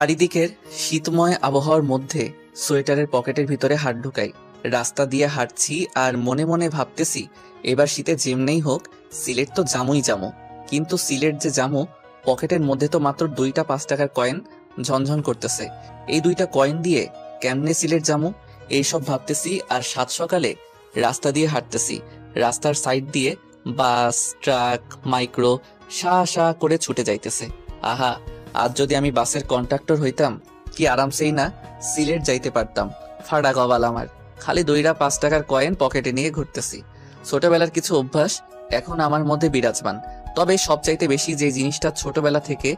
চারিদিকের শীতময় আবহাওয়ার মধ্যে সোয়েটারের পকেটের ভিতরে হাত ঢুকাই। রাস্তা দিয়ে হাঁটছি আর মনে মনে ভাবতেছি, এবার শীতে যেমনেই হোক সিলেট তো জামুই জামু। কিন্তু সিলেট যে জামু, পকেটের মধ্যে তো মাত্র 2টা 5 টাকার কয়েন ঝনঝন করতেছে। এই 2টা কয়েন দিয়ে কেমনে সিলেট জামু, এইসব ভাবতেছি। আর সাত সকালে রাস্তা দিয়ে হাঁটতেছি। রাস্তার সাইড দিয়ে বাস, ট্রাক, মাইক্রো শা শা করে ছুটে যাইতেছে। আহা, আজ যদি আমি বাসের কন্ডাক্টর হইতাম, কি আরামসেই না সিলেট যাইতে পারতাম। ফাড়া গবাল আমার, খালি 2টা 5 টাকার কয়েন পকেটে নিয়ে ঘুরতেছি। ছোটবেলার কিছু অভ্যাস এখন আমার মধ্যে বিরাজমান। তবে সবচাইতে বেশি যে জিনিসটা ছোটবেলা থেকে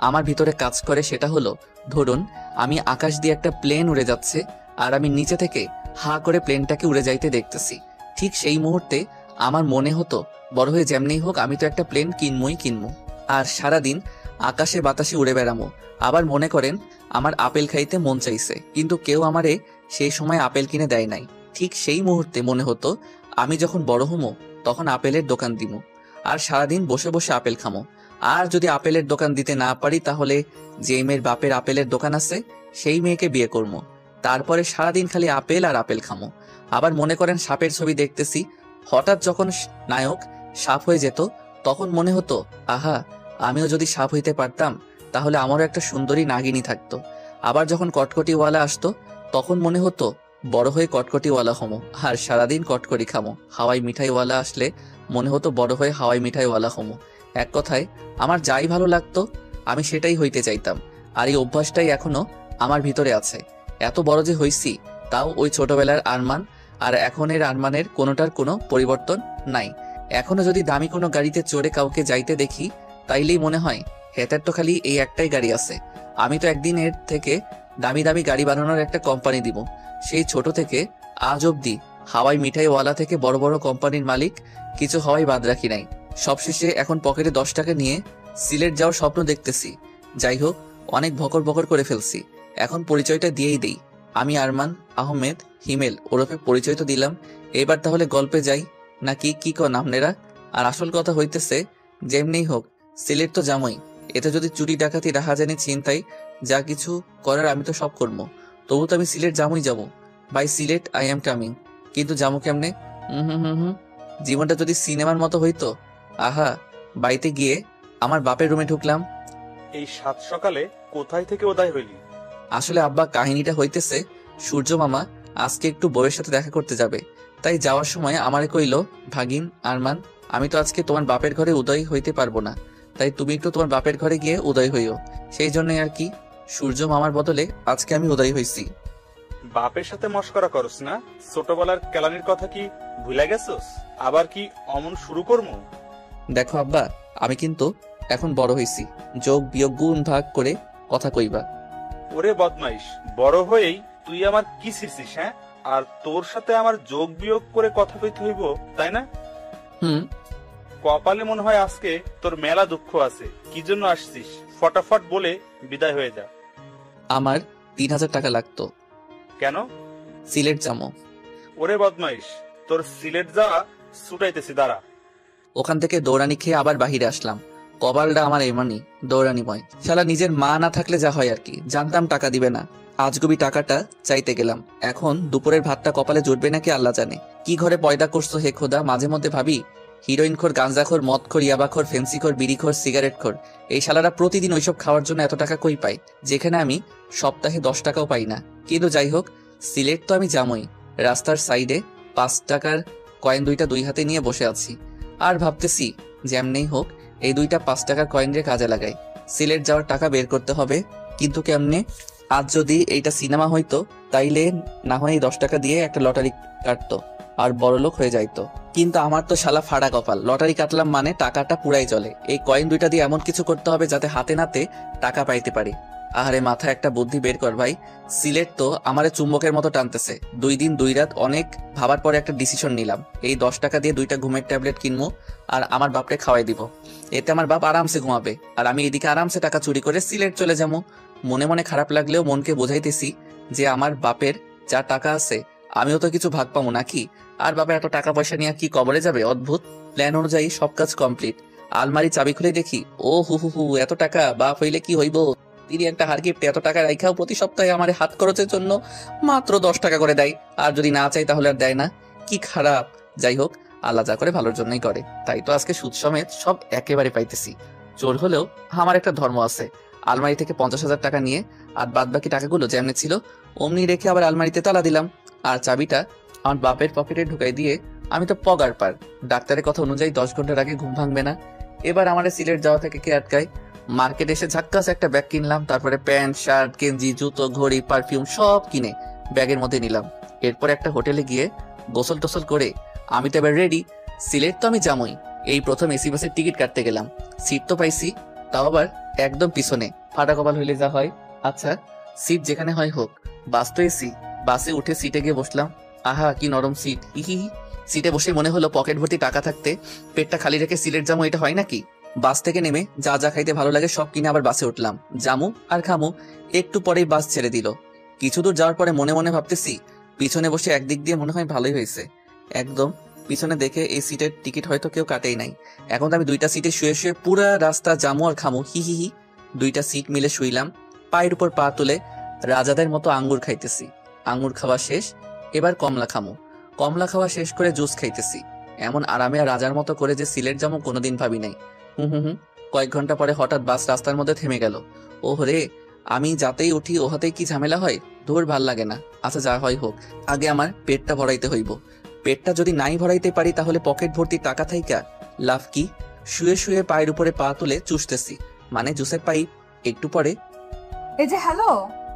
আমার ভিতরে কাজ করে সেটা হলো, ধরুন আমি আকাশ দিয়ে একটা প্লেন উড়ে যাচ্ছে আর আমি নিচে থেকে হা করে প্লেনটাকে উড়ে যাইতে দেখতেছি। ঠিক সেই মুহূর্তে আমার মনে হতো, বড় হয়ে যেমনি হোক আমি তো একটা প্লেন কিনবো আর সারাদিন আকাশে বাতাসে উড়ে বেড়ামো। আবার মনে করেন আমার আপেল খাইতে মন চাইছে, কিন্তু কেউ আমারে সেই সময় আপেল কিনে দেয় নাই। ঠিক সেই মুহূর্তে মনে হতো, আমি যখন বড় হমো তখন আপেলের দোকান দিমু আর সারাদিন বসে বসে আপেল খামো। আর যদি আপেলের দোকান দিতে না পারি, তাহলে যে মেয়ের বাপের আপেলের দোকান আছে সেই মেয়েকে বিয়ে করবো। তারপরে সারাদিন খালি আপেল আর আপেল খামো। আবার মনে করেন সাপের ছবি দেখতেছি, হঠাৎ যখন নায়ক সাপ হয়ে যেত তখন মনে হতো, আহা, আমিও যদি সাপ হইতে পারতাম তাহলে আমারও একটা সুন্দরী নাগিনী থাকতো। আবার যখন কটকটিওয়ালা আসতো তখন মনে হতো বড় হয়ে কটকটিওয়ালা হমো আর সারাদিন কটকটি খামো। হাওয়াই মিঠাইওয়ালা আসলে মনে হতো বড় হয়ে হাওয়াই মিঠাইওয়ালা হমো। এক কথায় আমার যাই ভালো লাগতো আমি সেটাই হইতে চাইতাম। আর এই অভ্যাসটাই এখনো আমার ভিতরে আছে। এত বড় যে হইছি তাও ওই ছোটবেলার আরমান আর এখনের আরমানের কোনোটার কোনো পরিবর্তন নাই। এখনো যদি দামি কোনো গাড়িতে চড়ে কাউকে যাইতে দেখি, তাইলেই মনে হয় হেতার তো খালি এই একটাই গাড়ি আছে। আমি তো একদিন এর থেকে দামি দামি গাড়ি বানানোর একটা কোম্পানি দিব। সেই ছোট থেকে আজ অব্দি হাওয়াই মিঠাইওয়ালা থেকে বড় বড় কোম্পানির মালিক কিছু হওয়াই বাদ রাখি নাই। সবশেষে এখন পকেটে 10 টাকা নিয়ে সিলেট যাওয়ার স্বপ্ন দেখতেছি। যাই হোক, অনেক ভকর ভকর করে ফেলছি, এখন পরিচয়টা দিয়েই দেই। আমি আরমান আহমেদ হিমেল ওরফে পরিচয় তো দিলাম, এবার তাহলে গল্পে যাই নাকি কি কন আপনারা? আর আসল কথা হইতেছে, যেমনি হোক সিলেট তো জামই। এতে যদি চুরি ডাকাতি রাহাজানি ছিনতাই যা কিছু করার আমি তো সব করবো। তবু তো আমি সিলেট জামুই যাবো। Bye Sylhet I am coming. কিন্তু জামু কেমনে? জীবনটা যদি সিনেমার মতো হইতো। আহা, বাড়িতে গিয়ে আমার বাপের রুমে ঢুকলাম। এই সাত সকালে কোথায় থেকে উদয় হইলি? আসলে আব্বা, কাহিনীটা হইতেছে, সূর্য মামা আজকে একটু বউয়ের সাথে দেখা করতে যাবে। তাই যাওয়ার সময় আমারে কইল, ভাগিন আরমান, আমি তো আজকে তোমার বাপের ঘরে উদয় হইতে পারবো না, তাই তুমি একটু তোমার বাপের ঘরে গিয়ে উদয় হইও। সেই জন্যই আর কি, সূর্য মামার বদলে আজকে আমি উদয় হইছি। বাপের সাথে মস্করা করস না? ছোটবেলার কেলানির কথা কি ভুলে গেছস? আবার কি অমন শুরু করবো? দেখো আব্বা, আমি কিন্তু এখন বড় হইছি, যোগ বিয়োগ গুণ ভাগ করে কথা কইবা। ওরে বদমাইশ, বড় হয়েই তুই আমার কি ছিড়ছিস? হ্যাঁ, আর তোর সাথে আমার যোগ বিয়োগ করে কথা কইতে হইব, তাই না? কপালে মনে হয় আজকে তোর মেলা দুঃখ আছে। কি জন্য আসছিস ফটাফট বলে বিদায় হয়ে যা। আমার 3000 টাকা লাগতো। কেন? সিলেট যাবো। ওরে বদমাইশ, তোর সিলেট যাওয়া ছুটাইতেছি, দাঁড়া। ওখান থেকে দৌড়ানি খেয়ে আবার বাহিরে আসলাম। কপালটা আমার এমনই দৌড়ানিময়। শালা নিজের মা না থাকলে যা হয় আর কি। জানতাম টাকা দিবে না, আজগুবি টাকাটা চাইতে গেলাম। এখন দুপুরের ভাতটা কপালে জুটবে নাকি আল্লাহ জানে। কি ঘরে পয়দা করছো হে খোদা। মাঝে মধ্যে ভাবি, হিরোইন খোর, গাঁজাখোর, মদখোর, ইয়াবাখোর, ফেন্সিখোর, বিড়িখোর, সিগারেট খোর, এই শালারা প্রতিদিন ওইসব খাওয়ার জন্য এত টাকা কই পায়, যেখানে আমি সপ্তাহে 10 টাকাও পাই না। কিন্তু যাই হোক, সিলেট তো আমি যামই। রাস্তার সাইডে 5 টাকার কয়েন 2টা 2 হাতে নিয়ে বসে আছি আর ভাবতেছি, যেমনেই হোক এই 2টা 5 টাকার কয়েন রে কাজে লাগাই। সিলেট যাওয়ার টাকা বের করতে হবে, কিন্তু কেমনে? আজ যদি এইটা সিনেমা হইতো তাইলে না হয় 10 টাকা দিয়ে একটা লটারি কাটতো আর বড়লোক হয়ে যাইতো। কিন্তু আমার তো শালা ফাড়া কপাল, লটারি কাটলাম মানে টাকাটা পুরাই চলে। এই কয়েন 2টা দিয়ে এমন কিছু করতে হবে যাতে হাতে নাতে টাকা পাইতে পারি। আহারে মাথায় একটা বুদ্ধি বের কর ভাই। সিলেট তো আমারে চুম্বকের মতো টানতেছে। 2 দিন 2 রাত অনেক ভাবার পরে একটা ডিসিশন নিলাম। এই 10 টাকা দিয়ে 2টা ঘুমের ট্যাবলেট কিনবো আর আমার বাপরে খাওয়াই দিব। এতে আমার বাপ আরামসে ঘুমাবে আর আমি এদিকে আরামসে টাকা চুরি করে সিলেট চলে যাবো। মনে মনে খারাপ লাগলেও মনকে বোঝাইতেছি যে আমার বাপের যা টাকা আছে আমিও তো কিছু ভাগ পাবো নাকি। আর বাবা এত টাকা পয়সা নিয়ে কি কবরে যাবে? অদ্ভুত। প্ল্যান অনুযায়ী সব কাজ কমপ্লিট। আলমারি চাবি খুলে দেখি, ও হু হু হু, এত টাকা বাপ হইলে কি হইব। তিনি একটা হার গিফটে এত টাকা রাইখাও প্রতি সপ্তাহে আমার হাত খরচের জন্য মাত্র 10 টাকা করে দেয়, আর যদি না চাই তাহলে আর দেয় না। কি খারাপ। যাই হোক, আল্লাহ যা করে ভালোর জন্যই করে, তাই তো আজকে সুদ সমেত সব একেবারে পাইতেছি। চোর হলেও আমার একটা ধর্ম আছে। আলমারি থেকে 50,000 টাকা নিয়ে আর বাদ বাকি টাকাগুলো যেমনি ছিল অমনি রেখে আবার আলমারিতে তালা দিলাম, আর চাবিটা আমার বাপের পকেটে ঢুকাই দিয়ে আমি তো পগার পার। ডাক্তারের কথা অনুযায়ী 10 ঘন্টার আগে ঘুম ভাঙবে না। এবার আমার সিলেট যাওয়া থেকে কে আটকায়? মার্কেটে এসে ঝাক্কাস একটা ব্যাগ কিনলাম, তারপরে প্যান্ট, শার্ট, গেঞ্জি, জুতো, ঘড়ি, পারফিউম সব কিনে ব্যাগের মধ্যে নিলাম। এরপর একটা হোটেলে গিয়ে গোসল টোসল করে আমি তো এবার রেডি। সিলেট তো আমি যামই। এই প্রথম এসি বাসের টিকিট কাটতে গেলাম, সিট তো পাইছি, তাও আবার একদম পিছনে। ফাটা কপাল হইলে যা হয়। আচ্ছা, সিট যেখানে হয় হোক, বাস তো এসি। বাসে উঠে সিটে গিয়ে বসলাম। আহা কি নরম সিট, হিহি। সিটে বসে মনে হলো পকেট ভর্তি টাকা থাকতে পেটটা খালি রেখে সিলেট যাবো, এটা হয় নাকি? বাস থেকে নেমে যা যা খাইতে ভালো লাগে সব কিনে আবার বাসে উঠলাম, জামু আর খামু। একটু পরেই বাস ছেড়ে দিল। কিছু দূর যাওয়ার পরে মনে মনে ভাবতেছি, পিছনে বসে একদিক দিয়ে মনে হয় ভালোই হয়েছে। একদম পিছনে দেখে এই সিটের টিকিট হয়তো কেউ কাটেই নাই। এখন আমি 2টা সিটে শুয়ে শুয়ে পুরা রাস্তা জামু আর খামু, হি হি হি। 2টা সিট মিলে শুইলাম, পায়ের উপর পা তুলে রাজাদের মতো আঙ্গুর খাইতেছি। আঙ্গুর খাওয়া শেষ, এবার কমলা খামু। কমলা খাওয়া শেষ করে জুস খাইতেছি। এমন আরামে আর রাজার মতো করে যে সিলেট যাবো কোনোদিন ভাবি নাই। হুম। কয়েক ঘন্টা পরে হঠাৎ বাস রাস্তার মধ্যে থেমে গেল। ওহরে, আমি যাতেই উঠি ওহাতেই কি ঝামেলা হয়, ধুর ভাল লাগে না। আচ্ছা যা হয় হোক, আগে আমার পেটটা ভরাইতে হইব। পেটটা যদি নাই ভরাইতে পারি তাহলে পকেট ভর্তি টাকা থাইকা লাভ কি? শুয়ে শুয়ে পায়ের উপরে পা তুলে চুষতেছি, মানে জুসের পাইপ। একটু পরে, এই যে হ্যালো,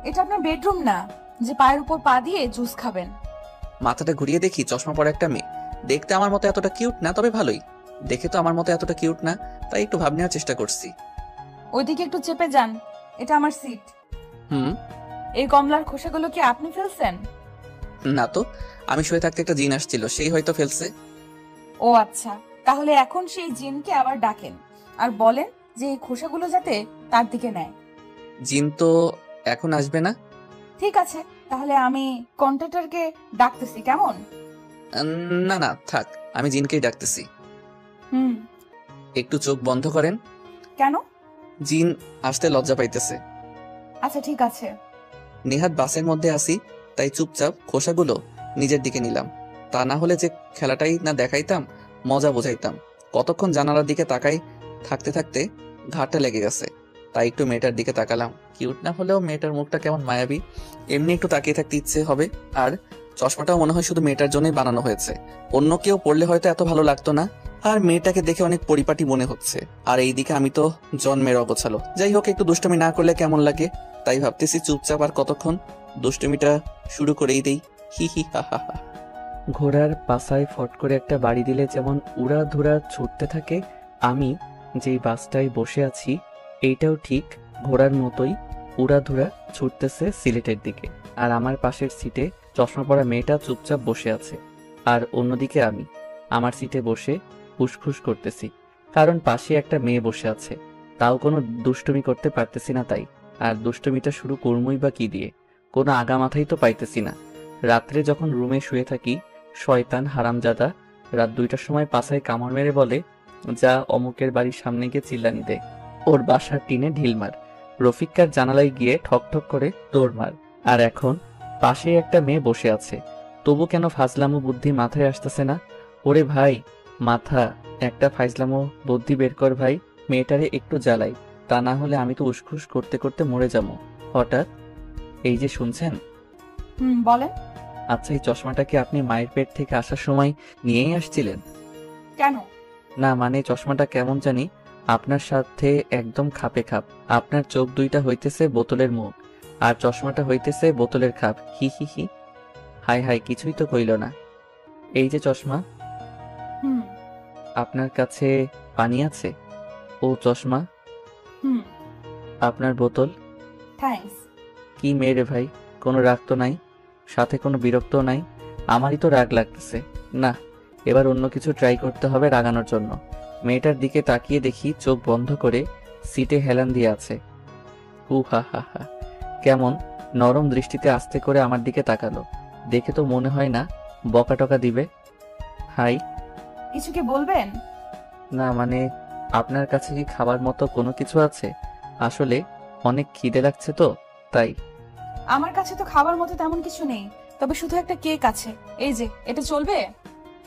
এটা আপনার বেডরুম না যে পায়ের উপর পা দিয়ে জুস খাবেন। মাথাটা ঘুরিয়ে দেখি চশমা পরা একটা মেয়ে। দেখতে আমার মতো এতটা কিউট না, তবে ভালোই। দেখে তো আমার মতো এতটা কিউট না, তাই একটু ভাব নেওয়ার চেষ্টা করছি। ওইদিকে একটু চেপে যান, এটা আমার সিট। হুম। এই কমলার খোসাগুলো কি আপনি ফেলছেন? না তো, আমি শুয়ে থাকতে একটা জিন আসছিল, সেই হয়তো ফেলছে। ও আচ্ছা, তাহলে এখন সেই জিনকে আবার ডাকেন আর বলেন যে এই খোসাগুলো যাতে তার দিকে নেয়। জিন তো এখন আসবে না। ঠিক আছে, তাহলে আমি কন্ট্রাক্টরকে ডাকতেছি, কেমন? না না থাক, আমি জিনকেই ডাকতেছি। হুম। একটু চোখ বন্ধ করেন। কেন? জিন আসতে লজ্জা পাইতেছে। আচ্ছা ঠিক আছে। নেহাত বাসের মধ্যে আসি, তাই চুপচাপ খোসাগুলো নিজের দিকে নিলাম। তা না হলে যে খেলাটাই না দেখাইতাম, মজা বোঝাইতাম। কতক্ষণ জানালার দিকে তাকাই থাকতে থাকতে ঘাটটা লেগে গেছে, তাই একটু মেয়েটার দিকে তাকালাম। কিউট না হলেও মেয়েটার মুখটা কেমন মায়াবী, এমনি একটু তাকিয়ে থাকতে ইচ্ছে হবে। আর চশমাটাও মনে হয় শুধু মেয়েটার জন্যই বানানো হয়েছে, অন্য কেউ পড়লে হয়তো এত ভালো লাগতো না। আর মেয়েটাকে দেখে অনেক পরিপাটি মনে হচ্ছে, আর এইদিকে আমি তো জন্মের অগোছালো। যাই হোক, একটু দুষ্টুমি না করলে কেমন লাগে, তাই ভাবতেছি চুপচাপ আর কতক্ষণ দুষ্টুমিটা শুরু করেই দেই। হি হি হা হা হা। ঘোড়ার পাছায় ফট করে একটা বাড়ি দিলে যেমন উড়াধুরা ছুটতে থাকে, আমি যেই বাসটায় বসে আছি এইটাও ঠিক ঘোড়ার মতোই উড়াধুরা ছুটতেছে সিলেটের দিকে। আর আমার পাশের সিটে চশমা পরা মেয়েটা চুপচাপ বসে আছে, আর অন্যদিকে আমি আমার সিটে বসে ফুসফুস করতেছি, কারণ পাশে একটা মেয়ে বসে আছে। তাও কোনো দুষ্টুমি করতে পারতেছি না তাই। আর দুষ্টুমিটা শুরু করবই বা কি দিয়ে, কোনো আগা মাথাই তো পাইতেছি না। রাত্রে যখন রুমে শুয়ে থাকি, শয়তান হারামজাদা রাত 2টার সময় পাছায় কামড় মেরে বলে, যা অমুকের বাড়ির সামনে গিয়ে চিল্লানি দে, ওর বাসার টিনে ঢিল মার, রফিকার জানালায় গিয়ে ঠক ঠক করে দৌড় মার। আর এখন পাশে একটা মেয়ে বসে আছে, তবু কেন ফাজলামো বুদ্ধি মাথায় আসতেছে না? ওরে ভাই মাথা, একটা ফাজলামো বুদ্ধি বের কর ভাই, মেয়েটারে একটু জ্বালাই, তা না হলে আমি তো উসখুস করতে করতে মরে যাবো। হঠাৎ এই যে শুনছেন? বলেন। আচ্ছা, এই চশমাটা কি আপনি মায়ের পেট থেকে আসার সময় নিয়েই আসছিলেন? কেন? না মানে চশমাটা কেমন জানি আপনার সাথে একদম খাপে খাপ। আপনার চোখ দুইটা হইতেছে বোতলের মুখ, আর চশমাটা হইতেছে বোতলের খাপ। হি হি হি। হাই হাই, কিছুই তো কইল না। এই যে চশমা, হুম আপনার কাছে পানি আছে? ও চশমা, হুম আপনার বোতল। থ্যাঙ্কস। কি মেয়ে রে ভাই, কোনো রাগ তো নাই, সাথে কোনো বিরক্তও নাই। আমারই তো রাগ লাগতেছে। না, এবার অন্য কিছু ট্রাই করতে হবে রাগানোর জন্য। মেয়েটার দিকে তাকিয়ে দেখি চোখ বন্ধ করে সিটে হেলান দিয়ে আছে। হু হা হা হা। কেমন নরম দৃষ্টিতে আস্তে করে আমার দিকে তাকালো, দেখে তো মনে হয় না বকা টকা দিবে। হাই। কিছু কি বলবেন? না মানে আপনার কাছে কি খাবার মতো কোনো কিছু আছে? আসলে অনেক খিদে লাগছে তো তাই। আমার কাছে তো খাবার মতো তেমন কিছু নেই, তবে শুধু একটা কেক আছে। এই যে, এটা চলবে?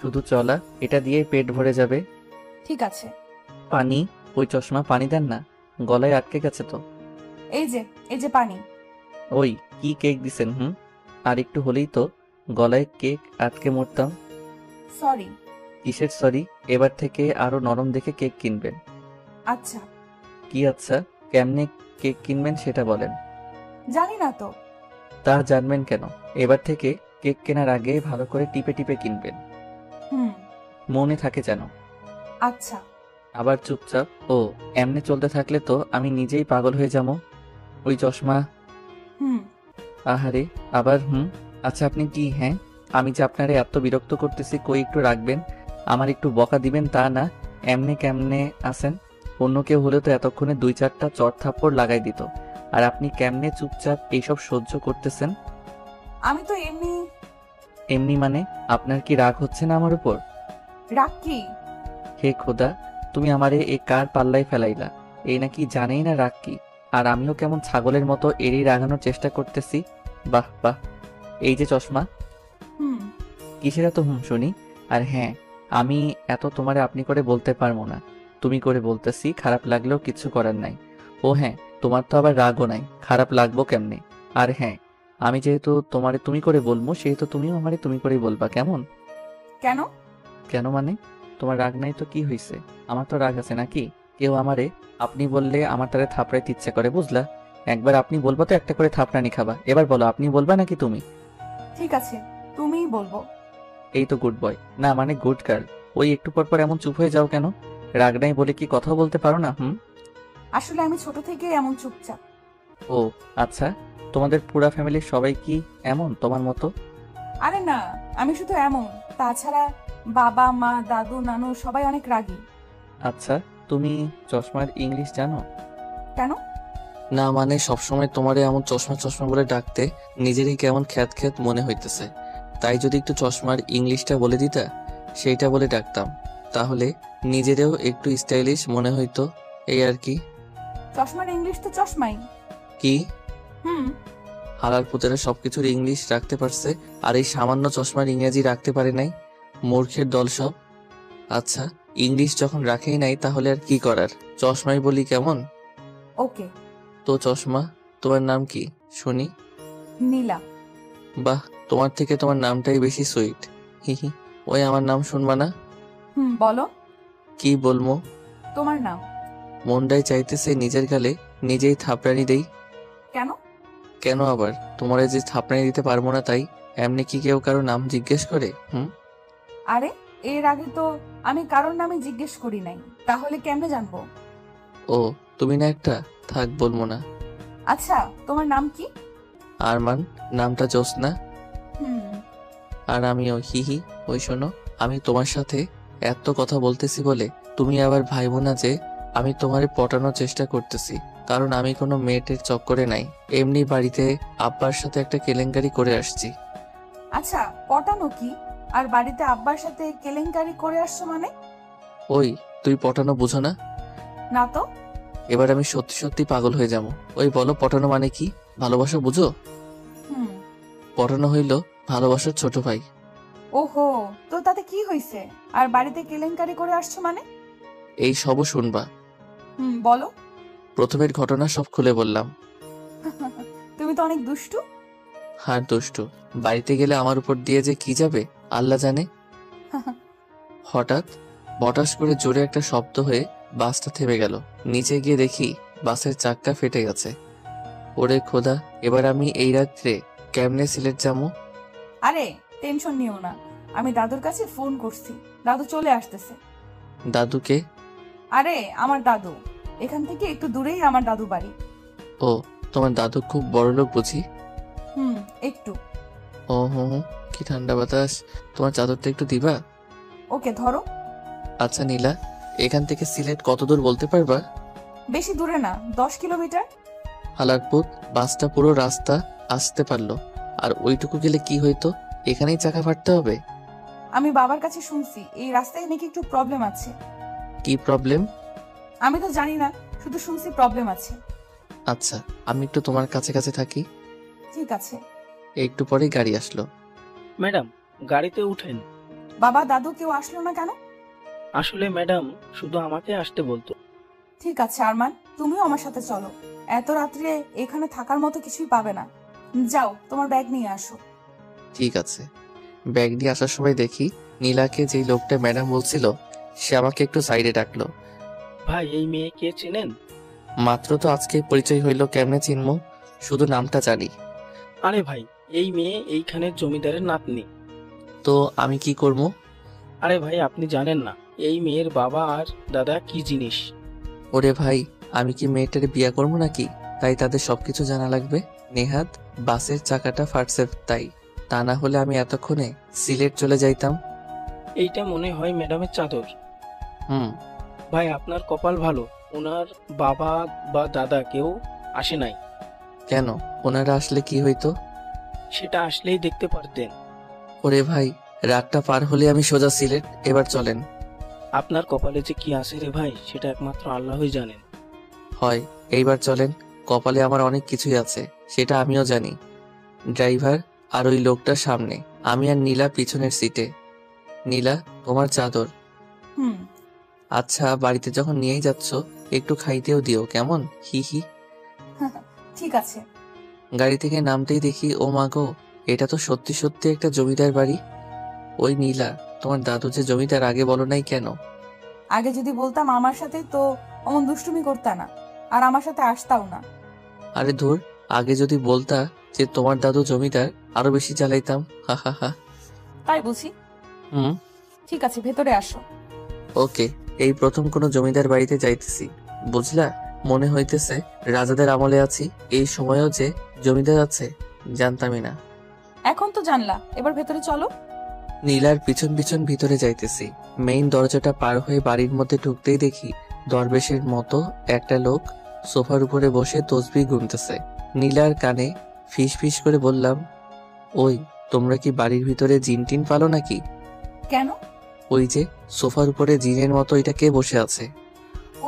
শুধু চলা, এটা দিয়ে পেট ভরে যাবে। ঠিক আছে। পানি, ওই চশমা পানি দেন না, গলায় আটকে গেছে তো। এই যে পানি। ওই কি কেক দিছেন? আর একটু হলেই তো গলায় কেক আটকে মরতাম। সরি। কিসের সরি? এবার থেকে আরো নরম দেখে কেক কিনবেন। আচ্ছা। কি আচ্ছা? কেমনে কেক কিনবেন সেটা বলেন। জানি না তো। তা জানবেন কেন? এবার থেকে কেক কেনার আগে ভালো করে টিপে টিপে কিনবেন, হুম। মনে থাকে যেন। আচ্ছা। আবার চুপচাপ। ও, এমনে চলতে থাকলে তো আমি নিজেই পাগল হয়ে যাবো। ওই চশমা। হুম। আহারে, আবার আচ্ছা আপনি কি, হ্যাঁ আমি যে আপনারে এত বিরক্ত করতেছি, কই একটু রাখবেন, আমার একটু বকা দিবেন তা না, এমনে কেমনে আছেন? অন্য কেউ হলে তো এতক্ষণে 2-4টা চড় থাপ্পড় লাগাই দিত, আর আপনি কেমনে চুপচাপ এইসব সহ্য করতেছেন? আমি তো এমনি। এমনি মানে? আপনার কি রাগ হচ্ছে না আমার উপর? রাগ কি? হে খোদা, তুমি আমারে এ কার পাল্লায় ফেলাইলা? এই নাকি জানেই না রাগ কি, আর আমিও কেমন ছাগলের মতো এড়িয়ে রাগানোর চেষ্টা করতেছি। বাহ বাহ। এই যে চশমা। হুম। কিসের এত শুনি? আর হ্যাঁ, আমি এত তোমারে আপনি করে বলতে পারবো না, তুমি করে বলতেছি, খারাপ লাগলেও কিছু করার নাই। ও হ্যাঁ, তোমার তো আবার রাগও নাই, খারাপ লাগবো কেমনে? আর হ্যাঁ, আমি যেহেতু তোমারে তুমি করে বলবো, সেহেতু তুমিও আমারে তুমি করেই বলবা, কেমন? কেন? কেন মানে? তোমার রাগ নাই তো কি হইছে? আমার তো রাগ আছে নাকি? কেউ আমারে আপনি বললে আমার তারে থাপড়াইতে ইচ্ছে করে, বুঝলা? একবার আপনি বলবা তো একটা করে থাপড়ানি খাবা। এবার বলো, আপনি বলবা নাকি তুমি? ঠিক আছে, তুমিই বলবো। এই তো গুড বয়, না মানে গুড গার্ল। ওই একটু পর পর এমন চুপ হয়ে যাও কেন? রাগ নাই বলে কি কথাও বলতে পারো না? আসলে আমি ছোট থেকেই এমন চুপচাপ। ও আচ্ছা, তোমাদের পুরা ফ্যামিলির সবাই কি এমন তোমার মতো? আরে না, আমি শুধু এমন। তাছাড়া বাবা মা দাদু নানু সবাই অনেক রাগী। আচ্ছা, তুমি চশমার ইংলিশ জানো? কেন? না মানে সবসময় তোমারে এমন চশমা চশমা বলে ডাকতে নিজেরই কেমন খ্যাত খ্যাত মনে হইতেছে। তাই যদি একটু চশমার ইংলিশটা বলে দিতা, সেইটা বলে ডাকতাম, তাহলে নিজেরেও একটু স্টাইলিশ মনে হইতো, এই আর কি। চশমার ইংলিশ তো চশমাই। কি? হুম। হালার পুতেরা সবকিছুর ইংলিশ রাখতে পারছে, আর এই সামান্য চশমার ইংরেজি রাখতে পারে নাই? মূর্খের দল সব। আচ্ছা, ইংলিশ যখন রাখেই নাই তাহলে আর কি করার, চশমাই বলি কেমন। ওকে। তো চশমা, তোমার নাম কি শুনি? নীলা। বাহ, তোমার থেকে তোমার নামটাই বেশি সুইট। হিহি। ওই আমার নাম শুনবা না? হুম, বলো। কি বলবো? তোমার নাম। মনটাই চাইতেছে নিজের গালে নিজেই থাপড়ানি দেই। কেন? কেন আবার? তোমারে যে থাপড়ানি দিতে পারবো না তাই? এমনি কি কেউ কারো নাম জিজ্ঞেস করে? আরে, এর আগে তো আমি কারোর নামে জিজ্ঞেস করি নাই, তাহলে কেমনে জানবো? ও, তুমি না একটা, থাক বলবো না। আচ্ছা, তোমার নাম কি? আরমান। নামটা জ্যোৎস্না। হুম। আর আমিও হিহি। ওই শোনো, আমি তোমার সাথে এত কথা বলতেছি বলে তুমি আবার ভাইবো না যে আমি তোমারে পটানোর চেষ্টা করতেছি, কারণ আমি কোনো মেয়েটের চক্করে নাই। এমনি বাড়িতে আব্বার সাথে একটা কেলেঙ্কারি করে আসছি। আচ্ছা, পটানো কি? আর বাড়িতে আব্বার সাথে কেলেঙ্কারি করে আসছো মানে? ওই, তুই পটানো বুঝো না? না তো। এবার আমি সত্যি সত্যি পাগল হয়ে যাবো। ওই বলো, পটানো মানে কি? ভালোবাসা বুঝো? হুম। পটানো হইল ভালোবাসার ছোট ভাই। ওহো, তো তাতে কি হয়েছে? আর বাড়িতে কেলেঙ্কারি করে আসছো মানে? এই সবও শুনবা। হুম, বলো। প্রথমের ঘটনা সব খুলে বললাম। তুমি তো অনেক দুষ্টু। হার দুষ্টু। বাড়িতে গেলে আমার উপর দিয়ে যে কি যাবে আল্লাহ জানে। হঠাৎ বটাস করে জোরে একটা শব্দ হয়ে বাসটা থেমে গেল। নিচে গিয়ে দেখি বাসের চাক্কা ফেটে গেছে। ওরে খোদা, এবার আমি এই রাত্রে কেমনে সিলেট যাবো? আরে, টেনশন নিও না, আমি দাদুর কাছে ফোন করছি, দাদু চলে আসতেছে। দাদুকে? আরে, আমার দাদু। এখান থেকে একটু দূরেই আমার দাদু বাড়ি। ও, তোমার দাদু খুব বড় লোক বুঝি? হুম, একটু। ও হুম, কি ঠান্ডা বাতাস। তোমার চাদরটা একটু দিবা? ওকে, ধরো। আচ্ছা নীলা, এখান থেকে সিলেট কত দূর বলতে পারবা? বেশি দূরে না, 10 কিলোমিটার। হালারপুত, বাসটা পুরো রাস্তা আসতে পারলো, আর ওইটুকু গেলে কি হইতো? এখানেই চাকা ফাটতে হবে? আমি বাবার কাছে শুনছি এই রাস্তায় নাকি একটু প্রবলেম আছে। কি প্রবলেম? আমি তো জানি না, শুধু শুনছি প্রবলেম আছে। আচ্ছা, আমি একটু তোমার কাছে কাছে থাকি। ঠিক আছে। একটু পরেই গাড়ি আসলো। ম্যাডাম, গাড়িতে উঠেন। বাবা দাদু কেউ আসলো না কেন? আসলে ম্যাডাম শুধু আমাকে আসতে বলতো। ঠিক আছে আরমান, তুমিও আমার সাথে চলো। এত রাত্রে এখানে থাকার মতো কিছুই পাবে না। যাও, তোমার ব্যাগ নিয়ে আসো। ঠিক আছে। ব্যাগ নিয়ে আসার সময় দেখি নীলাকে যেই লোকটা ম্যাডাম বলছিল সে আমাকে একটু সাইডে ডাকলো। ভাই, এই মেয়ে কে চেনেন? মাত্র তো আজকে পরিচয় হইলো, কেমনে চিনবো? শুধু নামটা জানি। আরে ভাই, এই মেয়ে এইখানের জমিদারের নাতনি। তো আমি কি করবো? আরে ভাই, আপনি জানেন না এই মেয়ের বাবা আর দাদা কি জিনিস? ওরে ভাই, আমি কি মেয়েটার বিয়ে করবো নাকি তাই তাদের সবকিছু জানা লাগবে? নেহাত বাসের চাকাটা ফাটছে তাই, তা না হলে আমি এতক্ষণে সিলেট চলে যাইতাম। এইটা মনে হয় ম্যাডামের চাদর। হুম। ভাই, আপনার কপাল ভালো, ওনার বাবা বা দাদা কেউ আসে নাই। কেন, ওনারা আসলে কি হইতো? সেটা আসলেই দেখতে পারতেন। ওরে ভাই, রাতটা পার হলে আমি সোজা সিলেট। এবার চলেন। আপনার কপালে যে কি আছে রে ভাই, সেটা একমাত্র আল্লাহই জানেন। হয়, এইবার চলেন। কপালে আমার অনেক কিছুই আছে, সেটা আমিও জানি। ড্রাইভার আর ওই লোকটার সামনে, আমি আর নীলা পিছনের সিটে। নীলা, তোমার চাদর। হুম। আচ্ছা, বাড়িতে যখন নিয়েই যাচ্ছ একটু খাইতেও দিও, কেমন? হি হি। ঠিক আছে। গাড়ি থেকে নামতেই দেখি, ও মা গো, এটা তো সত্যি সত্যি একটা জমিদার বাড়ি। ওই নীলা, তোমার দাদু যে জমিদার আগে বলো নাই কেন? আগে যদি বলতাম আমার সাথে তো অমন দুষ্টুমি করতা না, আর আমার সাথে আসতাও না। আরে ধুর, আগে যদি বলতা যে তোমার দাদু জমিদার, আরো বেশি চালাইতাম। হা হা হা। তাই বুঝি। হুম। ঠিক আছে, ভেতরে আসো। ওকে, এই প্রথম কোনো জমিদার বাড়িতে যাইতেছি, বুঝলা? মনে হইতেছে রাজাদের আমলে আছি। এই সময়েও যে জমিদার আছে জানতামই না। এখন তো জানলা, এবার ভেতরে চলো। নীলার পিছন পিছন ভিতরে যাইতেছি। মেইন দরজাটা পার হয়ে বাড়ির মধ্যে ঢুকতেই দেখি দরবেশের মতো একটা লোক সোফার উপরে বসে তসবিহ গুনতেছে। নীলার কানে ফিস ফিস করে বললাম, ওই, তোমরা কি বাড়ির ভিতরে জিন টিন পালো নাকি? কেন? ওই যে সোফার উপরে জিনের মতো এটা কে বসে আছে?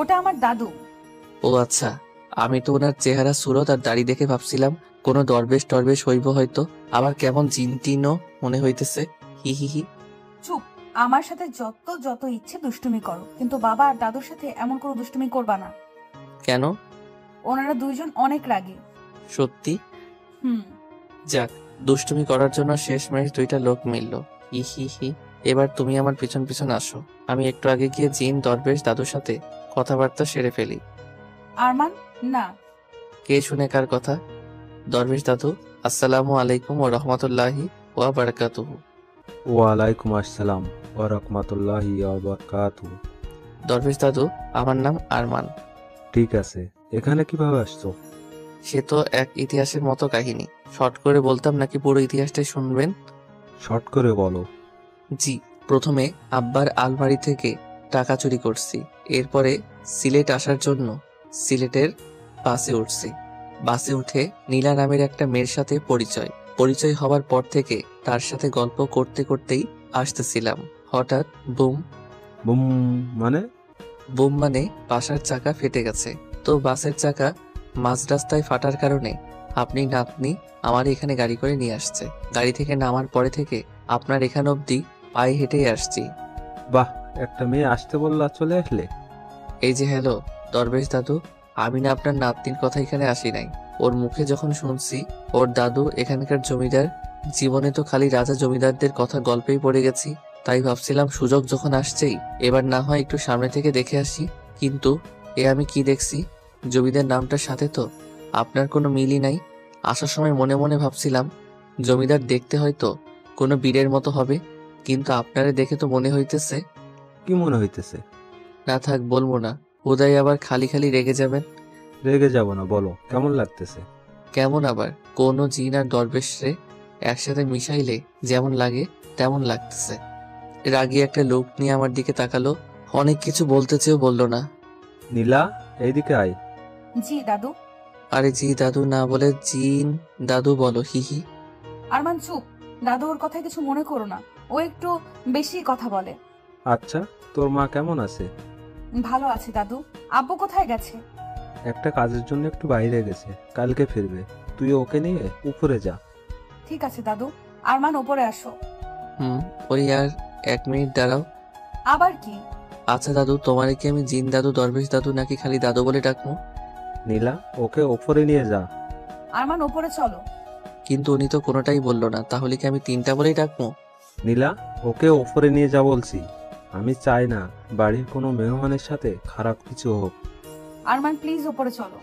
ওটা আমার দাদু। ও আচ্ছা, আমি তো ওনার চেহারা সুরত আর দাড়ি দেখে ভাবছিলাম কোনো দরবেশ টরবেশ হইব হয়তো, আবার কেমন জিন টিনও মনে হইতেছে। হি হি হি। চুপ। আমার সাথে যত যত ইচ্ছে দুষ্টুমি করো, কিন্তু বাবা আর দাদুর সাথে এমন কোনো দুষ্টুমি করবা না। কেন? ওনারা দুইজন অনেক রাগী। সত্যি? হুম। যাক, দুষ্টুমি করার জন্য শেষমেশ দুইটা লোক মিলল। হি হি হি। এবার তুমি আমার পিছন পিছন আসো, আমি একটু আগে গিয়ে জিন দরবেশ দাদুর সাথে কথাবার্তা সেরে ফেলি। আরমান, না। কে শুনে কার কথা? দরবেশ দাদু, আসসালামু আলাইকুম ওয়া রাহমাতুল্লাহি ওয়া বারাকাতুহু। ওয়ালাইকুম আসসালাম ওয়া রাহমাতুল্লাহি ওয়া বারাকাতুহু। দরবেশ দাদু, আমার নাম আরমান। ঠিক আছে, এখানে কিভাবে আসছো? সে তো এক ইতিহাসের মতো কাহিনী, শর্ট করে বলতাম নাকি পুরো ইতিহাসটাই শুনবেন? শর্ট করে বলো। জি, প্রথমে আব্বার আলমারি থেকে টাকা চুরি করছি। এরপরে সিলেট আসার জন্য সিলেটের বাসে উঠছি। বাসে উঠে নীলা নামের একটা মেয়ের সাথে পরিচয় হওয়ার পর থেকে তার সাথে গল্প করতে করতেই আসতেছিলাম। হঠাৎ বুম। বুম মানে? বুম মানে বাসার চাকা ফেটে গেছে। তো বাসের চাকা মাঝ রাস্তায় ফাটার কারণে আপনি নাতনি আমার এখানে গাড়ি করে নিয়ে আসছে। গাড়ি থেকে নামার পরে থেকে আপনার এখান অবধি পায়ে হেঁটেই আসছি। বাহ, একটা মেয়ে আসতে বললা চলে আসলে। এই যে হ্যালো দরবেশ দাদু, আমি না আপনার নাতনির কথা এখানে আসি নাই। ওর মুখে যখন শুনছি ওর দাদু এখানকার জমিদার, জীবনে তো খালি রাজা জমিদারদের কথা গল্পেই পড়ে গেছি, তাই ভাবছিলাম সুযোগ যখন আসছেই এবার না হয় একটু সামনে থেকে দেখে আসি। কিন্তু এ আমি কি দেখছি, জমিদার নামটার সাথে তো আপনার কোনো মিলই নাই। আসার সময় মনে মনে ভাবছিলাম জমিদার দেখতে হয়তো কোনো বীরের মতো হবে, কিন্তু আপনারে দেখে তো মনে হইতেছে। কি মনে হইতেছে? না থাক, বলবো না, উদয় আবার খালি খালি রেগে যাবেন। রেগে যাব না, বলো কেমন লাগতেছে? কেমন আবার, কোনো জিন আর দরবেশরে একসাথে মিশাইলে যেমন লাগে তেমন লাগতেছে। রাগী একটা লোক নিয়ে আমার দিকে তাকালো, অনেক কিছু বলতে চেয়েও বললো না। নীলা, এইদিকে আয়। জি দাদু। আরে জি দাদু না বলে জিন দাদু বলো। হি হি। আরমান চুপ। দাদু ওর কথায় কিছু মনে করো না, ও একটু বেশি কথা বলে। আচ্ছা, তোর মা কেমন আছে? ভালো আছে দাদু। আব্বু কোথায় গেছে? একটা কাজের জন্য একটু বাইরে গেছে, কালকে ফিরবে। তুই ওকে নিয়ে উপরে যা। ঠিক আছে দাদু। আরমান ওপরে আসো। ওই আর 1 মিনিট দাঁড়াও। আবার কি? আচ্ছা দাদু, তোমারে কি আমি জিন দাদু, দরবেশ দাদু নাকি খালি দাদু বলে ডাকবো? নীলা, ওকে ওপরে নিয়ে যা। আরমান ওপরে চলো। কিন্তু উনি তো কোনোটাই বললো না, তাহলে কি আমি 3টা বলেই ডাকবো? নীলা, ওকে ওপরে নিয়ে যা বলছি। আমি চাই না বাড়ির কোনো মেহমানের সাথে খারাপ কিছু হোক। আরমান প্লিজ ওপরে চলো।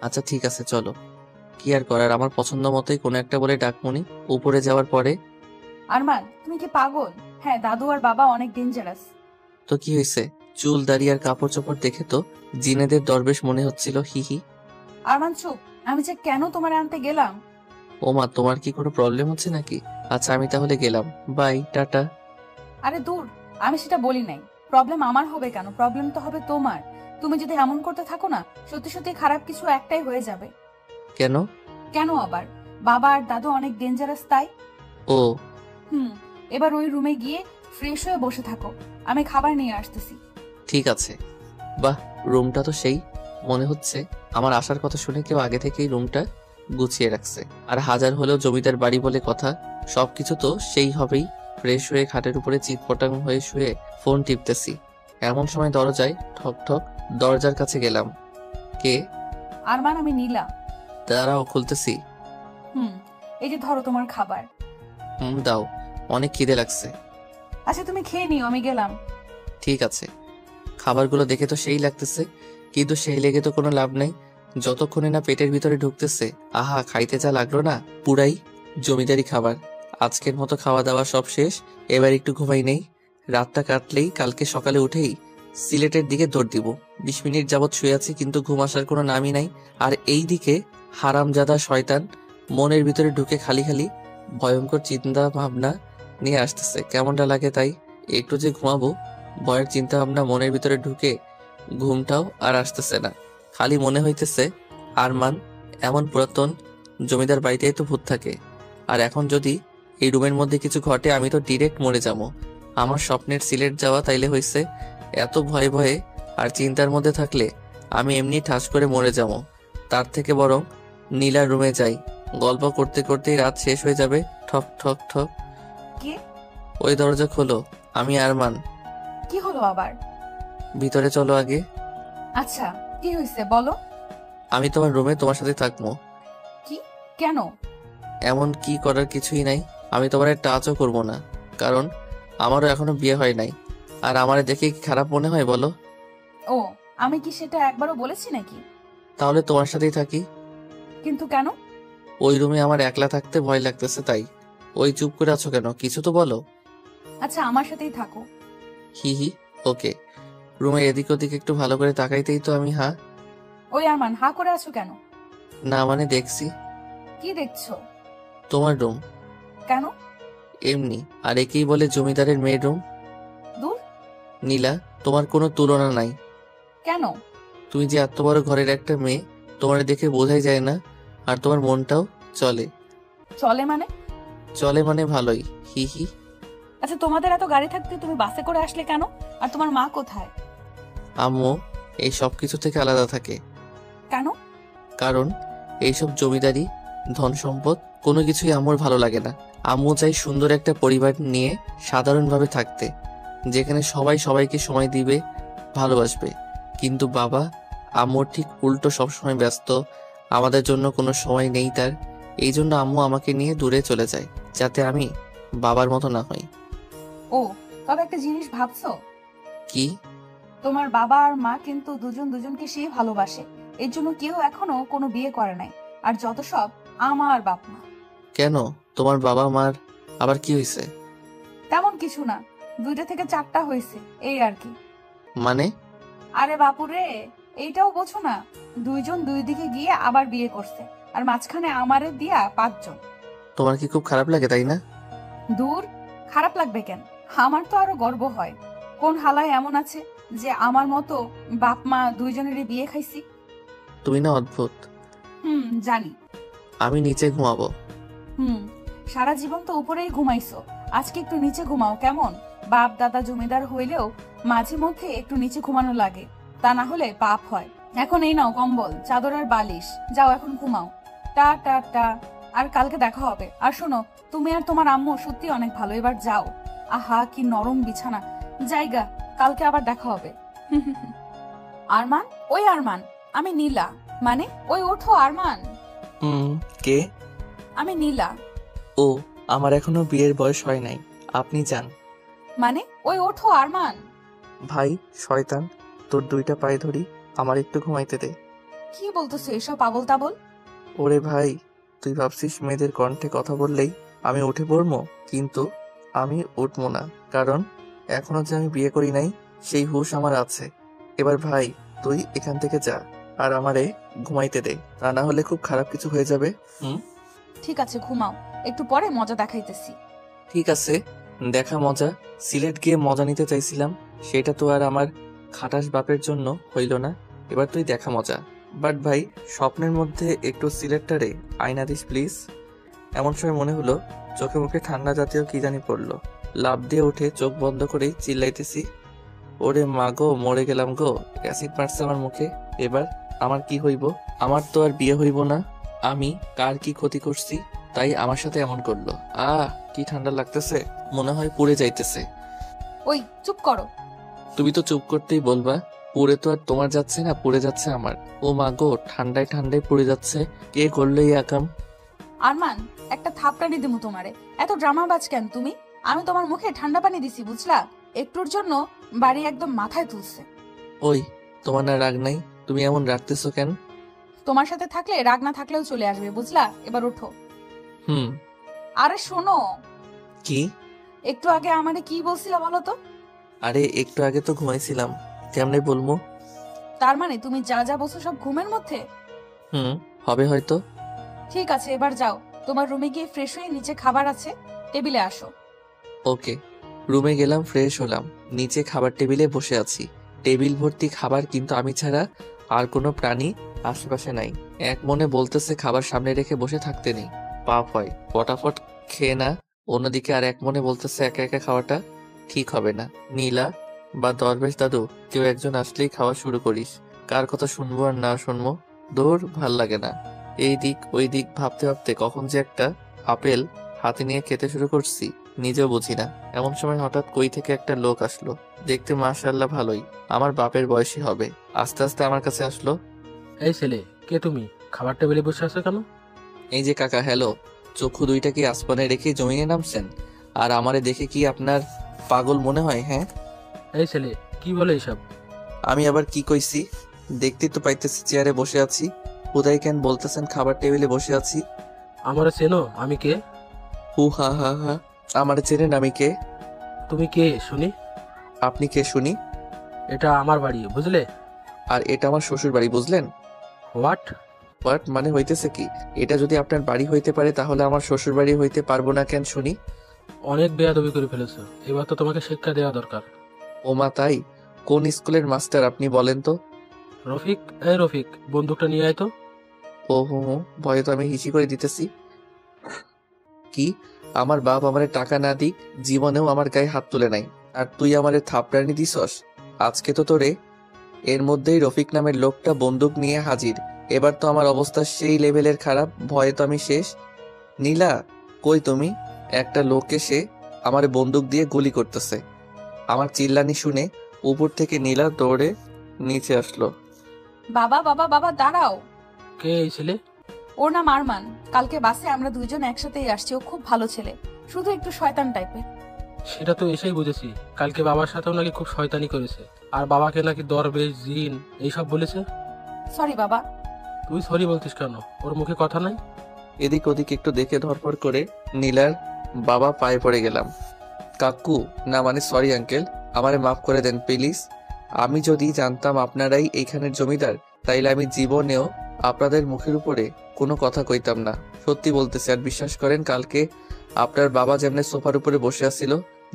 আচ্ছা ঠিক আছে, চলো। কি আর করার, আমার পছন্দ মতোই কোনো একটা বলে ডাকমুনি। উপরে যাওয়ার পরে আরমান তুমি কি পাগল? হ্যাঁ, দাদু আর বাবা অনেক ডেঞ্জারাস। তো কি হয়েছে? চুল দাড়ি আর কাপড় চোপড় দেখে তো জিনেদের দরবেশ মনে হচ্ছিল। হি। আরমান চুপ। আমি যে কেন তোমার আনতে গেলাম। ও মা, তোমার কি কোনো প্রবলেম হচ্ছে নাকি? আচ্ছা আমি তাহলে গেলাম, বাই, টাটা। আরে দূর, আমি সেটা বলি নাই। প্রবলেম আমার হবে কেন? প্রবলেম তো হবে তোমার। তুমি যদি এমন করতে থাকো না, সত্যি সত্যি খারাপ কিছু একটাই হয়ে যাবে। কেন? কেন আবার? বাবা আর দাদু অনেক ডেঞ্জারাস তাই। ও এবার ওই রুমে গিয়ে ফ্রেশ হয়ে বসে থাকো, আমি খাবার নিয়ে আসতেছি। ঠিক আছে। বাহ, রুমটা তো সেই মনে হচ্ছে আমার আসার কথা শুনে কেউ আগে থেকেই রুমটা গুছিয়ে রাখছে। আর হাজার হলেও জমিদার বাড়ি বলে কথা, সবকিছু তো সেই হবেই। ফ্রেশ হয়ে খাটের উপরে চিৎপটাং হয়ে শুয়ে ফোন টিপতেছি, এমন সময় দরজায় ঠক ঠক। দরজার কাছে গেলাম। কে? আরমান, আমি নীলা। দাঁড়াও, খুলতেছি। এই যে ধরো তোমার খাবার। দাও, অনেক খিদে লাগছে। আচ্ছা তুমি খেয়ে নিও, আমি গেলাম। ঠিক আছে। খাবারগুলো দেখে তো সেই লাগতেছে, কিন্তু সেই লেগে তো কোনো লাভ নাই যতক্ষণে না পেটের ভিতরে ঢুকতেছে। আহা, খাইতে যা লাগলো না, পুরাই জমিদারি খাবার। আজকের মতো খাওয়া দাওয়া সব শেষ, এবার একটু ঘুমাই নেই। রাতটা কাটলেই কালকে সকালে উঠেই সিলেটের দিকে দৌড় দিব। 20 মিনিট যাবৎ শুয়ে আছি, কিন্তু ঘুম আসার কোনো নামই নাই। আর এই দিকে হারামজাদা শয়তান মনের ভিতরে ঢুকে খালি খালি ভয়ঙ্কর চিন্তা ভাবনা নিয়ে আসতেছে। কেমনটা লাগে তাই একটু যে ঘুমাবো, ভয়ের চিন্তা ভাবনা মনের ভিতরে ঢুকে ঘুমটাও আর আসতেছে না। খালি মনে হইতেছে আরমান এমন পুরাতন জমিদার বাড়িতেই তো ভূত থাকে। আর এখন যদি এই রুমের মধ্যে কিছু ঘটে, আমি তো ডিরেক্ট মরে যাবো। আমার স্বপ্নের সিলেট যাওয়া তাইলে হয়েছে, এত ভয়ে ভয়ে আর চিন্তার মধ্যে থাকলে আমি এমনি ঠাস করে মরে যাবো। তার থেকে বরং নীলার রুমে যাই, গল্প করতে করতেই রাত শেষ হয়ে যাবে। ঠক ঠক ঠক। কে? ওই দরজা খোলো, আমি আরমান। কি হলো আবার? ভিতরে চলো আগে। আচ্ছা কি হয়েছে বলো। আমি তোমার রুমে তোমার সাথে থাকবো। কি? কেন? এমন কি করার কিছুই নাই। আমি তোমার টাচও করবো না, কারণ আমারও এখনো বিয়ে হয় নাই। আর আমারে দেখে কি খারাপ মনে হয় বলো? ও, আমি কি সেটা একবারও বলেছি নাকি? তাহলে তোমার সাথেই থাকি। কিন্তু কেন? ওই রুমে আমার একলা থাকতে ভয় লাগতেছে তাই। ওই চুপ করে আছো কেন, কিছু তো বলো। আচ্ছা আমার সাথেই থাকো। হি, ওকে। রুমের এদিক ওদিক একটু ভালো করে তাকাইতেই তো আমি ওই আরমান, হা করে আছো কেন? না মানে দেখছি। কি দেখছো? তোমার রুম। কেন? এমনি। আর একেই বলে জমিদারের মেয়ের রুম। দূর। নীলা, তোমার কোনো তুলনা নাই। কেন? তুমি যে এত বড় ঘরের একটা মেয়ে, তোমার দেখে বোঝাই যায় না। আর তোমার মনটাও চলে। চলে মানে? চলে মানে ভালোই। হি। আচ্ছা তোমাদের এত গাড়ি থাকতে তুমি বাসে করে আসলে কেন? আর তোমার মা কোথায়? আম্মু এই সব কিছু থেকে আলাদা থাকে। কেন? কারণ এইসব জমিদারি ধন সম্পদ কোনো কিছুই আম্মুর ভালো লাগে না। আম্মু চাই সুন্দর একটা পরিবার নিয়ে সাধারণভাবে থাকতে, যেখানে সবাই সবাইকে সময় দিবে, ভালোবাসবে। কিন্তু বাবা আম্মুর ঠিক উল্টো, সবসময় ব্যস্ত, আমাদের জন্য কোনো সময় নেই তার। এই জন্য আম্মু আমাকে নিয়ে দূরে চলে যায়, যাতে আমি বাবার মতো না হই। ও, তবে একটা জিনিস ভাবছো? কি? তোমার বাবা আর মা কিন্তু দুজন দুজনকে সেই ভালোবাসে, এর জন্য কেউ এখনো কোনো বিয়ে করে নাই। আর যত সব আমার বাপ মা। কেন, তোমার বাবা মার আবার কি হয়েছে? তেমন কিছু না, 2টা থেকে 4টা হয়েছে, এই আর কি। মানে? আরে বাপুরে, এইটাও বোঝো না? 2জন 2 দিকে গিয়ে আবার বিয়ে করছে, আর মাঝখানে আমারে দিয়া 5 জন। তোমার কি খুব খারাপ লাগে তাই না? দূর, খারাপ লাগবে কেন? আমার তো আরো গর্ব হয়। কোন হালায় এমন আছে যে আমার মতো বাপ মা 2 জনেরই বিয়ে খাইছি? তুমি না অদ্ভুত। জানি। আমি নিচে ঘুমাবো। সারা জীবন তো উপরেই ঘুমাইছো, আজকে একটু নিচে ঘুমাও কেমন? বাপ দাদা জমিদার হইলেও মাঝে মধ্যে একটু নিচে ঘুমানো লাগে, তা না হলে পাপ হয়। এখন এই নাও কম্বল, চাদর আর বালিশ, যাও এখন ঘুমাও। টা টা টা। আর কালকে দেখা হবে। আর শোনো, তুমি আর তোমার আম্মু সত্যি অনেক ভালো, এবার যাও। আহা কি নরম বিছানা। জায়গা, কালকে আবার দেখা হবে। আরমান, ওই আরমান, আমি নীলা। মানে ওই ওঠো আরমান। কে? আমি নীলা। ও, আমার এখনো বিয়ের বয়স হয় নাই, আপনি যান। মানে ওই ওঠো আরমান। ভাই শয়তান, তোর দুইটা পায়ে ধরি, আমার একটু ঘুমাইতে দে। কি বলতেছো এসব আবল তাবল? ওরে ভাই, তুই ভাবছিস মেয়েদের কণ্ঠে কথা বললেই আমি উঠে পড়বো? কিন্তু আমি উঠবো না, কারণ এখনো যে আমি বিয়ে করি নাই সেই হুঁশ আমার আছে। এবার ভাই তুই এখান থেকে যা, আর আমারে ঘুমাইতে দে, তা না হলে খুব খারাপ কিছু হয়ে যাবে। ঠিক আছে ঘুমাও, একটু পরে মজা দেখাইতেছি। ঠিক আছে, দেখা মজা। সিলেট গিয়ে মজা নিতে চাইছিলাম, সেটা তো আর আমার খাটাস বাপের জন্য হইল না। এবার তুই দেখা মজা। বাট ভাই, স্বপ্নের মধ্যে একটু সিলেটটারে আয়না দিস প্লিজ। এমন সময় মনে হলো চোখে মুখে ঠান্ডা জাতীয় কি জানি পড়লো। লাফ দিয়ে উঠে চোখ বন্ধ করেই চিল্লাইতেছি, ওরে মা গো, মরে গেলাম গো, অ্যাসিড মারছে আমার মুখে। এবার আমার কি হইব? আমার তো আর বিয়ে হইব না। আমি কার কি ক্ষতি করছি তাই আমার সাথে এমন করলো? কি ঠান্ডা লাগতেছে, মনে হয় পুড়ে যাইতেছে। ওই চুপ করো। তুমি তো চুপ করতেই বলবা। পুড়ে তো আর তোমার যাচ্ছে না, পুড়ে যাচ্ছে আমার। ও মা গো, ঠান্ডায় ঠান্ডায় পুড়ে যাচ্ছে। কে করলো এই আকাম? আরমান, একটা থাপড়ানি দিমু তোমারে। এত ড্রামাবাজ কেন তুমি? আমি তোমার মুখে ঠান্ডা পানি দিছি বুঝলা? একটুর জন্য বাড়ি একদম মাথায় তুলছে। ওই, তোমার না রাগ নাই? তুমি এমন রাখতেছো কেন? তোমার সাথে থাকলে রাগ না থাকলেও চলে আসবে বুঝলা? এবার ওঠো। আরে শোনো, কি? একটু আগে আমারে কি বলছিলা বলো তো? আরে একটু আগে তো ঘুমাইছিলাম, কেমনে বলবো? তার মানে তুমি যা যা বলছো সব ঘুমের মধ্যে? হবে হয়তো। ঠিক আছে এবার যাও, তোমার রুমে গিয়ে ফ্রেশ হয়ে নিচে খাবার আছে, টেবিলে আসো। ওকে। রুমে গেলাম, ফ্রেশ হলাম, নিচে খাবার টেবিলে বসে আছি। টেবিল ভর্তি খাবার, কিন্তু আমি ছাড়া আর কোনো প্রাণী আশেপাশে নাই। এক মনে বলতেছে খাবার সামনে রেখে বসে থাকতে নেই, পাপ হয়, ফটাফট খেয়ে না। অন্যদিকে আর এক মনে বলতেছে একা একা খাওয়াটা ঠিক হবে না। নীলা বা দরবেশ দাদু, কেউ একজন আসলেই খাওয়া শুরু করিস। কার কথা শুনবো আর না শুনবো, দৌড়, ভাল লাগে না। এই দিক ওই দিক ভাবতে ভাবতে কখন যে একটা আপেল হাতে নিয়ে খেতে শুরু করছি নিজেও বুঝি না। এমন সময় হঠাৎ কই থেকে একটা লোক আসলো, দেখতে মাশাআল্লাহ ভালোই, আমার বাপের বয়সী হবে। আস্তে আস্তে আমার কাছে আসলো। এই ছেলে, কে তুমি? খাবার টেবিলে বসে আছো কেন? এই যে কাকা, হ্যালো। চক্ষু দুইটা কি আসমানে রেখে জমিনে নামছেন? আর আমারে দেখে কি আপনার পাগল মনে হয়? হ্যাঁ। এই ছেলে, কি বলে এইসব? আমি আবার কি কইছি? দেখতেই তো পাইতেছি চেয়ারে বসে আছি। হুদাই কেন বলতেছেন খাবার টেবিলে বসে আছি? আমারে চেনো? আমি কে? হু হা হা হা, আমার চেনেন আমি কে? তুমি কে শুনি? আপনি কে শুনি? এটা আমার বাড়ি, বুঝলে? আর এটা আমার শ্বশুর বাড়ি, বুঝলেন? হোয়াট? বাট মানে হইতেছে কি? এটা যদি আপনার বাড়ি হইতে পারে তাহলে আমার শ্বশুর বাড়ি হইতে পারবো না কেন শুনি? অনেক বেয়াদবি করে ফেলেছো, এবার তো তোমাকে শিক্ষা দেওয়া দরকার। ওমা তাই? কোন স্কুলের মাস্টার আপনি বলেন তো? রফিক, এই রফিক, বন্দুকটা নিয়ে আয় তো। ও হো, ভয়ে তো আমি হিসি করে দিতেছি। কি? আমার বাপ আমারে টাকা না দিক জীবনেও আমার গায়ে হাত তুলে নাই, আর তুই আমারে থাপড়ানি দিছস? আজকে তো তোরে। এর মধ্যেই রফিক নামের লোকটা বন্দুক নিয়ে হাজির। এবার তো আমার অবস্থা সেই লেভেলের খারাপ, ভয়ে তো আমি শেষ। নীলা, কই তুমি? একটা লোক এসে আমার বন্দুক দিয়ে গুলি করতেছে। আমার চিল্লানি শুনে উপর থেকে নীলা দৌড়ে নিচে আসলো। বাবা বাবা বাবা দাঁড়াও। কে এই ছেলে? ওর নাম আরমান। কালকে বাসে আমরা দুইজন একসাথেই আসছি। ও খুব ভালো ছেলে, শুধু একটু শয়তান টাইপের। সেটা তো এসেই বুঝেছি, কালকে বাবার সাথেও নাকি খুব শয়তানি করেছে, আর বাবাকে নাকি দরবেশ, জিন এইসব বলেছে। সরি বাবা। তুই সরি বলতিস কেন? ওর মুখে কথা নাই? এদিক ওদিক একটু দেখে ধরপড় করে নীলার বাবা পায়ে পড়ে গেলাম। কাকু, না মানে সরি আঙ্কেল, আমারে মাফ করে দেন প্লিজ। আমি যদি জানতাম আপনারাই এইখানের জমিদার, তাইলে আমি জীবনেও আপনাদের মুখের উপরে কোনো কথা কইতাম না। সত্যি বলতেছি, আর বিশ্বাস করেন কালকে আপনার বাবা যেমন সোফার উপরে বসে আছিল,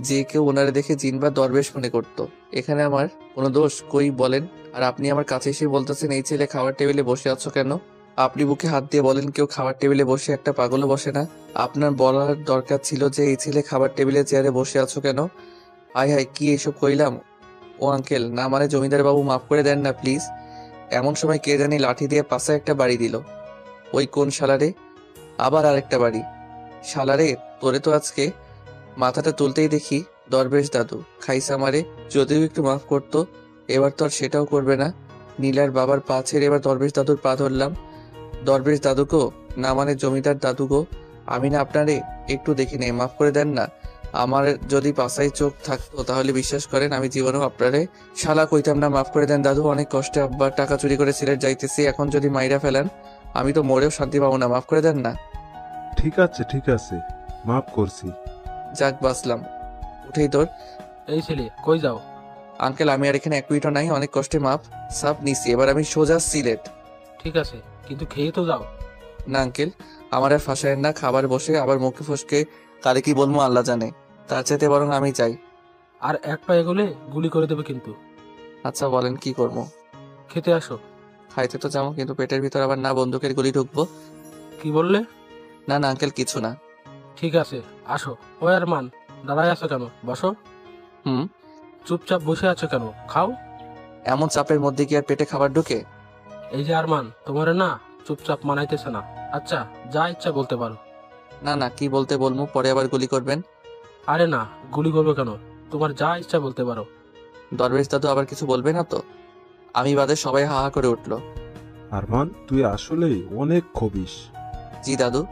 যে কেউ ওনারে দেখে জিন বা দরবেশ মনে করতো। এখানে আমার কোনো দোষ কই বলেন? আর আপনি আমার কাছে এসে বলতেছেন এই ছেলে খাবার টেবিলে বসে আছো কেন? আপনি বুকে হাত দিয়ে বলেন কেউ খাবার টেবিলে বসে একটা পাগলও বসে না। আপনার বলার দরকার ছিল যে এই ছেলে খাবার টেবিলে চেয়ারে বসে আছো কেন। হাই হাই, কি এসব কইলাম? ও আঙ্কেল, না মানে জমিদার বাবু, মাফ করে দেন না প্লিজ। এমন সময় কে জানি লাঠি দিয়ে পাশে একটা বাড়ি দিল। ওই কোন শালারে? আবার আরেকটা বাড়ি। শালারে, তোরে তো আজকে। মাথাটা তুলতেই দেখি দরবেশ দাদু খাইছে আমারে। যদিও একটু মাফ করতো, এবার তো আর সেটাও করবে না। নীলার বাবার পা ছেড়ে এবার দরবেশ দাদুর পা ধরলাম। দরবেশ দাদুকো, না মানে জমিদার দাদু গো, আমি না আপনারে একটু দেখি নেই, মাফ করে দেন না। আমার যদি পাশায় চোখ থাকতো তাহলে বিশ্বাস করেন আমি জীবনেও আপনারে শালা কইতাম না। মাফ করে দেন দাদু, অনেক কষ্টে আব্বার টাকা চুরি করে সিলেট যাইতেছি, এখন যদি মাইরা ফেলেন আমি তো মরেও শান্তি পাবো না। মাফ করে দেন না। ঠিক আছে, মাফ করছি। যাক বাঁচলাম। উঠেই তোর। এই ছেলে, কই যাও? আঙ্কেল আমি আর এখানে এক মিনিটও নাই, অনেক কষ্টে মাপ সাপ নিছি, এবার আমি সোজা সিলেট। ঠিক আছে, কিন্তু খেয়ে তো যাও। না আঙ্কেল, আমার আর ফাঁসায়েন না। খাবার বসে আবার মুখে ফসকে কারে কি বলবো আল্লাহ জানে, তার চাইতে বরং আমি চাই। আর এক পা এগোলে গুলি করে দেবে কিন্তু। আচ্ছা বলেন কি করবো? খেতে আসো। খাইতে তো যাবো, কিন্তু পেটের ভিতর আবার না বন্দুকের গুলি ঢুকবো। কি বললে? না না আঙ্কেল, কিছু না। ঠিক আছে, আসো। ও আরমান, দাঁড়ায় আছো কেন? বসো। হুম। চুপচাপ বসে আছো কেন? খাও। এমন চাপের মধ্যে কি আর পেটে খাবার ঢুকে? এই যে আরমান, তোমার না চুপচাপ মানাইতেছে না। আচ্ছা, যা ইচ্ছা বলতে পারো। না না, কি বলতে বলবো, পরে আবার গুলি করবেন। আরে না, গুলি করবে কেন? তোমার যা ইচ্ছা বলতে পারো। দরবেশ দাদু আবার কিছু বলবে না তো? আমি বাদে সবাই হা হা করে উঠলো। আরমান, তুই আসলেই অনেক খবিস। জি দাদু।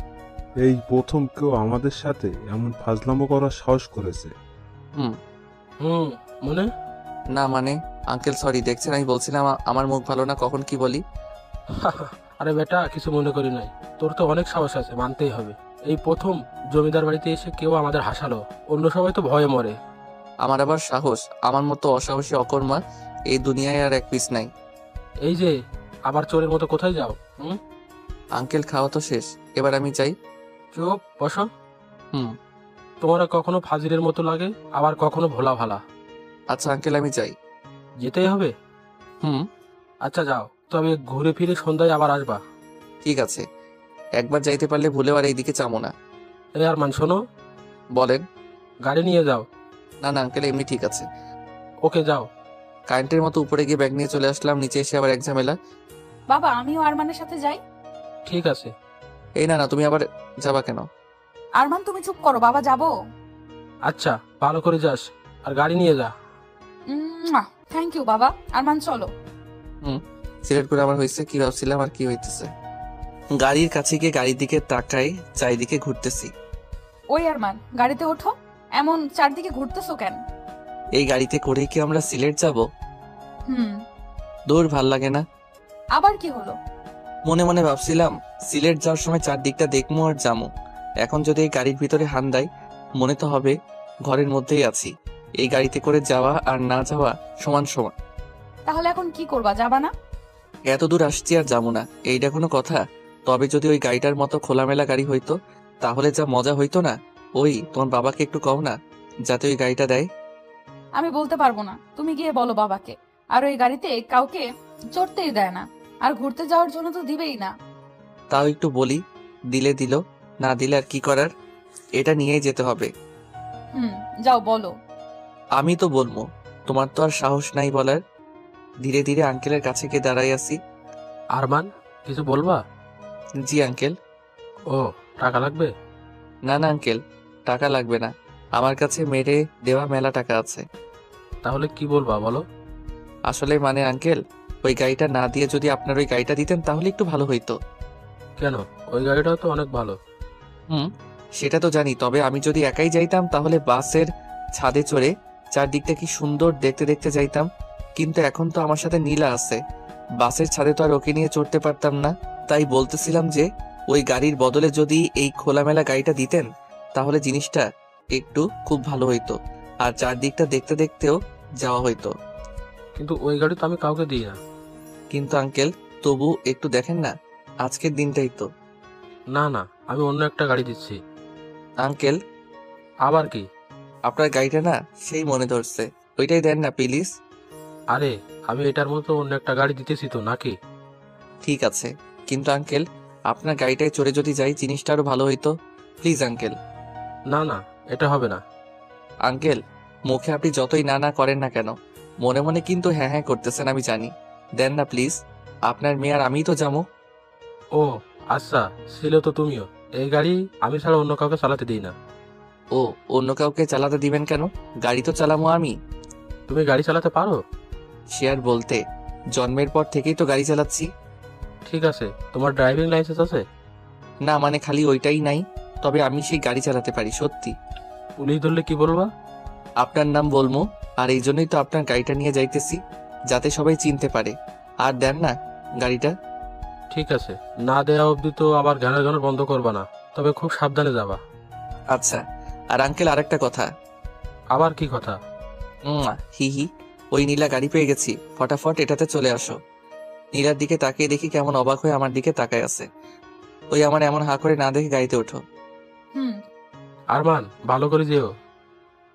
এই প্রথম কেউ আমাদের সাথে এমন ফাজলামো করার সাহস করেছে। হুম। মনে না মানে আঙ্কেল সরি, দেখছেন আমি বলছিলাম আমার মুখ ভালো না, কখন কি বলি। আরে বেটা, কিছু মনে করি নাই। তোর তো অনেক সাহস আছে, মানতেই হবে। এই প্রথম জমিদার বাড়িতে এসে কেউ আমাদের হাসালো, অন্য সবাই তো ভয়ে মরে। আমার আবার সাহস? আমার মতো অসাহসী অকর্মা এই দুনিয়ায় আর এক পিস নাই। এই যে আবার চোরের মতো কোথায় যাও? আঙ্কেল খাওয়া তো শেষ, এবার আমি চাই। চুপ বসো। হুম। তোমার কখনো ফাজিলের মতো লাগে, আবার কখনো ভোলা ভালা। আচ্ছা আঙ্কেল আমি চাই। যেতেই হবে? হুম। আচ্ছা যাও, তবে ঘুরে ফিরে সন্ধ্যায় আবার আসবা। ঠিক আছে, একবার যাইতে পারলে ভুলেও আর এইদিকে চামো না। এই আরমান শোনো। বলেন। গাড়ি নিয়ে যাও। না না আঙ্কেল, এমনি ঠিক আছে। ওকে যাও। কারেন্টের মতো উপরে গিয়ে ব্যাগ নিয়ে চলে আসলাম, নিচে এসে আবার এক ঝামেলা। বাবা আমিও আরমানের সাথে যাই। ঠিক আছে। এই না না, তুমি আবার যাবা কেন? আরমান তুমি চুপ করো, বাবা যাবো। আচ্ছা, ভালো করে যাস, আর গাড়ি নিয়ে যা। থ্যাংক ইউ বাবা। আরমান চলো। সিলেক্ট করে আমার হয়েছে, কি ভাবছিলাম আর কি হইতেছে। গাড়ির কাছে গিয়ে গাড়ির দিকে তাকাই, চারিদিকে ঘুরতেছি। ওই আরমান, গাড়িতে ওঠো। এমন চারদিকে ঘুরতেছো কেন? এই গাড়িতে করে কি আমরা সিলেট যাব? হুম। দূর, ভাল লাগে না। আবার কি হলো? মনে মনে ভাবছিলাম সিলেট যাওয়ার সময় চারদিকটা দেখবো আর যামো। এখন যদি এই গাড়ির ভিতরে হান দেয়, মনে তো হবে ঘরের মধ্যেই আছি। এই গাড়িতে করে যাওয়া আর না যাওয়া সমান সমান। তাহলে এখন কি করবা, যাবা না? এত দূর আসছি আর যাবো না, এইটা কোনো কথা? তবে যদি ওই গাড়িটার মতো খোলামেলা গাড়ি হইতো তাহলে যা মজা হইতো না। ওই তোমার বাবাকে একটু কও না যাতে ওই গাড়িটা দেয়। আমি বলতে পারবো না, তুমি গিয়ে বলো বাবাকে। আর ওই গাড়িতে কাউকে চড়তেই দেয় না, আর ঘুরতে যাওয়ার জন্য তো দিবেই না। তাও একটু বলি, দিলে দিল, না দিলে আর কি করার, এটা নিয়েই যেতে হবে। যাও বলো। আমি তো বলবো, তোমার তো আর সাহস নাই বলার। ধীরে ধীরে আঙ্কেলের কাছে গিয়ে দাঁড়াই আছি। আরমান, কিছু বলবা? জি আঙ্কেল। ও, টাকা লাগবে? না না আঙ্কেল, টাকা লাগবে না, আমার কাছে মেরে দেওয়া মেলা টাকা আছে। তাহলে কি বলবা বলো। আসলে মানে আঙ্কেল, ওই গাড়িটা না দিয়ে যদি আপনার ওই গাড়িটা দিতেন তাহলে একটু ভালো হইতো। কেন? ওই গাড়িটাও তো অনেক ভালো। সেটা তো জানি, তবে আমি যদি একাই যাইতাম তাহলে বাসের ছাদে চড়ে চারদিকটা কি সুন্দর দেখতে দেখতে যাইতাম। কিন্তু এখন তো আমার সাথে নীলা আছে, বাসের ছাদে তো আর ওকে নিয়ে চড়তে পারতাম না। তাই বলতেছিলাম যে ওই গাড়ির বদলে যদি এই খোলামেলা গাড়িটা দিতেন তাহলে জিনিসটা একটু খুব ভালো হইতো, আর চারদিকটা দেখতে দেখতেও যাওয়া হইতো। কিন্তু ওই গাড়ি তো আমি কাউকে দিই না। কিন্তু আঙ্কেল তবু একটু দেখেন না, আজকের দিনটাই তো। না না, আমি অন্য একটা গাড়ি দিচ্ছি। আঙ্কেল আবার কি? আপনার গাড়িটা না সেই মনে ধরছে, ওইটাই দেন না প্লিজ। আরে, আমি এটার মতো অন্য একটা গাড়ি দিতেছি তো, নাকি? ঠিক আছে, কিন্তু আঙ্কেল আপনার গাড়িটায় চড়ে যদি যাই জিনিসটা আরো ভালো হইতো, প্লিজ আঙ্কেল। না না, এটা হবে না। আঙ্কেল মুখে আপনি যতই না না করেন না কেন, মনে মনে কিন্তু হ্যাঁ হ্যাঁ করতেছেন আমি জানি। দেন না প্লিজ। আপনার মেয়ে আর আমিই তো যাবো। ও আচ্ছা, ছিল তো তুমিও। এই গাড়ি আমি ছাড়া অন্য কাউকে চালাতে দিই না। ও, অন্য কাউকে চালাতে দিবেন কেন? গাড়ি তো চালামো আমি। তুমি গাড়ি চালাতে পারো? সে আর বলতে, জন্মের পর থেকেই তো গাড়ি চালাচ্ছি। ঠিক আছে, তোমার ড্রাইভিং লাইসেন্স আছে? না মানে খালি ওইটাই নাই, তবে আমি সেই গাড়ি চালাতে পারি সত্যি। পুলিশ ধরলে কি বলবা? আপনার নাম বলবো, আর এই জন্যই তো আপনার গাড়িটা নিয়ে যাইতেছি, যাতে সবাই চিনতে পারে। আর দেন না গাড়িটা। ঠিক আছে, না দেওয়া অবধি তো আবার ঘন ঘন বন্ধ করবা না, তবে খুব সাবধানে যাবা। আচ্ছা। আর আঙ্কেল, আরেকটা কথা। আবার কি কথা? হি হি, ওই নীলা গাড়ি পেয়ে গেছি, ফটাফট এটাতে চলে আসো। নীলার দিকে তাকিয়ে দেখি কেমন অবাক হয়ে আমার দিকে তাকায় আছে। ওই আমার এমন হা করে না দেখে গাড়িতে ওঠো। হুম। আরমান, ভালো করে যেও।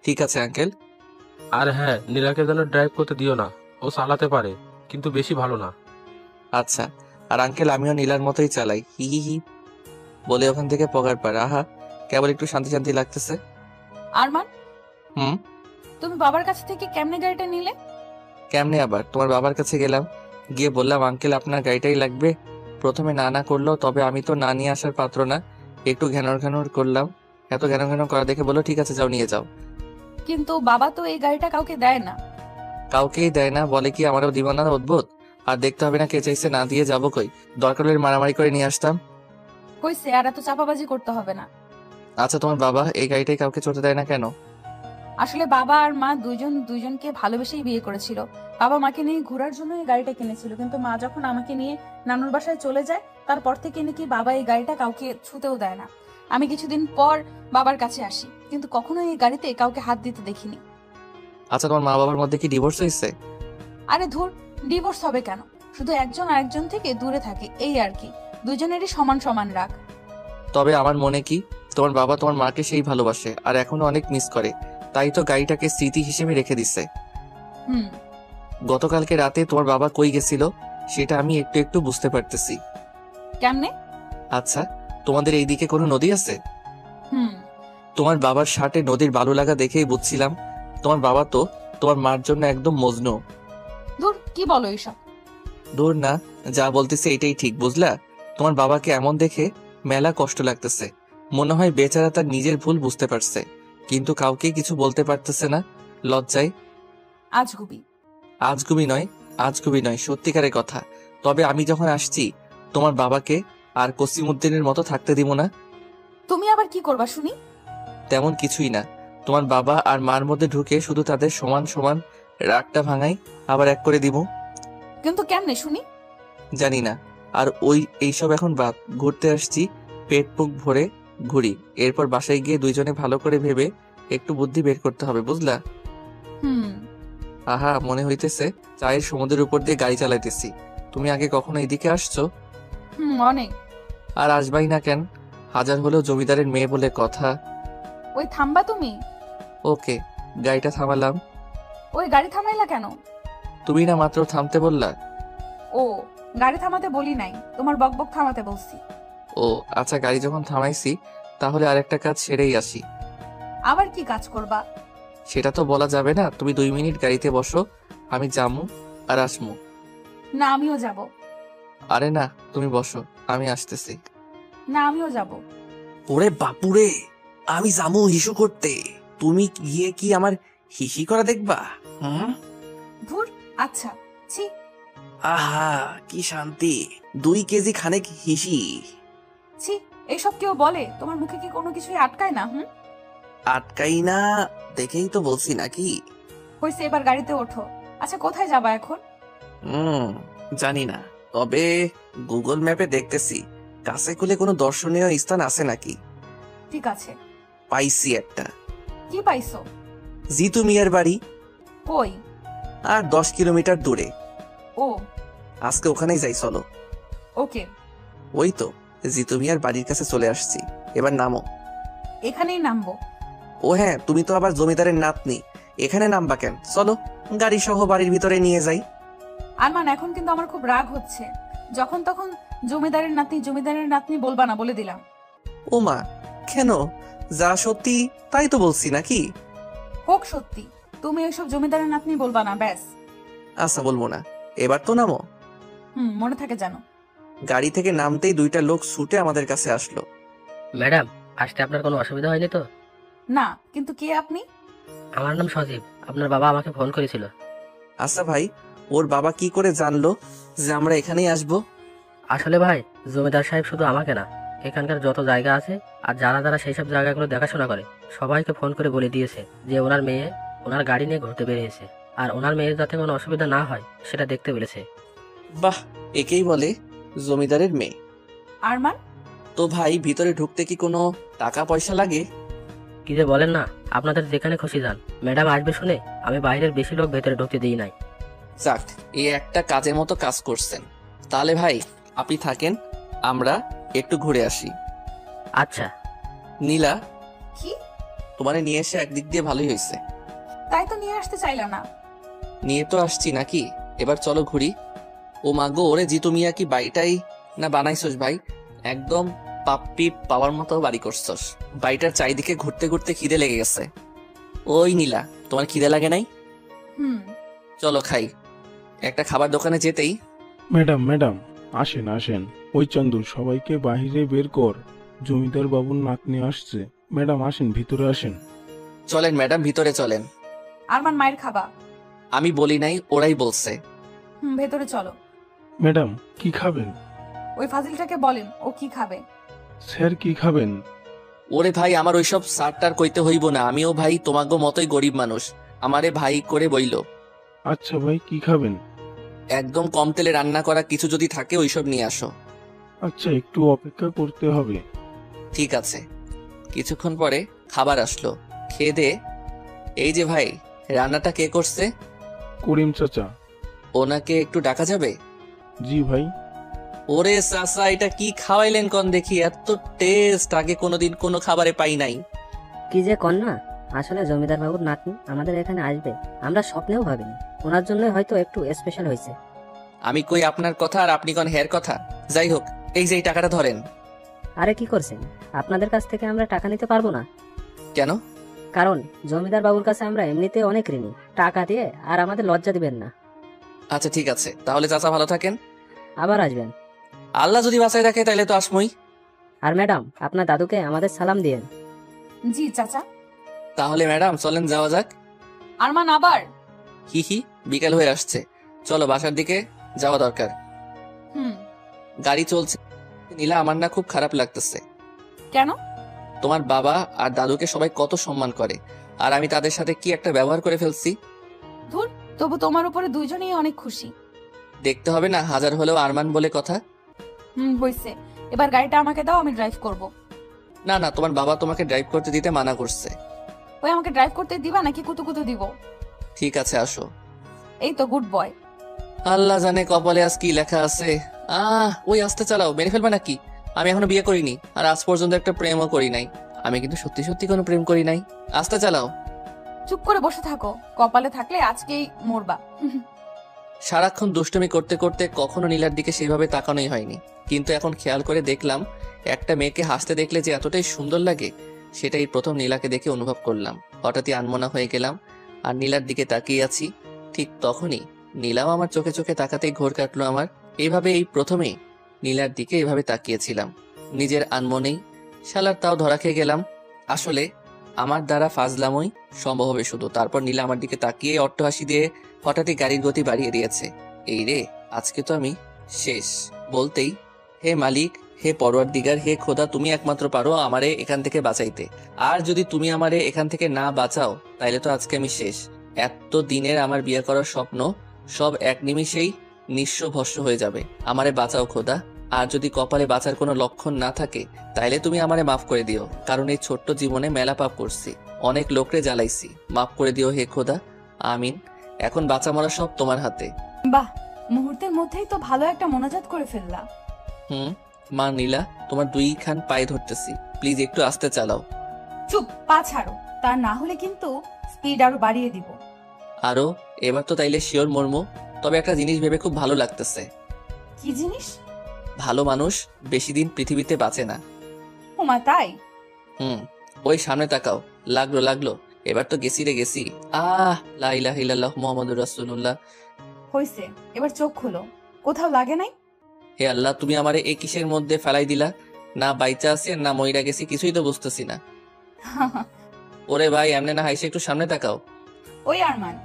ঠিক আছে আঙ্কেল। আর হ্যাঁ, নীলাকে যেন ড্রাইভ করতে দিও না, ও চালাতে পারে কিন্তু বেশি ভালো না। আচ্ছা। আর আঙ্কেল, আমিও নীলার মতোই চালাই, হি হি হি বলে ওখান থেকে পগার পার। আহা, কেবল একটু শান্তি শান্তি লাগতেছে। আরমান, হুম। তুমি বাবার কাছ থেকে কেমনে গাড়িটা নিলে? কেমনে আবার? তোমার বাবার কাছে গেলাম, গিয়ে বললাম আঙ্কেল আপনার গাড়িটাই লাগবে। প্রথমে না না করলো, তবে আমি তো না নিয়ে আসার পাত্র না, একটু ঘ্যানর ঘ্যানর করলাম। এত ঘ্যানর ঘ্যানর করা দেখে বলো ঠিক আছে যাও নিয়ে যাও। কিন্তু বাবা তো এই গাড়িটা কাউকে দেয় না। কাউকেই দেয় না বলে কি আমারও দিব না অদ্ভুত? আর দেখতে হবে না কে চাইছে, না দিয়ে যাবো কই? দরকার হলে মারামারি করে নিয়ে আসতাম। হইছে, আর এত চাপাবাজি করতে হবে না। আচ্ছা, তোমার বাবা এই গাড়িটাই কাউকে চড়তে দেয় না কেন? আসলে বাবা আর মা দুইজনকে ভালোবেসেই বিয়ে করেছিল। বাবা মাকে নিয়ে ঘোরার জন্য এই গাড়িটা কিনেছিল, কিন্তু মা যখন আমাকে নিয়ে নানুর বাসায় চলে যায়, তারপর থেকে নাকি বাবা এই গাড়িটা কাউকে ছুতেও দেয় না। আমি কিছুদিন পর বাবার কাছে আসি, কিন্তু কখনো এই গাড়িতে কাউকে হাত দিতে দেখিনি। আচ্ছা, তোমার মা বাবার মধ্যে কি ডিভোর্স হয়েছে? আরে ধুর, ডিভোর্স হবে কেন? শুধু একজন আরেকজন থেকে দূরে থাকে, এই আর কি। দুজনেরই সমান সমান রাগ। তবে আমার মনে কি, তোমার বাবা তোমার মাকে সেই ভালোবাসে আর এখনো অনেক মিস করে, তাই তো গাড়িটাকে স্মৃতি হিসেবে রেখে দিচ্ছে। হুম। গতকালকে রাতে তোমার বাবা কই গেছিল সেটা আমি একটু একটু বুঝতে পারতেছি। কেমনে? আচ্ছা, তোমাদের এইদিকে কোনো নদী আছে? হুম। তোমার বাবার শার্টে নদীর বালু লাগা দেখেই বুঝছিলাম তোমার বাবা তো তোমার মার জন্য একদম মজনু। ধুর, কি বলো এইসব? দূর না, যা বলতেছে এটাই ঠিক, বুঝলা? তোমার বাবাকে এমন দেখে মেলা কষ্ট লাগতেছে, মনে হয় বেচারা তার নিজের ভুল বুঝতে পারছে, কিন্তু কাউকে কিছু বলতে পারতেছে না লজ্জায়। আজগুবি। আজগুবি নয়, সত্যিকারের কথা। তবে আমি যখন আসছি তোমার বাবাকে আর কসিমউদ্দিনের মতো থাকতে দিব না। তুমি আবার কি করবা শুনি? তেমন কিছুই না, তোমার বাবা আর মার মধ্যে ঢুকে শুধু তাদের সমান সমান রাগটা ভাঙাই, আবার এক করে দিব। কিন্তু কেমনে শুনি? জানি না। আর এইসব এখন বাদ, ঘুরতে আসছি, পেট পুক ভরে ঘুরি, এরপর বাসায় গিয়ে দুইজনে ভালো করে ভেবে একটু বুদ্ধি বের করতে হবে, বুঝলা? হুম। আহা, মনে হইতেছে চায়ের সমুদ্রের উপর দিয়ে গাড়ি চালাইতেছি। তুমি আগে কখনো এদিকে আসছো? হুম, অনেক। আর আসবাই না কেন? হাজার হলেও জমিদারের মেয়ে বলে কথা। ওই থামবা তুমি? ওকে, গাড়িটা থামালাম। ওই গাড়ি থামাইলা কেন? তুমি না মাত্র থামতে বললা। ও, গাড়ি থামাতে বলি নাই, তোমার বকবক থামাতে বলছি। ও আচ্ছা, গাড়ি যখন থামাইছি তাহলে আরেকটা কাজ সেরেই আসি। আবার কি কাজ করবা? সেটা তো বলা যাবে না, তুমি 2 মিনিট গাড়িতে বসো, আমি যামু আর আসমু। না, আমিও যাব। আরে না, তুমি বসো, আমি আসতেছি। না, আমিও যাব। ওরে বাপুরে, আমি যামু হিসু করতে, তুমি গিয়ে কি আমার হিসি করা দেখবা? ধুর, আচ্ছা। ছি। আহা, কি শান্তি, 2 কেজি খানেক হিসি। ছি, এইসব কেউ বলে? তোমার মুখে কি কোনো কিছুই আটকায় না? হুম। আটকাই না দেখেই তো বলছি নাকি। হইছে, এবার গাড়িতে ওঠো। আচ্ছা, কোথায় যাবা এখন? জানি না, তবে গুগল ম্যাপে দেখতেছি কাছে কুলে কোনো দর্শনীয় স্থান আছে নাকি। ঠিক আছে। পাইছি একটা। কি পাইছো? জিতু মিয়ার বাড়ি, কই? আর 10 কিলোমিটার দূরে। ও, আজকে ওখানেই যাই, চলো। ওকে। ওই তো জিতু মিয়ার বাড়ির কাছে চলে আসছি, এবার নামো। এখানেই নামবো? ও হ্যাঁ, তুমি তো আবার জমিদারের নাতনি, এখানে নামবা কেন? চলো গাড়ি সহ বাড়ির ভিতরে নিয়ে যাই। আরমান, এখন কিন্তু আমার খুব রাগ হচ্ছে। যখন তখন জমিদারের নাতনি বলবা না, বলে দিলাম। ও মা, কেন? যা সত্যি তাই তো বলছি নাকি। হোক সত্যি, তুমি এসব জমিদারের নাতনি বলবা না, ব্যাস। আচ্ছা, বলবো না, এবার তো নামো। মনে থাকে জানো। গাড়ি থেকে নামতেই দুইটা লোক ছুটে আমাদের কাছে আসলো। ম্যাডাম, আসতে আপনার কোনো অসুবিধা হয়নি তো? না, কিন্তু কে আপনি? আমার নাম সজীব, আপনার বাবা আমাকে ফোন করেছিল। আচ্ছা ভাই, ওর বাবা কি করে জানলো যে আমরা এখানেই আসবো? আসলে ভাই, জমিদার সাহেব শুধু আমাকে না, এখানকার যত জায়গা আছে আর যারা যারা সেই সব জায়গাগুলো দেখাশোনা করে সবাইকে ফোন করে বলে দিয়েছে যে ওনার মেয়ে ওনার গাড়ি নিয়ে ঘুরতে বেরিয়েছে, আর ওনার মেয়ের যাতে কোনো অসুবিধা না হয় সেটা দেখতে বলেছে। বাহ, একেই বলে জমিদারের মেয়ে। আরমান? তো ভাই, ভিতরে ঢুকতে কি কোনো টাকা পয়সা লাগে? কি যে বলেন না, আপনাদের যেখানে খুশি যান। ম্যাডাম আসবে শুনে আমি বাইরের বেশি লোক ভেতরে ঢুকতে দিই নাই। যাক, এই একটা কাজের মতো কাজ করছেন। তাহলে ভাই আপনি থাকেন, আমরা একটু ঘুরে আসি। আচ্ছা। নীলা, কি? তোমারে নিয়ে এসে একদিক দিয়ে ভালোই হয়েছে। তাই তো নিয়ে আসতে চাইলা না। নিয়ে তো আসছি নাকি, এবার চলো ঘুরি। ও মাগো, ওরে জিতু মিয়া কি বাড়িটাই না বানাইছস ভাই? একদম পাপ্পি পাওয়ার মতো বাড়ি করছস। বাড়িটার চারিদিকে ঘুরতে ঘুরতে খিদে লেগে গেছে। ওই নীলা, তোমার খিদে লাগে নাই? চলো খাই। একটা খাবার দোকানে যেতেই, ম্যাডাম ম্যাডাম, আসেন আসেন। ওই চন্দু, সবাইকে বাহিরে বের কর, জমিদার বাবুর নাতনি আসছে। ম্যাডাম আসেন, ভিতরে আসেন। চলেন ম্যাডাম, ভিতরে চলেন। আরমান, মায়ের খাবা? আমি বলি নাই, ওরাই বলছে। ভেতরে চলো। ম্যাডাম কি খাবেন? ওই ফাজিলটাকে বলেন ও কি খাবে। স্যার কি খাবেন? ওরে ভাই, আমার ওইসব সারটার কইতে হইব না। আমিও ভাই তোমাগো মতোই গরিব মানুষ, আমারে ভাই করে বইল। আচ্ছা ভাই, কি খাবেন? একদম কম তেলে রান্না করা কিছু যদি থাকে ওইসব নিয়ে আসো। আচ্ছা, একটু অপেক্ষা করতে হবে। ঠিক আছে। কিছুক্ষণ পরে খাবার আসলো। খেয়ে দে। এই যে ভাই, রান্নাটা কে করছে? করিম চাচা। ওনাকে একটু ডাকা যাবে? জি ভাই। ওরে চাচা, এটা কি খাওয়াইলেন কোন দেখি? এত টেস্ট আগে কোনোদিন কোনো খাবারে পাই নাই। কি যে কন্যা, আসলে জমিদার বাবুর নাতনি আমাদের এখানে আসবে আমরা স্বপ্নেও ভাবিনি। ওনার জন্য হয়তো একটু স্পেশাল হয়েছে। আমি কই আপনার কথা আর আপনি কোন হের কথা। যাই হোক, এই যে এই টাকাটা ধরেন। আরে কি করছেন? আপনাদের কাছ থেকে আমরা টাকা নিতে পারবো না। কেন? কারণ জমিদার বাবুর কাছে আমরা এমনিতে অনেক ঋণী। টাকা দিয়ে আর আমাদের লজ্জা দিবেন না। আচ্ছা ঠিক আছে, তাহলে চাচা ভালো থাকেন। আবার আসবেন। আল্লাহ যদি বাঁচাই রাখে তাইলে তো আসমই। আর ম্যাডাম, আপনার দাদুকে আমাদের সালাম দিয়েন। জি চাচা। তাহলে ম্যাডাম চলেন, যাওয়া যাক। আরমান আবার? হি হি, বিকাল হয়ে আসছে, চলো বাসার দিকে যাওয়া দরকার। গাড়ি চলছে। নীলা, আমার না খুব খারাপ লাগতেছে। কেন? তোমার বাবা আর দাদুকে সবাই কত সম্মান করে, আর আমি তাদের সাথে কি একটা ব্যবহার করে ফেলছি। ধুর, তবু তোমার উপরে দুইজনেই অনেক খুশি। দেখতে হবে না, হাজার হলেও আরমান বলে কথা। হইছে, এবার গাড়িটা আমাকে দাও, আমি ড্রাইভ করব। না না, তোমার বাবা তোমাকে ড্রাইভ করতে দিতে মানা করছে। ওই আমাকে ড্রাইভ করতে দিবা নাকি কুতু দিব? ঠিক আছে, আসো। এই তো গুড বয়। আল্লাহ জানে কপালে আজ কি লেখা আছে। ওই আস্তে চালাও, মেরে ফেলবে নাকি? আমি এখনো বিয়ে করিনি, আর আজ পর্যন্ত একটা প্রেমও করি নাই। আমি কিন্তু সত্যি সত্যি কোনো প্রেম করি নাই। আস্তে চালাও। চুপ করে বসে থাকো, কপালে থাকলে আজকেই মরবা। সারাক্ষণ দুষ্টুমি করতে করতে কখনো নীলার দিকে সেইভাবে তাকানোই হয়নি, কিন্তু এখন খেয়াল করে দেখলাম একটা মেয়েকে হাসতে দেখলে যে এতটাই সুন্দর লাগে, সেটাই প্রথম নীলাকে দেখে অনুভব করলাম। হঠাৎই আনমনা হয়ে গেলাম আর নীলার দিকে তাকিয়ে আছি। ঠিক তখনই নীলাও আমার চোখে চোখে তাকাতেই ঘোর কাটলো আমার। এইভাবে এই প্রথমেই নীলার দিকে এভাবে তাকিয়েছিলাম, নিজের আনমনেই। শালার তাও ধরা খেয়ে গেলাম। আসলে আমার দ্বারা ফাজলামই সম্ভব হবে শুধু। তারপর নীলা আমার দিকে তাকিয়ে অট্টহাসি দিয়ে হঠাৎই গাড়ির গতি বাড়িয়ে দিয়েছে। এই রে, আজকে তো আমি শেষ। বলতেই, হে মালিক, হে পরওয়ারদিগার, হে খোদা, তুমি একমাত্র পারো আমারে এখান থেকে বাঁচাইতে। আর যদি তুমি আমারে এখান থেকে না বাঁচাও তাইলে তো আজকে আমি শেষ। এত দিনের আমার বিয়ে করার স্বপ্ন সব এক নিমিষেই নিঃস্ব ভস্য হয়ে যাবে। আমারে বাঁচাও খোদা। আর যদি কপালে বাঁচার কোনো লক্ষণ না থাকে তাইলে তুমি আমারে মাফ করে দিও, কারণ এই ছোট্ট জীবনে মেলা পাপ করছি, অনেক লোকরে জ্বালাইছি। মাফ করে দিও হে খোদা, আমিন। এখন বাঁচা মরা সব তোমার হাতে। বাহ, মুহূর্তের মধ্যেই তো ভালো একটা মোনাজাত করে ফেললা। মা নীলা, তোমার দুইখান পায়ে ধরতেছি, প্লিজ একটু আস্তে চালাও। চুপ, পা ছাড়ো, তা না হলে কিন্তু স্পিড আরো বাড়িয়ে দিব। আরো, এবার তো তাইলে শিওর মর্ম। তবে একটা জিনিস ভেবে খুব ভালো লাগতেছে। কি জিনিস? ভালো মানুষ বেশি দিন পৃথিবীতে বাঁচে না। ওমা, তাই? ওই সামনে তাকাও। লাগলো লাগলো, এবার তো গেছি রে গেছি। লা ইলাহা ইল্লাল্লাহ মুহাম্মাদুর রাসূলুল্লাহ। হইছে, এবার চোখ খুলো। কোথাও লাগে নাই? হে আল্লাহ, তুমি আমারে এই কিসের মধ্যে ফেলাই দিলা? না বাইচা আছি আর না মইরা গেছি, কিছুই তো বুঝতেছি না। ওরে ভাই, এমনি না হাইসে একটু সামনে তাকাও। ওই আরমান,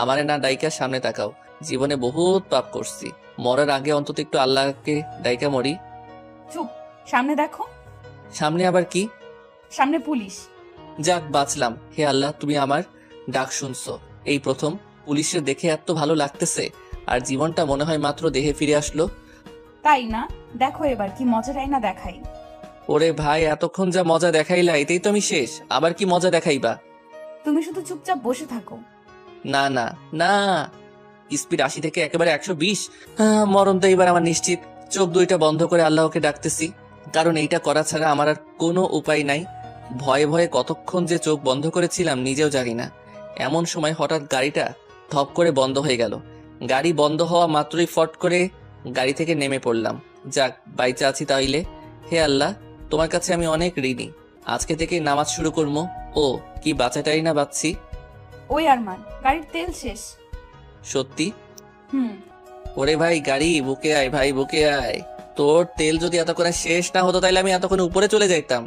আমারে না ডাইকা সামনে তাকাও। জীবনে বহুত পাপ করছি, মরার আগে অন্তত একটু আল্লাহকে ডাইকা মরি। চুপ, সামনে দেখো। সামনে আবার কি? সামনে পুলিশ। যাক, বাঁচলাম। হে আল্লাহ, তুমি আমার ডাক শুনছো। এই প্রথম পুলিশের দেখে এত ভালো লাগতেছে, আর জীবনটা মনে হয় মাত্র দেহে ফিরে আসলো। তাই না? দেখো এবার কি মজাটাই না দেখাই। ওরে ভাই, এতক্ষণ যা মজা দেখাইলা এতেই তো আমি শেষ, আবার কি মজা দেখাইবা? তুমি শুধু চুপচাপ বসে থাকো। না না না, স্পিড 80 থেকে একেবারে 120। মরণ তো এবার আমার নিশ্চিত। চোখ দুইটা বন্ধ করে আল্লাহকে ডাকতেছি, কারণ এইটা করা ছাড়া আমার আর কোনো উপায় নাই। ভয়ে ভয়ে কতক্ষণ যে চোখ বন্ধ করেছিলাম নিজেও জানি না। এমন সময় হঠাৎ গাড়িটা ধপ করে বন্ধ হয়ে গেল। গাড়ি বন্ধ হওয়া মাত্রই ফট করে গাড়ি থেকে নেমে পড়লাম। যাক, বাইচা আছি তাইলে। হে আল্লাহ, তোমার কাছে আমি অনেক ঋণী। আজকে থেকে নামাজ শুরু করবো। ও কি বাঁচাটাই না বাঁচছি। ওই আরমান, গাড়ির তেল শেষ। সত্যি? হুম। ওরে ভাই, গাড়ি বুকে আয় ভাই, বুকে আয়। তোর তেল যদি এতক্ষণে শেষ না হতো তাহলে আমি এতক্ষণ উপরে চলে যাইতাম।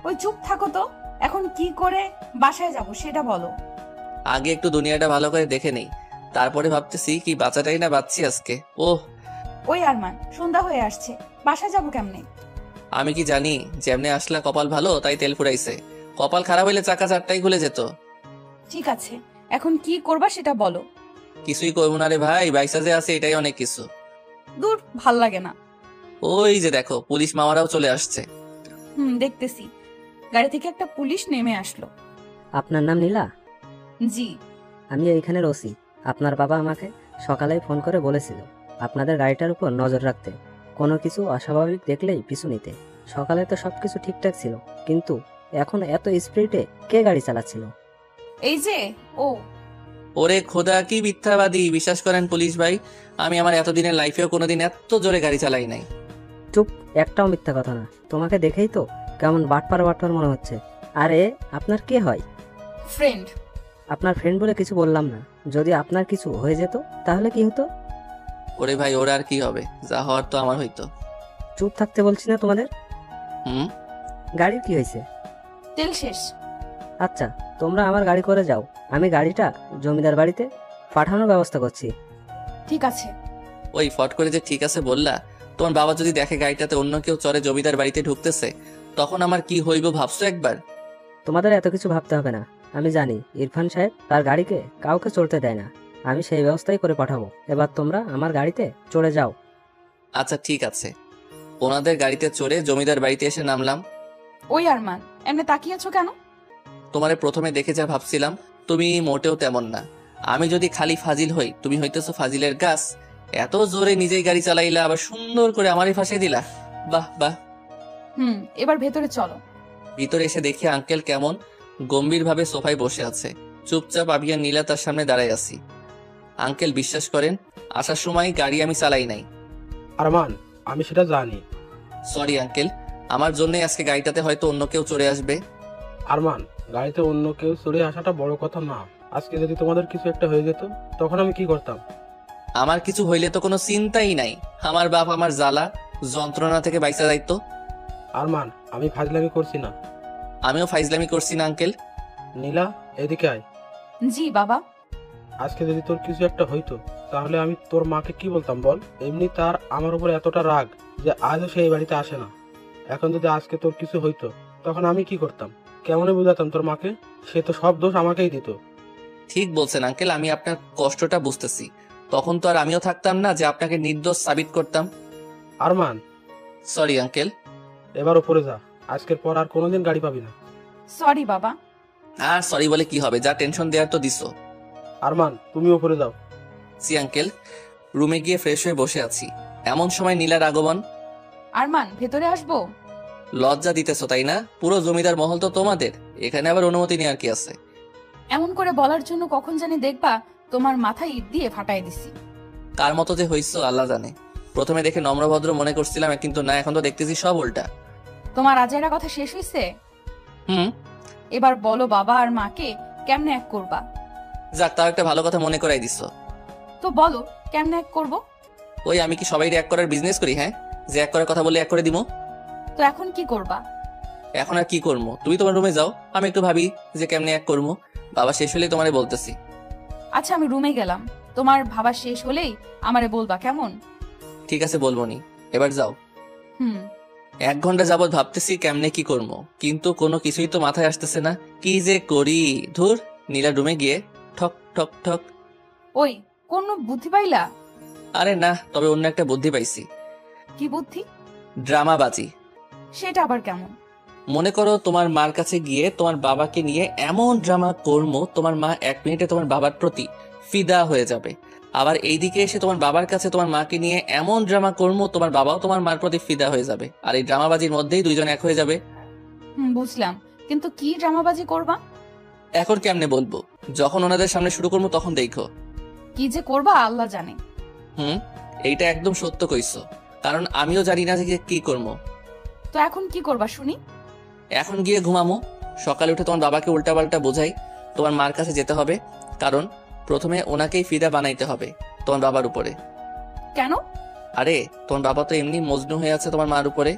ওই চুপ থাকো তো, এখন কি করে বাসায় যাব সেটা বলো। আগে একটু দুনিয়াটা ভালো করে দেখে নেই, তারপরে ভাবতেছি কি বাঁচাটাই না বাঁচছি আজকে। ওহ, ওই আরমান, সন্ধ্যা হয়ে আসছে, বাসায় যাব কেমনে? আমি কি জানি যেমনে আসলা কপাল ভালো তাই তেল ফুরাইছে। কপাল খারাপ হইলে চাকা চারটাই খুলে যেত। ঠিক আছে, এখন কি করবা সেটা বলো। কিছুই করবো না রে ভাই, বাইসা যে আছে এটাই অনেক কিছু। দূর, ভাল লাগে না। ওই যে দেখো, পুলিশ মামারাও চলে আসছে। দেখতেছি। গাড়ি থেকে একটা পুলিশ নেমে আসলো। আপনার নাম নীলা? জি। আমি এইখানে ওসি। আপনার বাবা আমাকে সকালেই ফোন করে বলেছিল আপনাদের গাড়িটার উপর নজর রাখতে, কোনো কিছু অস্বাভাবিক দেখলেই পিছু নিতে। সকালে তো সবকিছু ঠিকঠাক ছিল, কিন্তু এখন এত স্পিডে কে গাড়ি চালাচ্ছিল? এই যে ও। ওরে খোদা, কি মিথ্যাবাদী! বিশ্বাস করেন পুলিশ ভাই, আমি আমার এতদিনের লাইফেও কোনোদিন এত জোরে গাড়ি চালাই নাই। চুপ, একটাও মিথ্যা কথা না। তোমাকে দেখেই তো কেমন বাটপার বাটপার মনে হচ্ছে। আরে আপনার কে হয়? ফ্রেন্ড। আপনার ফ্রেন্ড বলে কিছু বললাম না। যদি আপনার কিছু হয়ে যেত তাহলে কি হতো? ওরে ভাই, ওর আর কি হবে, যা হওয়ার তো আমার হইতো। চুপ থাকতে বলছি না তোমাদের? গাড়ির কি হয়েছে? তেল শেষ। আচ্ছা, তোমরা আমার গাড়ি করে যাও, আমি গাড়িটা জমিদার বাড়িতে পাঠানোর ব্যবস্থা করছি। ঠিক আছে। ওই ফট করে যে ঠিক আছে বললা, তোমার বাবা যদি দেখে গাড়িটাতে অন্য কেউ চড়ে জমিদার বাড়িতে ঢুকতেছে, তখন আমার কি হইব ভাবছো একবার? তোমাদের এত কিছু ভাবতে হবে না। আমি জানি ইরফান সাহেব তার গাড়িকে কাউকে চড়তে দেয় না। আমি সেই ব্যবস্থাই করে পাঠাবো। এবার তোমরা আমার গাড়িতে চড়ে যাও। আচ্ছা ঠিক আছে। ওনাদের গাড়িতে চড়ে জমিদার বাড়িতে এসে নামলাম। ওই আরমান, এমনি তাকিয়েছো কেন? তোমারে প্রথমে দেখে যা ভাবছিলাম তুমি মোটেও তেমন না। আমি যদি খালি ফাজিল হই, তুমি হইতেছো ফাজিলের গাছ। এত জোরে নিজেই গাড়ি চালাইলা, আবার সুন্দর করে আমারই ফাঁসিয়ে দিলা। বাহ বাহ। এবার ভেতরে চলো। ভিতরে এসে দেখি আঙ্কেল কেমন গম্ভীর ভাবে সোফায় বসে আছে। চুপচাপ আমি আর নীলা তার সামনে দাঁড়ায় আছি। আঙ্কেল বিশ্বাস করেন, আসার সময় গাড়ি আমি চালাই নাই। আরমান, আমি সেটা জানি। সরি আঙ্কেল, আমার জন্যই আজকে গাড়িটাতে হয়তো অন্য কেউ চড়ে আসবে। আরমান, গাড়িতে অন্য কেউ চড়ে আসাটা বড় কথা না। আজকে যদি তোমাদের কিছু একটা হয়ে যেত তখন আমি কি করতাম? আমার কিছু হইলে তো কোনো চিন্তাই নাই। আমার বাপ আমার জ্বালা যন্ত্রণা থেকে বাইসা যাইতো। আরমান, আমি ফাজলামি করছি না। আমিও ফাইজলামি করছি না আঙ্কেল। নীলা, এদিকে আয়। জি বাবা। আজকে যদি তোর কিছু একটা হইতো তাহলে আমি তোর মাকে কি বলতাম বল? এমনি তার আমার উপর এতটা রাগ যে আজও সে এই বাড়িতে আসে না। এখন যদি আজকে তোর কিছু হইতো তখন আমি কি করতাম? কেমনে বুঝাতাম তোর মাকে? সে তো সব দোষ আমাকেই দিত। ঠিক বলছেন আঙ্কেল, আমি আপনার কষ্টটা বুঝতেছি। তখন তো আর আমিও থাকতাম না যে আপনাকে নির্দোষ সাবিত করতাম। Arman, sorry uncle. এবার উপরে যা, আজকের পর আর কোনোদিন গাড়ি পাবি না। সরি বাবা। আর সরি বলে কি হবে, যা টেনশন দেওয়ার তো দিছো। আরমান, তুমি উপরে যাও। See uncle. রুমে গিয়ে ফ্রেশ হয়ে বসে আছি, এমন সময় নীলার আগমন। আরমান, ভেতরে আসবো? লজ্জা দিতেছো তাই না? পুরো জমিদার মহল তো তোমাদের, এখানে আবার অনুমতি নেওয়ার কি আছে? এমন করে বলার জন্য কখন জানি দেখবা তোমার মাথায় ইট দিয়ে ফাটাই দিছি। কার মতো যে হইছো আল্লাহ জানে। প্রথমে দেখে নম্রভদ্র মনে করছিলাম, কিন্তু না, এখন তো দেখতেছি সব উল্টা। তোমার আজেরা কথা শেষ হইছে? এবার বলো বাবা আর মাকে কেমনে এক করবা? যাক, তাও একটা ভালো কথা মনে করাই দিছো। তো বলো কেমনে এক করবো? ওই আমি কি সবাই এক করার বিজনেস করি? হ্যাঁ, যে এক করার কথা বলে এক করে দিমো। তো এখন কি করবা? এখন আর কি করবো, তুমি তোমার রুমে যাও, আমি একটু ভাবি যে কেমনে এক করবো। বাবা শেষ হলেই তোমারে বলতেছি। আচ্ছা আমি রুমে গেলাম, তোমার ভাবা শেষ হলেই আমারে বলবা, কেমন? ঠিক আছে, বলবো নি, এবার যাও। হুম। 1 ঘন্টা যাবত ভাবতেছি কেমনে কি করবো, কিন্তু কোনো কিছুই তো মাথায় আসতেছে না, কি যে করি। ধুর। নীলা রুমে গিয়ে ঠক ঠক ঠক। ওই, কোন বুদ্ধি পাইলা? আরে না, তবে অন্য একটা বুদ্ধি পাইছি। কি বুদ্ধি? ড্রামাবাজি। সেটা আবার কেমন? মনে করো তোমার মার কাছে গিয়ে তোমার বাবাকে নিয়ে এমন ড্রামা করবো তোমার মা 1 মিনিটে তোমার বাবার প্রতি ফিদা হয়ে যাবে। আবার এইদিকে এসে তোমার বাবার কাছে তোমার মাকে নিয়ে এমন ড্রামা করবো তোমার বাবাও তোমার মার প্রতি ফিদা হয়ে যাবে। আর এই ড্রামাবাজির মধ্যেই দুইজন এক হয়ে যাবে। বুঝলাম, কিন্তু কি ড্রামাবাজি করবা? এখন কেমনে বলবো, যখন ওনাদের সামনে শুরু করবো তখন দেখো। কি যে করবা আল্লাহ জানে। এইটা একদম সত্য কইছো, কারণ আমিও জানি না যে কি করবো। তো এখন কি করবা শুনি? এখন গিয়ে ঘুমামো, সকালে উঠে তোমার বাবাকে উল্টাপাল্টা বোঝাই তোমার মার কাছে যেতে হবে, কারণ প্রথমে ওনাকেই ফিদা বানাইতে হবে তোমার বাবার উপরে। কেন? আরে তোমার বাবা তো এমনি মজনু হয়ে আছে তোমার মার উপরে।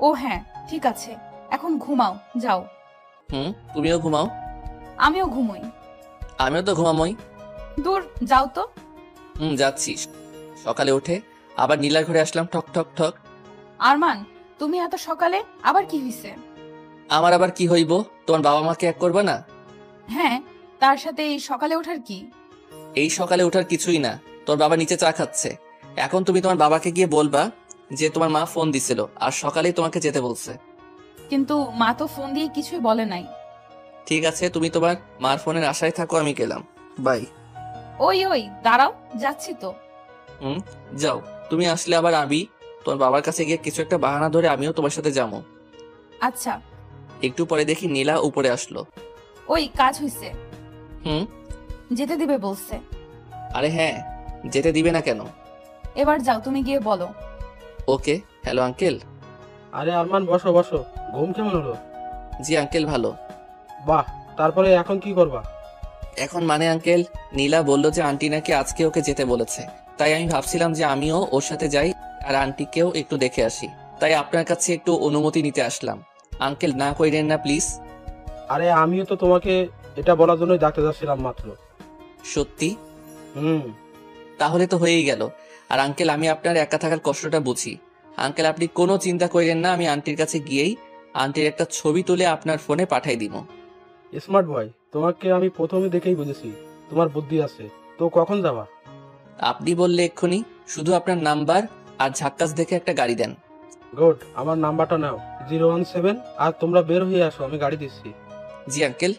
ও হ্যাঁ, ঠিক আছে, এখন ঘুমাও, যাও। তুমিও ঘুমাও। আমিও ঘুমোই। আমিও তো ঘুমামই। দূর, যাও তো। যাচ্ছি। সকালে উঠে আবার নীলার ঘরে আসলাম, ঠক ঠক ঠক। আরমান, তুমি এত সকালে আবার কি হইছে? আমার আবার কি হইব, তোমার বাবা মাকে এক করবা না? হ্যাঁ, তার সাথে এই সকালে ওঠার কি? এই সকালে ওঠার কিছুই না, তোর বাবা নিচে চা খাচ্ছে। এখন তুমি তোমার বাবাকে গিয়ে বলবা যে তোমার মা ফোন দিছিল আর সকালেই তোমাকে যেতে বলছে। কিন্তু মা তো ফোন দিয়ে কিছুই বলে নাই। ঠিক আছে, তুমি তোমার মার ফোনের আশায় থাকো, আমি গেলাম, বাই। ওই দাঁড়াও, যাচ্ছি তো। যাও, তুমি আসলে আবার আমি তোমার বাবার কাছে গিয়ে কিছু একটা বাহানা ধরে আমিও তোমার সাথে যাবো। আচ্ছা। একটু পরে দেখি নীলা উপরে আসলো। ওই, কাজ হইছে। যেতে দিবে বলছে। আরে হ্যাঁ, যেতে দিবে না কেন? এবার যাও, তুমি গিয়ে বলো। ওকে। Hello uncle. আরে আরমান, বসো বসো। ঘুম কেমন হলো? জি আঙ্কেল, ভালো। বাহ, তারপরে এখন কি করবা? এখন মানে আঙ্কেল, নীলা বলল যে আন্টি নাকি আজকে ওকে যেতে বলেছে, তাই আমি ভাবছিলাম যে আমিও ওর সাথে যাই আর আন্টিকেও একটু দেখে আসি, তাই আপনার কাছে একটু অনুমতি নিতে আসলাম। আঙ্কেল না কইরেন না প্লিজ। আরে আমিও তো তোমাকে এটা বলার জন্যই ডাকতে যাচ্ছিলাম মাত্র। সত্যি? হুম। তাহলে তো হয়েই গেল। আর আঙ্কেল, আমি আপনার একা থাকার কষ্টটা বুঝি। আঙ্কেল আপনি কোনো চিন্তা করেন না, আমি আন্টির কাছে গিয়েই আন্টির একটা ছবি তুলে আপনার ফোনে পাঠাই দিব। স্মার্ট বয়, তোমাকে আমি প্রথমে দেখেই বুঝেছি তোমার বুদ্ধি আছে। তো কখন যাবা? আপনি বললে এক্ষুনি, শুধু আপনার নাম্বার আর ঝাক্কাস দেখে একটা গাড়ি দেন। গুড, আমার নাম্বারটা নাও, 017। আর তোমরা বের হয়ে আসো, আমি গাড়ি দিচ্ছি। জি আঙ্কেল।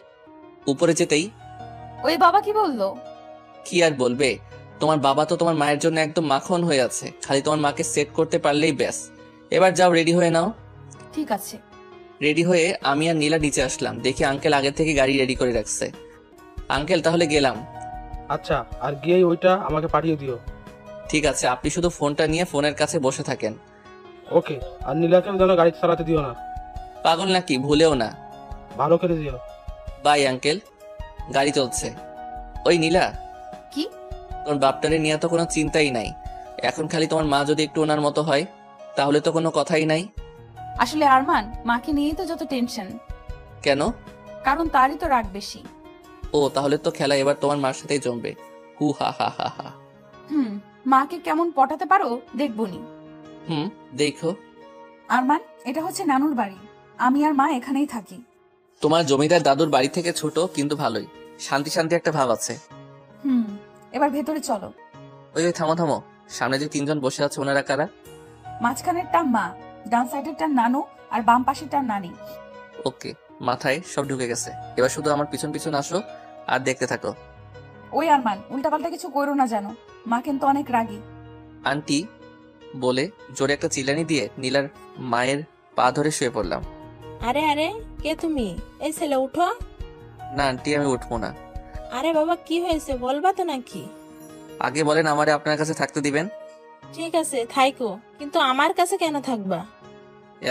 উপরে যেতেই ওই বাবা কি বললো? কি আর বলবে, তোমার বাবা তো তোমার মায়ের জন্য একদম মাখন হয়ে আছে, খালি তোমার মাকে সেট করতে পারলেই ব্যাস। এবার যাও, রেডি হয়ে নাও। ঠিক আছে। রেডি হয়ে আমি আর নীলা নিচে আসলাম, দেখি আঙ্কেল আগে থেকে গাড়ি রেডি করে রাখছে। আঙ্কেল তাহলে গেলাম। আচ্ছা, আর গিয়েই ওইটা আমাকে পাঠিয়ে দিও। ঠিক আছে, আপনি শুধু ফোনটা নিয়ে ফোনের কাছে বসে থাকেন। ওকে। আর নীলাকেও যেন গাড়ি চালাতে দিও না। পাগল নাকি, ভুলেও না। ভালো করে দিও। Bye uncle. গাড়ি চলছে। ওই নীলা, কি? তোর বাপটারে নিয়ে তো কোনো চিন্তাই নাই, এখন খালি তোমার মা যদি একটু ওনার মতো হয় তাহলে তো কোনো কথাই নাই। আসলে আরমান, মাকে নিয়েই তো যত টেনশন। কেন? কারণ তারই তো রাগ বেশি। ও, তাহলে তো খেলা এবার তোমার মার সাথেই জমবে। হু হা হা হা হা। মাকে কেমন পটাতে পারো দেখবনি। দেখো। আরমান, এটা হচ্ছে নানুর বাড়ি, আমি আর মা এখানেই থাকি। তোমার জমিদার দাদুর বাড়ি থেকে ছোট, কিন্তু ভালোই শান্তি শান্তি একটা ভাব আছে। এবার ভেতরে চলো। ওই থামো থামো, সামনে যে 3 জন বসে আছে ওনারা কারা? মাঝখানেরটা মা, ডান সাইডেরটা নানু, আর বাম পাশেরটা নানি। ওকে, মাথায় সব ঢুকে গেছে। এবার শুধু আমার পিছন পিছন আসো আর দেখতে থাকো। ওই আরমান, উল্টাপাল্টা কিছু করো না জানো, মা কিন্তু অনেক রাগী। আন্টি বলে জোরে একটা চিল্লানি দিয়ে নীলার মায়ের পা ধরে শুয়ে পড়লাম। আরে আরে, কে তুমি? এই ছেলে, উঠো। না আন্টি, আমি উঠবো না। আরে বাবা, কি হয়েছে বলবা তো নাকি? আগে বলেন আমারে আপনার কাছে থাকতে দিবেন। ঠিক আছে, থাইকো, কিন্তু আমার কাছে কেন থাকবা?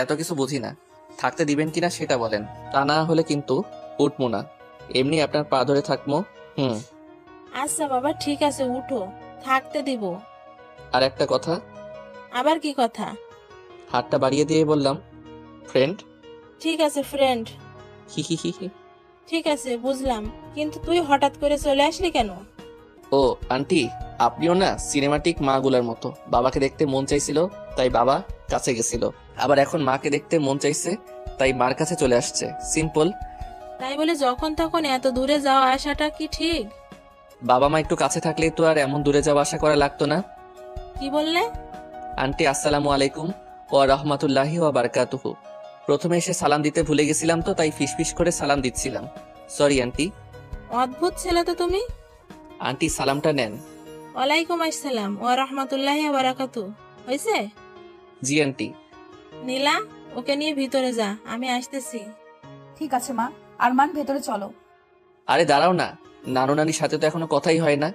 এত কিছু বুঝি না, থাকতে দিবেন কিনা সেটা বলেন, তা না হলে কিন্তু উঠবো না, এমনি আপনার পা ধরে থাকবো। আচ্ছা বাবা, ঠিক আছে, উঠো, থাকতে দিব। আর একটা কথা। আবার কি কথা? হাতটা বাড়িয়ে দিয়ে বললাম, ফ্রেন্ড। ঠিক আছে ফ্রেন্ড। হি হি হি হি। ঠিক আছে বুঝলাম, কিন্তু তুই হঠাৎ করে চলে আসলি কেন? ও আন্টি, আপনিও না সিনেমাটিক মাগুলার মতো। বাবাকে দেখতে মন চাইছিল তাই বাবা কাছে গেছিল, আবার এখন মাকে দেখতে মন চাইছে তাই মার কাছে চলে আসছে। সিম্পল। তাই বলে যখন তখন এত দূরে যাওয়া আসাটা কি ঠিক? বাবা মা একটু কাছে থাকলেই তো আর এমন দূরে যাওয়া আশা করা লাগতো না। কি বললে? আন্টি আসসালামু আলাইকুম ওয়া রাহমাতুল্লাহি ওয়া বারাকাতুহু। প্রথমে এসে সালাম দিতে ভুলে গেছিলাম তো তাই ফিসফিস করে সালাম দিচ্ছিলাম। Sorry aunty. অদ্ভুত ছেলে তো তুমি। আন্টি সালামটা নেন। ওয়ালাইকুম আসসালাম ওয়া রাহমাতুল্লাহি ওয়া বারাকাতু। হইছে? জি আন্টি। নীলা, ওকে নিয়ে ভিতরে যা, আমি আসতেছি। ঠিক আছে মা। আরমান ভেতরে চলো। আরে দাঁড়াও না, নানু নানির সাথে তো এখনো কথাই হয় না।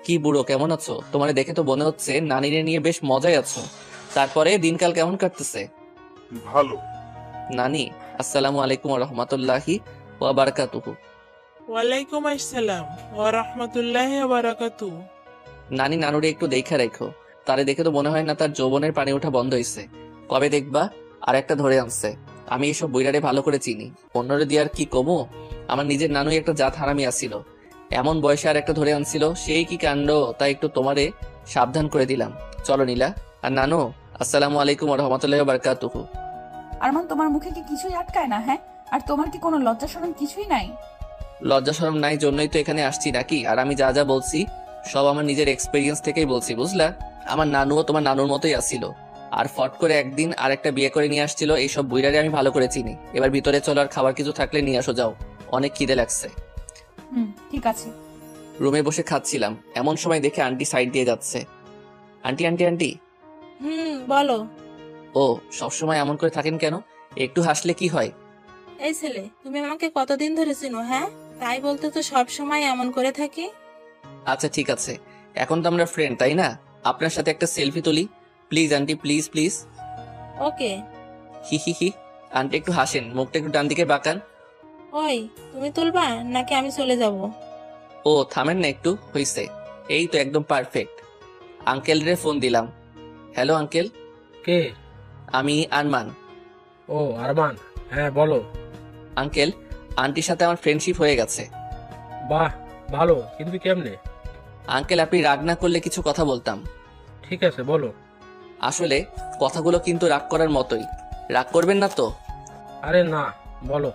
কি বুড়ো, কেমন আছো? তোমার দেখে তো মনে হচ্ছে নানিরে নিয়ে বেশ মজায় আছো। তারপরে দিনকাল কেমন কাটতেছে? ভালো। নানি আসসালামু আলাইকুম ওয়া রাহমাতুল্লাহি ওয়া বারাকাতুহু। ওয়ালাইকুম আসসালাম ওয়া রাহমাতুল্লাহি ওয়া বারাকাতুহু। নানি নানুরে একটু দেখা রাখো, তারে দেখে তো মনে হয় না তার যৌবনের পানি ওঠা বন্ধ হয়েছে। কবে দেখবা আর একটা ধরে আনছে। আমি এসব বইরারে ভালো করে চিনি, অন্যরে দিয়ে আর কি কমো। আমার নিজের নানুই একটা জাত হারামি আসিল, এমন বয়সে আর একটা ধরে আনছিল, সেই কি কাণ্ড। তাই একটু তোমারে সাবধান করে দিলাম। চলো নীলা। আর নানু আসসালামু আলাইকুম ওয়া রাহমাতুল্লাহি ওয়া বারাকাতুহু। আরমান, তোমার মুখে কি কিছুই আটকায় না? হ্যাঁ, আর তোমার কি কোনো লজ্জা শরম কিছুই নাই? লজ্জা শরম নাই জন্যই তো এখানে আসছি নাকি? আর আমি যা যা বলছি সব আমার নিজের এক্সপেরিয়েন্স থেকেই বলছি, বুঝলা? আমার নানুও তোমার নানুর মতোই আসছিল, আর ফট করে একদিন আর একটা বিয়ে করে নিয়ে আসছিল। এইসব বুইরারে আমি ভালো করে চিনি। এবার ভিতরে চলো, আর খাবার কিছু থাকলে নিয়ে আসো, যাও, অনেক খিদে লাগছে। ঠিক আছে। রুমে বসে খাচ্ছিলাম, এমন সময় দেখে আন্টি সাইড দিয়ে যাচ্ছে। Aunty aunty aunty. বলো। ও সবসময় এমন করে থাকেন কেন? একটু হাসলে কি হয়? এই ছেলে, তুমি আমাকে কতদিন ধরে চিনো? হ্যাঁ, তাই বলতে তো সব সময় এমন করে থাকি। আচ্ছা ঠিক আছে, এখন তো আমরা ফ্রেন্ড, তাই না? আপনার সাথে একটা সেলফি তুলি please aunty, please please. Okay. He he he. Aunty একটু হাসেন, মুখটা একটু ডান দিকে বাঁকান। ওই, তুমি তুলবা নাকি আমি চলে যাব? ও থামেন না একটু, হইছে। এই তো একদম পারফেক্ট। আঙ্কেল রে ফোন দিলাম। Hello uncle. কে? আমি আরমান। ও আরমান, হ্যাঁ বলো। আঙ্কেল, আন্টির সাথে আমার ফ্রেন্ডশিপ হয়ে গেছে। বাহ, ভালো, কিন্তু কেমনে? আঙ্কেল আপনি রাগ না করলে কিছু কথা বলতাম। ঠিক আছে বলো। আসলে কথাগুলো কিন্তু রাগ করার মতোই, রাগ করবেন না তো? আরে না, বলো।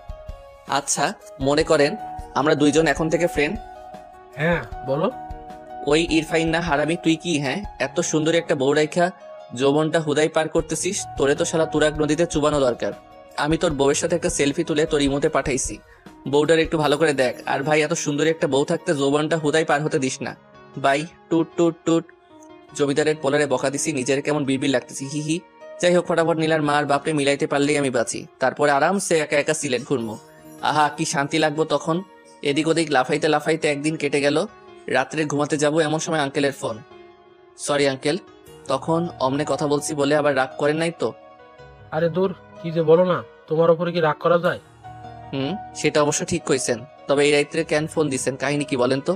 আচ্ছা মনে করেন আমরা দুইজন এখন থেকে ফ্রেন্ড। হ্যাঁ বলো। ওই ইরফাইন না হারামি, তুই কি হ্যাঁ এত সুন্দর একটা বউ রাইখা যৌবনটা হুদাই পার করতেছিস? তোরে তো শালা তুরাগ নদীতে চুবানো দরকার। আমি তোর বউয়ের সাথে একটা সেলফি তুলে তোর ইমোতে পাঠাইছি, বউটার একটু ভালো করে দেখ। আর ভাই, এত সুন্দর একটা বউ থাকতে যৌবনটা হুদাই পার হতে দিস না। বাই। টুট টুট টুট। জমিদারের পোলারে বকা দিছি, নিজের কেমন বিড়বিড় লাগতেছি। হি হি। যাই হোক, ফটাফট নীলার মার বাপরে মিলাইতে পারলেই আমি বাঁচি, তারপরে আরামসে একা একা সিলেট ঘুরবো। আহা কি শান্তি লাগবো তখন। এদিক ওদিক লাফাইতে লাফাইতে একদিন কেটে গেল। রাত্রে ঘুমাতে যাব এমন সময় আঙ্কেলের ফোন। সরি আঙ্কেল, তখন অমনে কথা বলছি বলে আবার রাগ করেন নাই তো? আরে দূর, কি যে বলো না, তোমার উপরে কি রাগ করা যায়? সেটা অবশ্য ঠিক কইছেন। তবে এই রাত্রে কেন ফোন দিছেন, কাহিনী কি বলেন তো?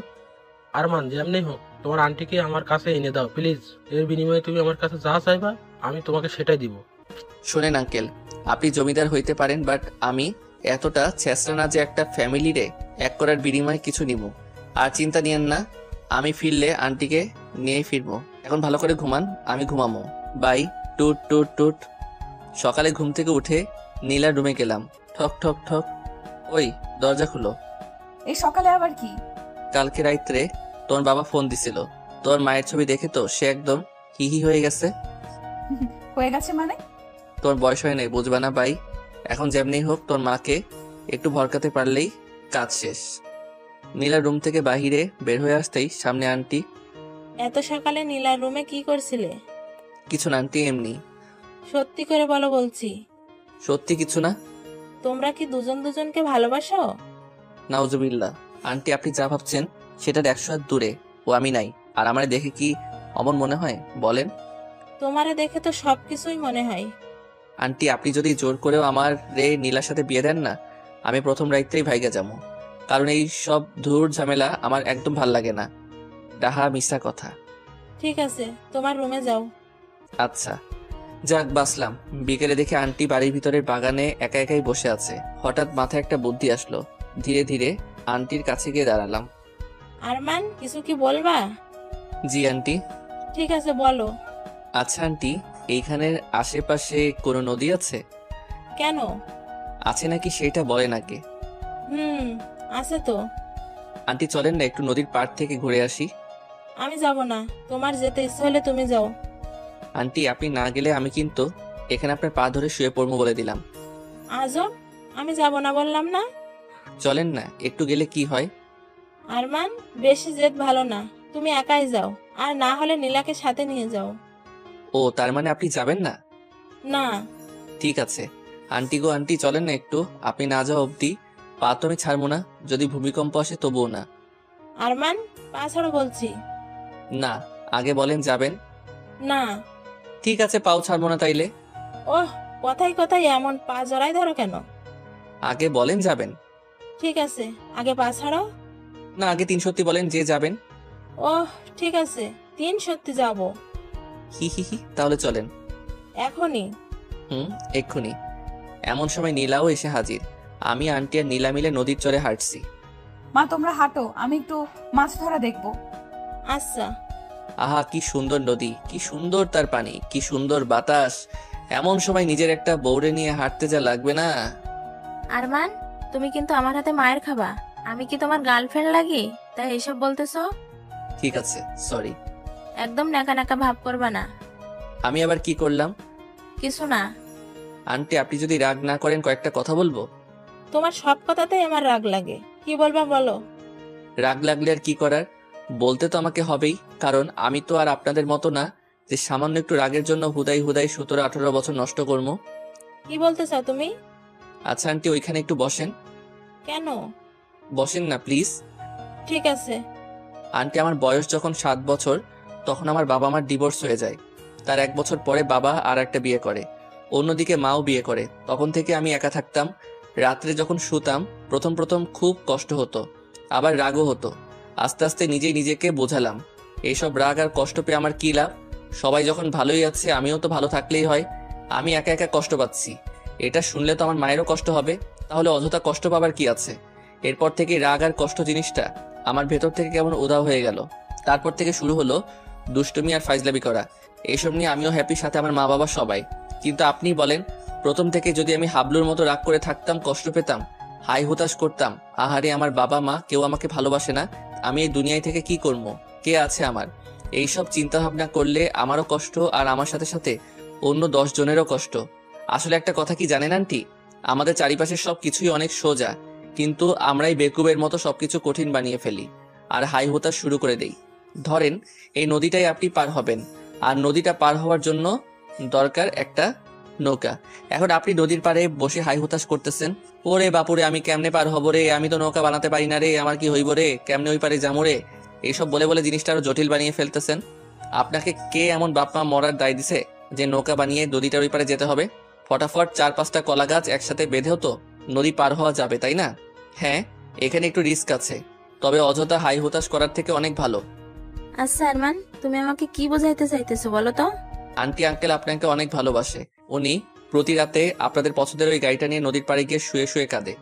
আরমান, যেমনি হোক তোমার আন্টিকে আমার কাছে এনে দাও প্লিজ। এর বিনিময়ে তুমি আমার কাছে যা চাইবা আমি তোমাকে সেটাই দিব। শোনেন আঙ্কেল, আপনি জমিদার হইতে পারেন, বাট আমি এতটা ছেঁচড়া না যে একটা ফ্যামিলিরে এক করার বিনিময়ে কিছু নিব। আর চিন্তা নিয়েন না, আমি ফিরলে আন্টিকে নিয়েই ফিরবো। এখন ভালো করে ঘুমান, আমি ঘুমামো। বাই। টুট টুট টুট। সকালে ঘুম থেকে উঠে নীলার রুমে গেলাম। ঠক ঠক ঠক। ওই দরজা খুলো। এই সকালে আবার কি? কালকে রাত্রে তোর বাবা ফোন দিছিল, তোর মায়ের ছবি দেখে তো সে একদম হিহি হয়ে গেছে। হয়ে গেছে মানে? তোর বয়স হয় নাই, বুঝবা না বাই। এখন যেমনি হোক তোর মাকে একটু ভরকাতে পারলেই কাজ শেষ। নীলা রুম থেকে বাহিরে বের হয়ে আসতেই সামনে আন্টি। এত সকালে নীলার রুমে কি করছিলে? কিছু না আন্টি, এমনি। সত্যি করে বলো বলছি। সত্যি কিছু না। তোমরা কি দুজন দুজনকে ভালোবাসো? নাউজুবিল্লাহ। আন্টি আপনি যা ভাবছেন সেটার 100 হাত দূরে। ও আমি নাই। আর আমার দেখে কি অমন মনে হয় বলেন? তোমারে দেখে তো সবকিছুই মনে হয়। আন্টি আপনি যদি জোর করেও আমার নীলার সাথে বিয়ে দেন না, আমি প্রথম রাইতেই ভাইগা যাবো। কারণ এই সব ধুর ঝামেলা আমার একদম ভাল লাগে না। ডাহা মিশা কথা। ঠিক আছে, তোমার রুমে যাও। আচ্ছা, যাক বাসলাম। বিকেলে দেখে আন্টি বাড়ির ভিতরের বাগানে একা একাই বসে আছে। হঠাৎ মাথায় একটা বুদ্ধি আসলো। ধীরে ধীরে আন্টির কাছে গিয়ে দাঁড়ালাম। আরমান, কিছু কি বলবা? জি আন্টি। ঠিক আছে, বলো। আচ্ছা আন্টি, এইখানের আশেপাশে কোনো নদী আছে? কেন? আছে নাকি সেটা বলেন আগে। আছে তো। আন্টি চলেন না একটু নদীর পাড় থেকে ঘুরে আসি। আমি যাব না, তোমার যেতে ইচ্ছে হলে তুমি যাও। আন্টি আপনি না গেলে আমি কিন্তু এখানে আপনার পা ধরে শুয়ে পড়বো বলে দিলাম। আজব, আমি যাব না বললাম না? চলেন না, একটু গেলে কি হয়? আরমান, বেশি জেদ ভালো না, তুমি একাই যাও, আর না হলে নীলাকে সাথে নিয়ে যাও। ও তার মানে আপনি যাবেন না? না। ঠিক আছে আন্টি গো, আন্টি চলেন না একটু। আপনি না যাওয়া অবধি পা তো আমি ছাড়বো না, যদি ভূমিকম্প আসে তবুও না। আরমান, পা ছাড়ো বলছি। না, আগে বলেন যাবেন। না। ঠিক আছে, পাও ছাড়বো না তাইলে। ওহ, কথাই কথাই এমন পা জড়াই ধরো কেন? আগে বলেন যাবেন। ঠিক আছে, আগে পা ছাড়ো। না, আগে 3 সত্যি বলেন যে যাবেন। ওহ, ঠিক আছে, 3 সত্যি যাব। হি হি হি, তাহলে চলেন। এখনই? এক্ষুনি। এমন সময় নীলাও এসে হাজির। আমি আন্টি আর নীলা মিলে নদীর চরে হাঁটছি। মা তোমরা হাঁটো, আমি একটু মাছ ধরা দেখবো। আচ্ছা। আহা কি সুন্দর নদী, কি সুন্দর তার পানি, কি সুন্দর বাতাস। এমন সময় নিজের একটা বউরে নিয়ে হাঁটতে যা লাগবে না। আরমান, তুমি কিন্তু আমার হাতে মায়ের খাবা। আমি কি তোমার গার্লফ্রেন্ড লাগি তাই এসব বলতেছো? ঠিক আছে, সরি। একদম নাকা নাকা ভাব করবা না। আমি আবার কি করলাম? কিছু না। আন্টি আপনি যদি রাগ না করেন কয়েকটা কথা বলবো। তোমার সব কথাতেই আমার রাগ লাগে, কি বলবা বলো। রাগ লাগলে আর কি করার, বলতে তো আমাকে হবেই, কারণ আমি তো আর আপনাদের মতো না যে সামান্য একটু রাগের জন্য হুদাই হুদাই 17-18 বছর নষ্ট করবো। কি বলতে চাও তুমি? আচ্ছা আন্টি ওইখানে একটু বসেন। কেন? বসেন না প্লিজ। ঠিক আছে। আন্টি আমার বয়স যখন 7 বছর তখন আমার বাবা মার ডিভোর্স হয়ে যায়। তার 1 বছর পরে বাবা আর একটা বিয়ে করে, অন্যদিকে মাও বিয়ে করে। তখন থেকে আমি একা থাকতাম। রাত্রে যখন শুতাম প্রথম প্রথম খুব কষ্ট হতো, আবার রাগও হতো। আস্তে আস্তে নিজেই নিজেকে বোঝালাম এইসব রাগ আর কষ্ট পেয়ে আমার কি লাভ। সবাই যখন ভালোই আছে আমিও তো ভালো থাকলেই হয়। আমি একা একা কষ্ট পাচ্ছি, এটা শুনলে তো আমার মায়েরও কষ্ট হবে, তাহলে অযথা কষ্ট পাবার কি আছে। এরপর থেকে রাগ আর কষ্ট জিনিসটা আমার ভেতর থেকে কেমন উধাও হয়ে গেল। তারপর থেকে শুরু হলো দুষ্টুমি আর ফাইজলামি করা। এইসব নিয়ে আমিও হ্যাপি, সাথে আমার মা বাবা সবাই। কিন্তু আপনি বলেন, প্রথম থেকে যদি আমি হাবলুর মতো রাগ করে থাকতাম, কষ্ট পেতাম, হাই হুতাশ করতাম, আহারে আমার বাবা মা কেউ আমাকে ভালোবাসে না, আমি এই দুনিয়ায় থেকে কি করবো, কে আছে আমার, এইসব চিন্তা ভাবনা করলে আমারও কষ্ট আর আমার সাথে সাথে অন্য 10 জনেরও কষ্ট। আসলে একটা কথা কি জানেন আন্টি, আমাদের চারিপাশের সবকিছুই অনেক সোজা, কিন্তু আমরাই বেকুবের মতো সবকিছু কঠিন বানিয়ে ফেলি আর হাই হুতাশ শুরু করে দেই। ধরেন এই নদীটাই আপনি পার হবেন, আর নদীটা পার হওয়ার জন্য দরকার একটা নৌকা। এখন আপনি নদীর পাড়ে বসে হাই হুতাশ করতেছেন, ওরে বাপুরে আমি কেমনে পার হবো রে, আমি তো নৌকা বানাতে পারি না রে, আমার কি হইব রে, কেমনে ওই পারে যাবো রে, এইসব বলে বলে জিনিসটা আরো জটিল বানিয়ে ফেলতেছেন। আপনাকে কে এমন বাপমা মরার দায় দিছে যে নৌকা বানিয়ে নদীটার ওই পারে যেতে হবে? ফটাফট 4-5টা কলা গাছ একসাথে বেঁধেও তো নদী পার হওয়া যাবে, তাই না? হ্যাঁ, এখানে একটু রিস্ক আছে, তবে অযথা হাই হুতাশ করার থেকে অনেক ভালো। আচ্ছা আরমান, তুমি আমাকে কি বোঝাইতে চাইতেছো বলো তো? আন্টি আঙ্কেল আপনাকে অনেক ভালোবাসে। উনি প্রতি রাতে আপনাদের পছন্দের ওই গাড়িটা নিয়ে নদীর পাড়ে গিয়ে শুয়ে শুয়ে কাঁদে।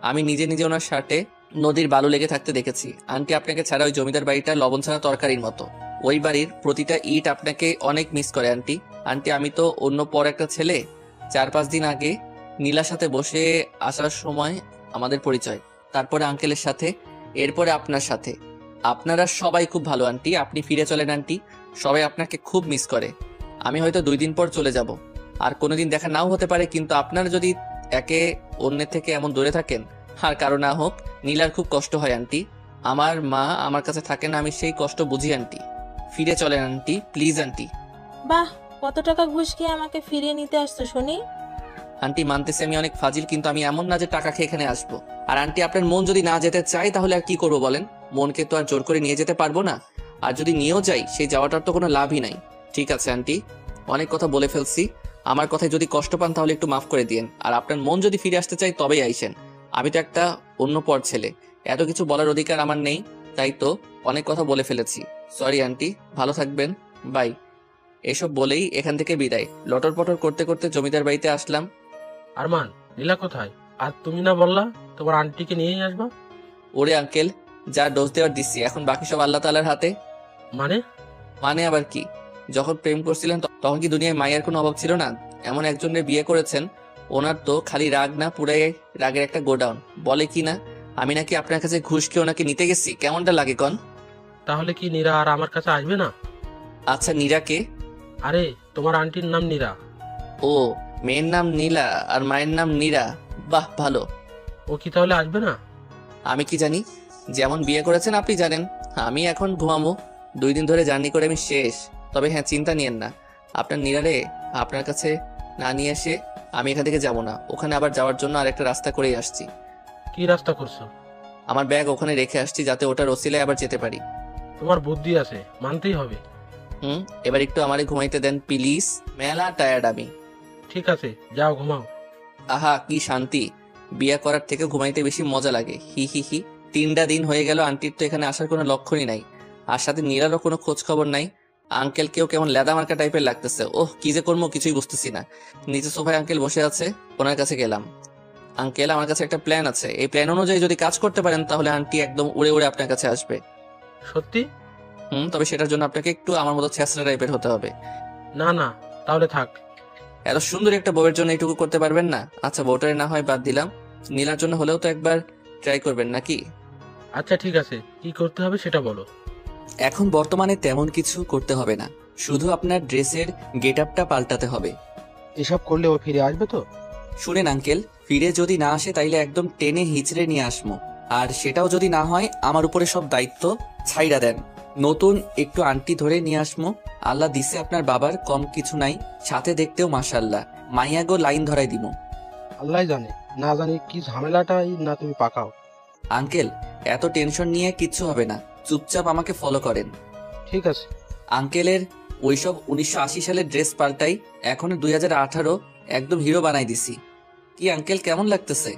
আমি নিজে নিজে ওনার শার্টে নদীর বালু লেগে থাকতে দেখেছি। আন্টি আপনাকে ছাড়া ওই জমিদার বাড়িটা লবণ ছাড়া তরকারির মতো। ওই বাড়ির প্রতিটা ইট আপনাকে অনেক মিস করে আন্টি। আন্টি আমি তো অন্য পর একটা ছেলে। 4-5 দিন আগে নীলার সাথে বসে আসার সময় আমাদের পরিচয়, তারপরে আঙ্কেলের সাথে, এরপরে আপনার সাথে। আপনারা সবাই খুব ভালো আন্টি, আপনি ফিরে চলেন আন্টি, সবাই আপনাকে খুব মিস করে। আমি হয়তো 2 দিন পর চলে যাব, আর কোনোদিন দেখা নাও হতে পারে, কিন্তু আপনারা যদি একে অন্যের থেকে এমন দূরে থাকেন, আর কারো না হোক, নীলার খুব কষ্ট হয় আন্টি। আমার মা আমার কাছে থাকে না, আমি সেই কষ্ট বুঝি আন্টি। ফিরে চলেন আন্টি, প্লিজ আন্টি। বাহ, কত টাকা ঘুষ খেয়ে আমাকে ফিরিয়ে নিতে আসছো শুনি। আন্টি মানতেছি আমি অনেক ফাজিল, কিন্তু আমি এমন না যে টাকা খেয়ে এখানে আসবো। আর আন্টি আপনার মন যদি না যেতে চাই তাহলে আর কি করবো বলেন? মনকে তো আর জোর করে নিয়ে যেতে পারবো না, আর যদি নিয়েও যাই সেই যাওয়াটার তো কোনো লাভই নাই। ঠিক আছে আন্টি, অনেক কথা বলে ফেলছি, আমার কথায় যদি কষ্ট পান তাহলে একটু মাফ করে দিয়েন। আর আপনার মন যদি ফিরে আসতে চাই তবেই আইসেন, আমি তো একটা অন্য পর ছেলে, এত কিছু বলার অধিকার আমার নেই, তাই তো অনেক কথা বলে ফেলেছি। সরি আন্টি, ভালো থাকবেন। বাই। এসব বলেই এখান থেকে বিদায়। লটর পটর করতে করতে জমিদার বাড়িতে আসলাম। আরমান, নীলা কোথায়? আর তুমি না বললা তোমার আন্টিকে নিয়েই আসবা? ওরে আঙ্কেল, যা ডোজ দেওয়ার দিচ্ছি, এখন বাকি সব আল্লাহ তাআলার হাতে। মানে আবার কি? যখন প্রেম করছিলেন তখন কি দুনিয়ায় মায়ের কোনো অভাব ছিল না? এমন একজনের বিয়ে করেছেন, ওনার তো খালি রাগ না, পুরাই রাগের একটা গোডাউন। বলে কি না আমি নাকি আপনার কাছে ঘুষ খেয়ে ওনাকে নিতে গেছি? কেমনটা লাগে কন? তাহলে কি নীরা আর আমার কাছে আসবে না? আচ্ছা, নীরা কে? আরে তোমার আন্টির নাম নীরা। ও, মেয়ের নাম নীলা আর মায়ের নাম নীরা। বাহ, ভালো। ও কি তাহলে আসবে না? আমি কি জানি? যেমন বিয়ে করেছেন আপনি জানেন। আমি এখন ঘুমাবো। 2 দিন ধরে জার্নি করে আমি শেষ। তবে হ্যাঁ, চিন্তা নিয়েন না, আপনার নীরারে আপনার কাছে না নিয়ে এসে আমি এখান থেকে যাব না। ওখানে আবার যাওয়ার জন্য আরেকটা রাস্তা করেই আসছি। কি রাস্তা করছো? আমার ব্যাগ ওখানে রেখে আসছি, যাতে ওটার ওসিলায় আবার যেতে পারি। তোমার বুদ্ধি আছে, মানতেই হবে। এবার একটু আমারে ঘুমাইতে দেন প্লিজ, মেলা টায়ার্ড আমি। ঠিক আছে, যাও ঘুমাও। আহা, কি শান্তি! বিয়ে করার থেকে ঘুমাইতে বেশি মজা লাগে। হি হি হি। 3টা দিন হয়ে গেল, আন্টির তো এখানে আসার কোনো লক্ষণই নাই। আর সাথে নীরারও কোনো খোঁজ খবর নাই। আঙ্কেলকেও কেমন লেদা মার্কা টাইপের লাগতেছে। ওহ, কি যে করবো কিছুই বুঝতেছি না। নিচে সোফায় আঙ্কেল বসে আছে, ওনার কাছে গেলাম। আঙ্কেল, আমার কাছে একটা প্ল্যান আছে। এই প্ল্যান অনুযায়ী যদি কাজ করতে পারেন তাহলে আন্টি একদম উড়ে উড়ে আপনার কাছে আসবে। সত্যি? তবে সেটার জন্য আপনাকে একটু আমার মতো ছেঁচড়া টাইপের হতে হবে। না না, তাহলে থাক। এত সুন্দর একটা বউয়ের জন্য এইটুকু করতে পারবেন না? আচ্ছা, বউটারে না হয় বাদ দিলাম, নীলার জন্য হলেও তো একবার ট্রাই করবেন নাকি? আচ্ছা ঠিক আছে, কি করতে হবে সেটা বলো। এখন বর্তমানে তেমন কিছু করতে হবে না, শুধু আপনার ড্রেসের গেটআপটা পাল্টাতে হবে। এসব করলে ও ফিরে আসবে তো? শুনেন আঙ্কেল, ফিরে যদি না আসে তাইলে একদম টেনে হিচড়ে নিয়ে আসবো। আর সেটাও যদি না হয় আমার উপরে সব দায়িত্ব ছাইড়া দেন। নতুন একটু আন্টি ধরে নিয়ে আসমো। আল্লাহ দিছে আপনার বাবার কম কিছু নাই, সাথে দেখতেও মাশাআল্লাহ। মাইয়াগো লাইন ধরাই দিব। আল্লাহ জানে, না জানি কি ঝামেলাটাই না তুমি পাকাও। আঙ্কেল, এত টেনশন নিয়ে কিচ্ছু হবে না, চুপচাপ আমাকে ফলো করেন। ঠিক আছে। আঙ্কেলের ওইসব 1980 সালের ড্রেস পাল্টাই, এখন 2018, একদম হিরো বানাই দিছি। কি আঙ্কেল, কেমন লাগতেছে?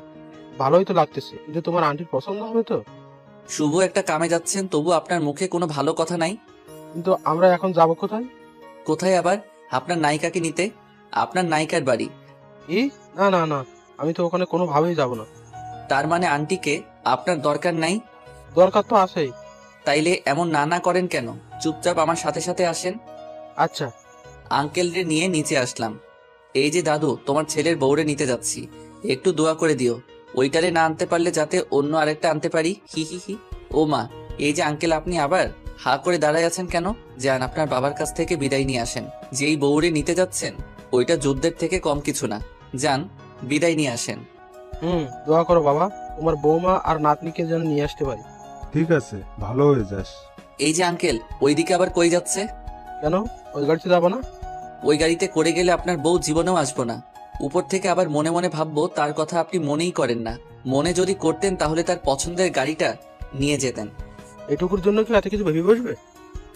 ভালোই তো লাগতেছে, কিন্তু তোমার আন্টির পছন্দ হবে তো? শুভ একটা কামে যাচ্ছেন, তবু আপনার মুখে কোনো ভালো কথা নাই। কিন্তু আমরা এখন যাব কোথায়? কোথায় আবার? আপনার নায়িকাকে নিতে, আপনার নায়িকার বাড়ি। না না না, আমি তো ওখানে কোনোভাবেই যাব না। তার মানে আন্টিকে আপনার দরকার নাই? দরকার তো আছেই। তাইলে এমন না না করেন কেন? চুপচাপ আমার সাথে সাথে আসেন। আচ্ছা। আঙ্কেলরে নিয়ে নিচে আসলাম। এই যে দাদু, তোমার ছেলের বউরে নিতে যাচ্ছি, একটু দোয়া করে দিও। ওইটারে না আনতে পারলে যাতে অন্য আরেকটা আনতে পারি। হি হি হি। ও মা, এই যে আঙ্কেল, আপনি আবার হা করে দাঁড়ায় আছেন কেন? যান, আপনার বাবার কাছ থেকে বিদায় নিয়ে আসেন। যেই বউরে নিতে যাচ্ছেন ওইটা যুদ্ধের থেকে কম কিছু না। যান, বিদায় নিয়ে আসেন। দোয়া করো বাবা, তোমার বৌমা আর নাতনিকে যেন নিয়ে আসতে পারি। ঠিক আছে, ভালো হয়ে যাস। এই যে আঙ্কেল, ওইদিকে আবার কই যাচ্ছে? কেন, ওই গাড়িতে যাবো না? ওই গাড়িতে করে গেলে আপনার বউ জীবনেও আসবো না। উপর থেকে আবার মনে মনে ভাববো তার কথা আপনি মনেই করেন না। মনে যদি করতেন তাহলে তার পছন্দের গাড়িটা নিয়ে যেতেন। এটুকুর জন্য কি এত কিছু ভেবে বসবে?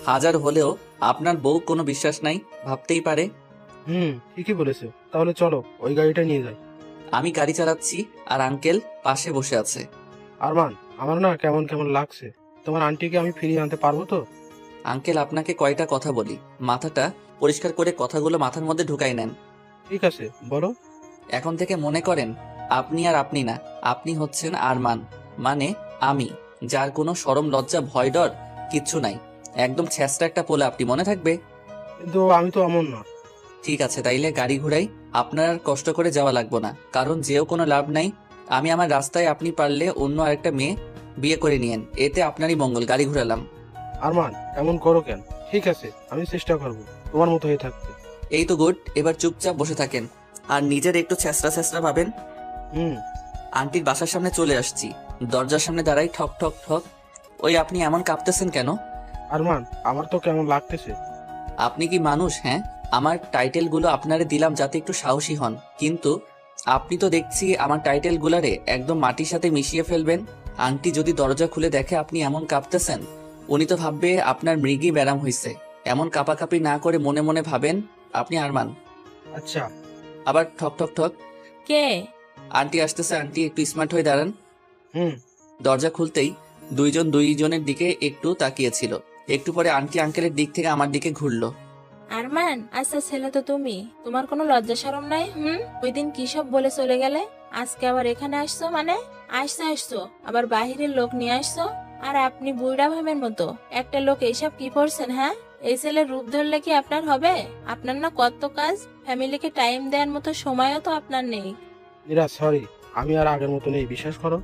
হাজার হলেও আপনার বউ কোনো বিশ্বাস নাই, ভাবতেই পারে। ঠিকই বলেছে, তাহলে চলো ওই গাড়িটা নিয়ে যাই। আমি গাড়ি চালাচ্ছি আর আঙ্কেল পাশে বসে আছে। আরমান, আমার না কেমন কেমন লাগছে। তোমার আন্টিকে আমি ফিরিয়ে আনতে পারবো তো? আঙ্কেল, আপনাকে কয়টা কথা বলি, মাথাটা পরিষ্কার করে কথাগুলো মাথার মধ্যে ঢুকাই নেন। ঠিক আছে, বলো। এখন থেকে মনে করেন আপনি আর আপনি না, আপনি হচ্ছেন আরমান, মানে আমি, যার কোনো শরম লজ্জা ভয় ডর কিচ্ছু নাই। একদম ছেঁচড়া একটা পোলা আপনি, মনে থাকবে? কিন্তু আমি তো এমন না। ঠিক আছে, তাইলে গাড়ি ঘুরাই। আপনার আর কষ্ট করে যাওয়া লাগবো না, কারণ যেও কোনো লাভ নাই। আমি আমার রাস্তায়, আপনি পারলে অন্য আরেকটা মেয়ে বিয়ে করে নিয়েন, এতে আপনারই মঙ্গল। গাড়ি ঘুরালাম। আরমান, এমন করো কেন? ঠিক আছে, আমি চেষ্টা করব তোমার মতো হয়ে থাকতে। এই তো গুড, এবার চুপচাপ বসে থাকেন আর নিজের একটু ছেঁচড়া ছেঁচড়া ভাবেন। আন্টির বাসার সামনে চলে আসছি, দরজার সামনে দাঁড়াই, ঠক ঠক ঠক। ওই আপনি এমন কাঁপতেছেন কেন? আরমান, আমার তো কেমন লাগতেছে। আপনি কি মানুষ? হ্যাঁ, আমার টাইটেল গুলো আপনারে দিলাম যাতে একটু সাহসী হন, কিন্তু আপনি তো দেখছি আমার টাইটেল গুলারে একদম মাটির সাথে মিশিয়ে ফেলবেন। আন্টি যদি দরজা খুলে দেখে আপনি এমন কাঁপতেছেন, উনি তো ভাববে আপনার মৃগী ব্যারাম হইছে। এমন কাঁপাকাঁপি না করে মনে মনে ভাবেন আপনি আরমান। আচ্ছা। আবার ঠক ঠক ঠক। কে? আন্টি আসতেছে। আন্টি একটু স্মার্ট হয়ে দাঁড়ান। হুম। দরজা খুলতেই দুইজনের দিকে একটু তাকিয়েছিল। একটু পরে আন্টি আঙ্কেলের দিক থেকে আমার দিকে ঘুরলো। আরমান, আচ্ছা ছেলে তো তুমি, তোমার কোনো লজ্জা শরম নাই? ওই দিন কি সব বলে চলে গেলে, আজকে আবার এখানে আসছো? মানে আসছো আবার বাহিরের লোক নিয়ে আসছো, আর আপনি বুইড়া ভাবের মতো একটা লোক এইসব কি করছেন? হ্যাঁ, এই ছেলের রূপ ধরলে কি আপনার হবে? আপনার না কত কাজ, ফ্যামিলিকে টাইম দেওয়ার মতো সময়ও তো আপনার নেই। নীরা সরি, আমি আর আগের মতো নেই, বিশ্বাস করো।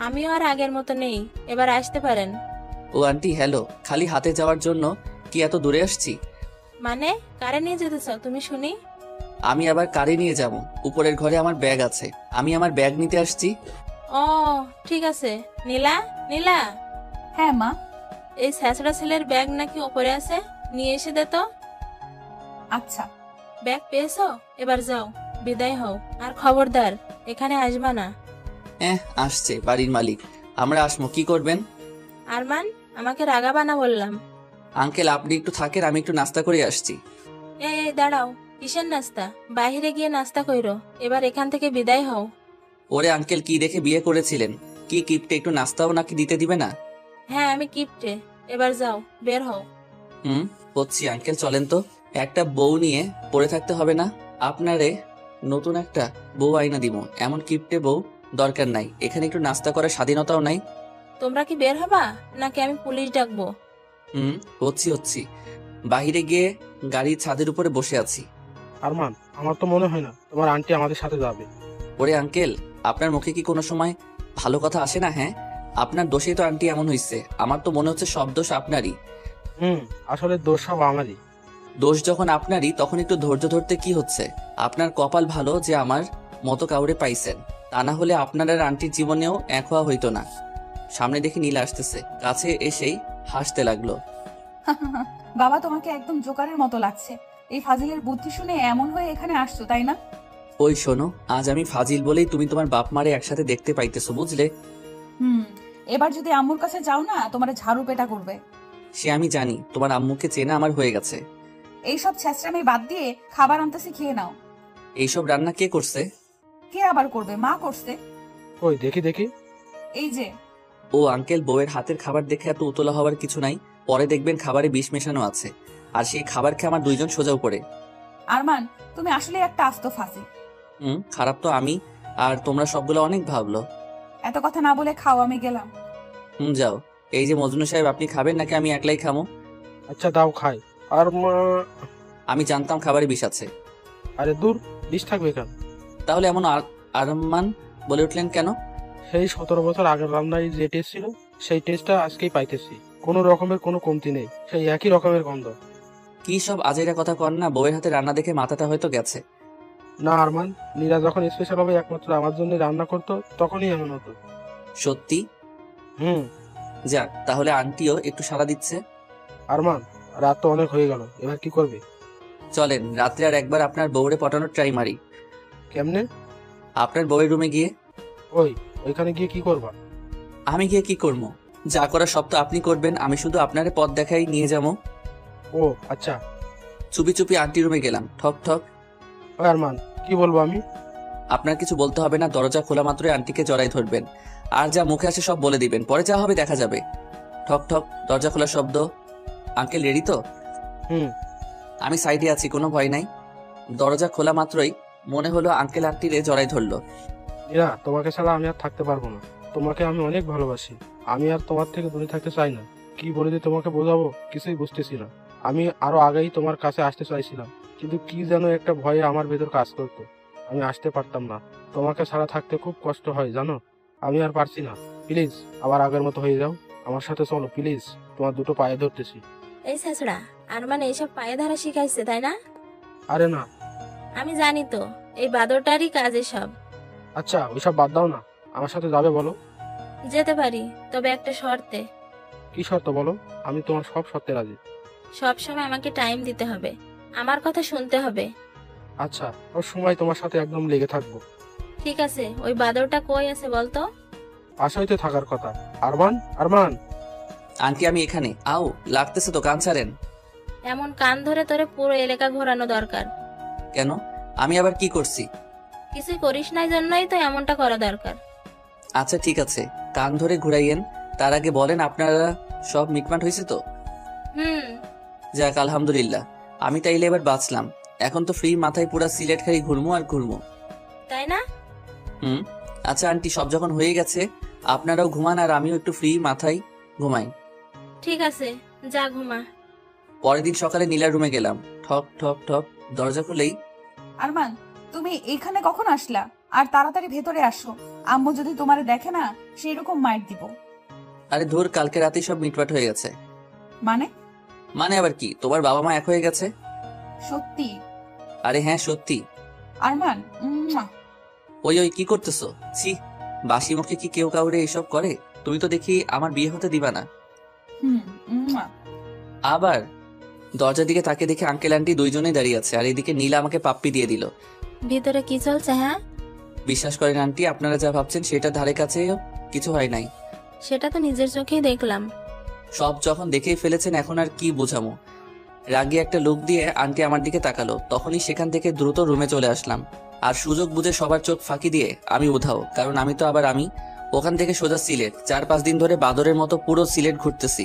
আমিও আর আগের মতো নেই, এবার আসতে পারেন। ও আন্টি হ্যালো, খালি হাতে যাওয়ার জন্য কি এত দূরে আসছি? মানে কারে নিয়ে যেতে চাও তুমি শুনি? আমি আবার কারে নিয়ে যাব? উপরের ঘরে আমার ব্যাগ আছে, আমি আমার ব্যাগ নিতে আসছি। ও ঠিক আছে। নীলা, নীলা। হ্যাঁ মা। এই স্যাঁচড়া ছেলের ব্যাগ নাকি উপরে আছে, নিয়ে এসে দে তো। আচ্ছা। ব্যাগ পেয়েছো? এবার যাও, বিদায় হও, আর খবরদার এখানে আসবা না। আসছে বাড়ির মালিক, আমরা আসমো, কি করবেন? আরমান, আমাকে রাগাবা না বললাম। আঙ্কেল আপনি একটু থাকেন, আমি একটু নাস্তা করে আসছি। এই দাঁড়াও, কিসের নাস্তা? বাহিরে গিয়ে নাস্তা কইরো, এবার এখান থেকে বিদায় হও। ওরে আঙ্কেল, কি দেখে বিয়ে করেছিলেন? কি কিপটে, একটু নাস্তাও নাকি দিতে দিবে না? হ্যাঁ আমি কিপটে, এবার যাও, বের হও। হচ্ছি আঙ্কেল, চলেন তো। একটা বউ নিয়ে পড়ে থাকতে হবে না? আপনারে নতুন একটা বউ আইনা দিব, এমন কিপটে বউ দরকার নাই। এখানে একটু নাস্তা করার স্বাধীনতাও নাই। তোমরা কি বের হবা নাকি আমি পুলিশ ডাকবো? হচ্ছি বাহিরে গিয়ে গাড়ির ছাদের উপরে বসে আছি। আরমান, আমার তো মনে হয় না তোমার আন্টি আমাদের সাথে যাবে। ওরে আঙ্কেল, আপনার মুখে কি কোনো সময় ভালো কথা আসে না? হ্যাঁ, আপনার দোষেই তো আন্টি এমন হইছে। আমার তো মনে হচ্ছে সব দোষ আপনারই। আসলে দোষ সব আমারই। দোষ যখন আপনারই, তখন একটু ধৈর্য ধরতে কি হচ্ছে? আপনার কপাল ভালো যে আমার মতো কাউরে পাইছেন, তা না হলে আপনার আর আন্টির জীবনেও এক হওয়া হইতো না। সামনে দেখে নীলা আসতেছে, কাছে এসেই হাসতে লাগলো। বাবা, তোমাকে একদম জোকারের মতো লাগছে। এই ফাজিলের বুদ্ধি শুনে এমন হয়ে এখানে আসছো, তাই না? ওই শোনো, আজ আমি ফাজিল বলেই তুমি তোমার বাপ মারে একসাথে দেখতে পাইতেছো, বুঝলে? এবার যদি আম্মুর কাছে যাও না, তোমার ঝাড়ু পেটা করবে। সে আমি জানি, তোমার আম্মুকে চেনা আমার হয়ে গেছে। এইসব ছেঁচড়ামি বাদ দিয়ে খাবার আনতেছি, খেয়ে নাও। এইসব রান্না কে করছে? কে আবার করবে? মা করছে। কই দেখি। এই যে। ও আঙ্কেল, বউয়ের হাতের খাবার দেখে এত উতলা হওয়ার কিছু নাই। পরে দেখবেন খাবারে বিষ মেশানো আছে, আর সেই খাবার খেয়ে আমার দুইজন সোজা উপরে। আরমান, তুমি আসলে একটা আস্ত ফাঁসি। খারাপ তো আমি, আর তোমরা সবগুলো অনেক ভাবলো। এত কথা না বলে খাও, আমি গেলাম। যাও। এই যে মজনু সাহেব, আপনি খাবেন নাকি আমি একলাই খামো? আচ্ছা দাও, খাই। আর আমি জানতাম খাবারে বিষ আছে। আরে দূর, বিষ থাকবে কেন? তাহলে এমন আরমান বলে উঠলেন কেন? সেই 17 বছর আগের রান্নায় যে টেস্ট ছিল, সেই টেস্টটা আজকেই পাইতেছি। কোনো রকমের কোনো কমতি নেই, সেই একই রকমের গন্ধ। কি সব আজেরা কথা কর না, বউয়ের হাতে রান্না দেখে মাথাটা হয়তো গেছে। না আরমান, নীরা যখন স্পেশাল ভাবে একমাত্র আমার জন্য রান্না করতো, তখনই এমন হতো। সত্যি? যাক, তাহলে আন্টিও একটু সাড়া দিচ্ছে। আরমান, রাত তো অনেক হয়ে গেল, এবার কি করবে? চলেন রাত্রে আর একবার আপনার বউরে পটানোর ট্রাই মারি। কেমনে? আপনার বউয়ের রুমে গিয়ে। ওইখানে গিয়ে কি করবা? আমি গিয়ে কি করবো? যা করার সব তো আপনি করবেন, আমি শুধু আপনারে পথ দেখাই নিয়ে যাবো। ও আচ্ছা। চুপি চুপি আন্টি রুমে গেলাম, ঠক ঠক। আরমান, কি বলবো আমি? আপনার কিছু বলতে হবে না, দরজা খোলা মাত্রই আন্টিকে জড়াই ধরবেন, আর যা মুখে আসে সব বলে দিবেন, পরে যা হবে দেখা যাবে। ঠক ঠক, দরজা খোলার শব্দ। আঙ্কেল রেডি তো? আমি সাইডে আছি, কোনো ভয় নাই। দরজা খোলা মাত্রই মনে হলো আঙ্কেল আন্টিরে জড়াই ধরলো। নীরা, তোমাকে ছাড়া আমি আর থাকতে পারবো না। তোমাকে আমি অনেক ভালোবাসি, আমি আর তোমার থেকে দূরে থাকতে চাই না। কি বলে যে তোমাকে বোঝাবো কিছুই বুঝতেছি না। আমি আরো আগেই তোমার কাছে আসতে চাইছিলাম, কিন্তু কি যেন একটা ভয়ে আমার ভেতর কাজ করতো, আমি আসতে পারতাম না। তোমাকে ছাড়া থাকতে খুব কষ্ট হয় জানো, আমি আর পারছি না। প্লিজ আবার আগের মতো হয়ে যাও, আমার সাথে চলো প্লিজ, তোমার দুটো পায়ে ধরতেছি। এই ছেঁচড়া, আরমান এইসব পায়ে ধরা শিখাইছে তাই না? আরে না, আমি জানি তো, এই বাদরটারই কাজ এসব। আচ্ছা ওইসব বাদ দাও না, আমার সাথে যাবে বলো? যেতে পারি, তবে একটা শর্তে। কি শর্ত বলো? আমি তোমার সব শর্তে রাজি। সব সময় আমাকে টাইম দিতে হবে, আমার কথা শুনতে হবে। আচ্ছা, ওর সময় তোমার সাথে একদম লেগে থাকবো। ঠিক আছে, ওই বাদরটা কই আছে বলতো? বাসাইতে থাকার কথা। আরমান, আরমান। আন্টি আমি এখানে, আও লাগতেছে তো, কান ছাড়েন। এমন কান ধরে তোরে পুরো এলাকা ঘোরানো দরকার। কেন? আমি আবার কি করছি? কিছুই করিস নাই জন্যই তো এমনটা করা দরকার। আচ্ছা ঠিক আছে, কান ধরে ঘুরাইয়েন, তার আগে বলেন আপনারা সব মিটমাট হয়েছে তো? যাক আলহামদুলিল্লাহ, আমি তাইলে এবার বাঁচলাম। এখন তো ফ্রি মাথায় পুরা সিলেট খাই ঘুরমু আর ঘুরমু। তাই না? আচ্ছা আন্টি, সব যখন হয়ে গেছে আপনারাও ঘুমান আর আমিও একটু ফ্রি মাথায় ঘুমাই। ঠিক আছে, যা ঘুমা। পরের দিন সকালে নীলার রুমে গেলাম। ঠক ঠক ঠক, দরজা খুলেই, আরমান, তুমি এখানে কখন আসলা? আর তাড়াতাড়ি ভেতরে আসো, আম্মু যদি তোমারে দেখে না সেই রকম মাইর দিব। আরে ধুর, কালকে রাতেই সব মিটমাট হয়ে গেছে। মানে আবার কি, তোমার বাবা মা এক হয়ে গেছে? সত্যি? আরে হ্যাঁ সত্যি। আরমান, ওই কি করতেছো? ছি, বাসি মুখে কি কেউ কাউরে এসব করে? তুমি তো দেখি আমার বিয়ে হতে দিবা না। আবার দরজার দিকে তাকে দেখে আঙ্কেল আন্টি দুইজনেই দাঁড়িয়ে আছে, আর এদিকে নীলা আমাকে পাপ্পি দিয়ে দিল। ভিতরে কি চলছে? হ্যাঁ, বিশ্বাস করেন আন্টি, আপনারা যা ভাবছেন সেটা ধারে কাছে কিছু হয় নাই। সেটা তো নিজের চোখেই দেখলাম। সব যখন দেখেই ফেলেছেন, এখন আর কি বোঝামো। রাগী একটা লুক দিয়ে আন্টি আমার দিকে তাকালো, তখনই সেখান থেকে দ্রুত রুমে চলে আসলাম। আর সুযোগ বুঝে সবার চোখ ফাঁকি দিয়ে আমি উধাও, কারণ আমি তো আবার আমি। ওখান থেকে সোজা সিলেট। 4-5 দিন ধরে বাদরের মতো পুরো সিলেট ঘুরতেছি।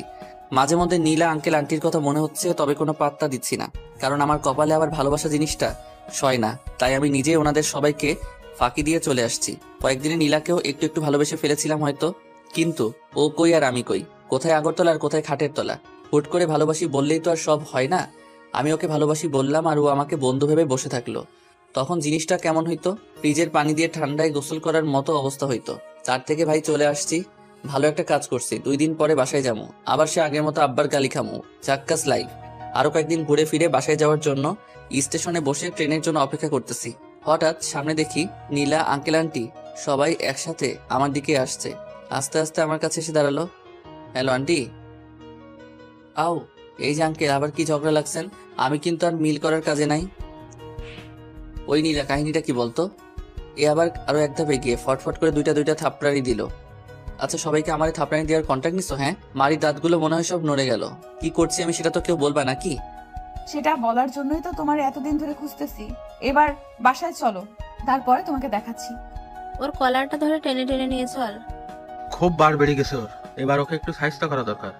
মাঝে মধ্যে নীলা আঙ্কেল আন্টির কথা মনে হচ্ছে, তবে কোনো পাত্তা দিচ্ছি না, কারণ আমার কপালে আবার ভালোবাসা জিনিসটা সয় না। তাই আমি নিজেই ওনাদের সবাইকে ফাঁকি দিয়ে চলে আসছি। কয়েকদিনে নীলাকেও একটু একটু ভালোবেসে ফেলেছিলাম হয়তো, কিন্তু ও কই আর আমি কই, কোথায় আগরতলা আর কোথায় খাটের তলা। হুট করে ভালোবাসি বললেই তো আর সব হয় না। আমি ওকে ভালোবাসি বললাম আর ও আমাকে বন্ধু ভেবে বসে থাকলো। তখন জিনিসটা কেমন হইতো? ফ্রিজের পানি দিয়ে ঠান্ডায় গোসল করার মতো অবস্থা হইতো। তার থেকে ভাই চলে আসছি, ভালো একটা কাজ করছি। 2 দিন পরে বাসায় যাবো, আবার সে আগের মতো আব্বার গালি খামু। চাক্কাস লাইফ। আরো কয়েকদিন ঘুরে ফিরে বাসায় যাওয়ার জন্য স্টেশনে বসে ট্রেনের জন্য অপেক্ষা করতেছি। হঠাৎ সামনে দেখি নীলা, আঙ্কেল আন্টি সবাই একসাথে আমার দিকে আসছে। আস্তে আস্তে আমার কাছে এসে দাঁড়ালো। Hello aunty. আও, এই যে আঙ্কেল, আবার কি ঝগড়া লাগছেন? আমি কিন্তু আর মিল করার কাজে নাই। ওই নীলা, কাহিনীটা কি বলতো? এ আবার আরো এক ধাপ এগিয়ে ফটফট করে দুইটা থাপড়ানি দিল। আচ্ছা, সবাইকে আমারে থাপড়ানি দেওয়ার কন্ট্যাক্ট নিছো? হ্যাঁ, মারি দাঁতগুলো মনে হয় সব নড়ে গেল। কি করছি আমি সেটা তো কেউ বলবা নাকি? সেটা বলার জন্যই তো তোমার এতদিন ধরে খুঁজতেছি। এবার বাসায় চলো, তারপরে তোমাকে দেখাচ্ছি। ওর কলারটা ধরে টেনে টেনে নিয়ে চল। খুব বার বেড়ে গেছে ওর, এবার ওকে একটু সাহায্য করা দরকার।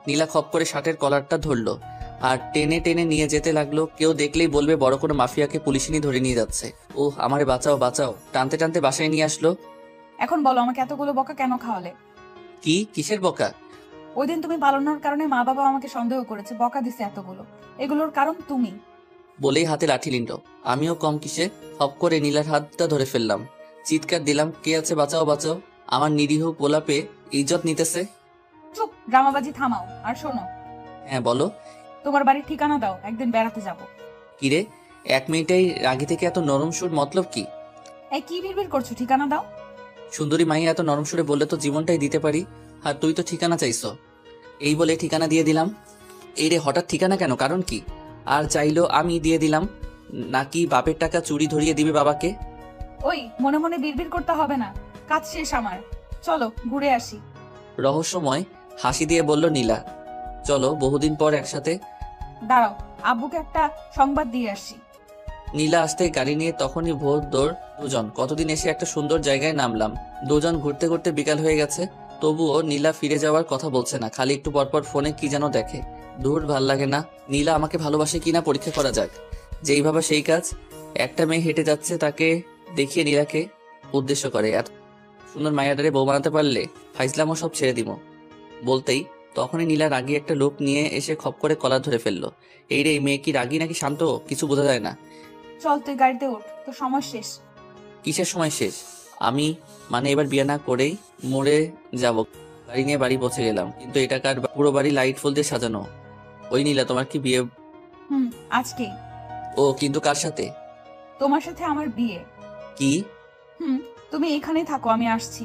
নীলা খপ করে শার্টের কলারটা ধরলো আর টেনে টেনে নিয়ে যেতে লাগলো। কেউ দেখলেই বলবে বড় কোনো মাফিয়াকে পুলিশিনি ধরে নিয়ে যাচ্ছে। ওহ, আমারে বাঁচাও বাঁচাও। টানতে টানতে বাসায় নিয়ে আসলো। এখন বলো, আমাকে এতগুলো বকা কেন খাওয়ালে? কি, কিসের বকা? ওই দিন তুমি পালানোর কারণে মা বাবা আমাকে সন্দেহ করেছে, বকা দিছে এতগুলো। এগুলোর কারণ তুমি। বলেই হাতে লাঠি নিল। আমিও কম কিসে, হপ করে নীলার হাতটা ধরে ফেললাম। চিৎকার দিলাম, কে আছে, বাঁচাও বাঁচাও। আমার নিরীহ পোলাপে ইজ্জত নিতেছে। চুপ, ড্রামাবাজি থামাও। আর শোনো। হ্যাঁ বলো। তোমার বাড়ির ঠিকানা দাও, একদিন বেড়াতে যাব। কিরে, 1 মিনিটেই রাগি থেকে এত নরম সুর, মতলব কি? এই কি বিড়বিড় করছো? ঠিকানা দাও। সুন্দরী মাইয়া এত নরম সুরে বললে তো জীবনটাই দিতে পারি। আর তুই তো ঠিকানা চাইছো। এই বলে ঠিকানা দিয়ে দিলাম। এই রে, হঠাৎ ঠিকানা কেন, কারণ কি? আর চাইলো আমি দিয়ে দিলাম, নাকি বাপের টাকা চুরি ধরিয়ে দিবে বাবাকে? ওই মনে মনে বিড়বিড় করতে হবে না, কাজ শেষ আমার। চলো ঘুরে আসি। রহস্যময় হাসি দিয়ে বলল নীলা। চলো, বহুদিন পর একসাথে। দাঁড়াও, আব্বুকে একটা সংবাদ দিয়ে আসি। নীলা আসতে গাড়ি নিয়ে তখনই ভোর দৌড় দুজন। কতদিন এসে একটা সুন্দর জায়গায় নামলাম। দুজন ঘুরতে ঘুরতে বিকাল হয়ে গেছে, তবুও নীলা ফিরে যাওয়ার কথা বলছে না। খালি একটু পরপর ফোনে কি যেন দেখে। দূর, ভাল লাগে না। নীলা আমাকে ভালোবাসে কিনা পরীক্ষা করা যাক। যেই ভাবে সেই কাজ। একটা মেয়ে হেঁটে যাচ্ছে, তাকে দেখিয়ে নীলাকে উদ্দেশ্য করে, এত সুন্দর মায়াদারে বউ বানাতে পারলে ফাইজলামও সব ছেড়ে দিব। বলতেই তখনই নীলা রাগী একটা লোক নিয়ে এসে খপ করে কলার ধরে ফেললো। এই রে, মেয়ে কি রাগী নাকি শান্ত কিছু বোঝা যায় না। চল তুই গাড়িতে ওঠ, তো সময় শেষ। কিসের সময় শেষ? আমি মানে এবার বিয়ে না করেই মরে যাব। গাড়ি নিয়ে বাড়ি পৌঁছে গেলাম, কিন্তু এটা কার? পুরো বাড়ি লাইট ফুল দিয়ে সাজানো। ওই নীলা, তোমার কি বিয়ে? আজকেই। ও, কিন্তু কার সাথে? তোমার সাথে আমার বিয়ে। কি? তুমি এখানেই থাকো, আমি আসছি।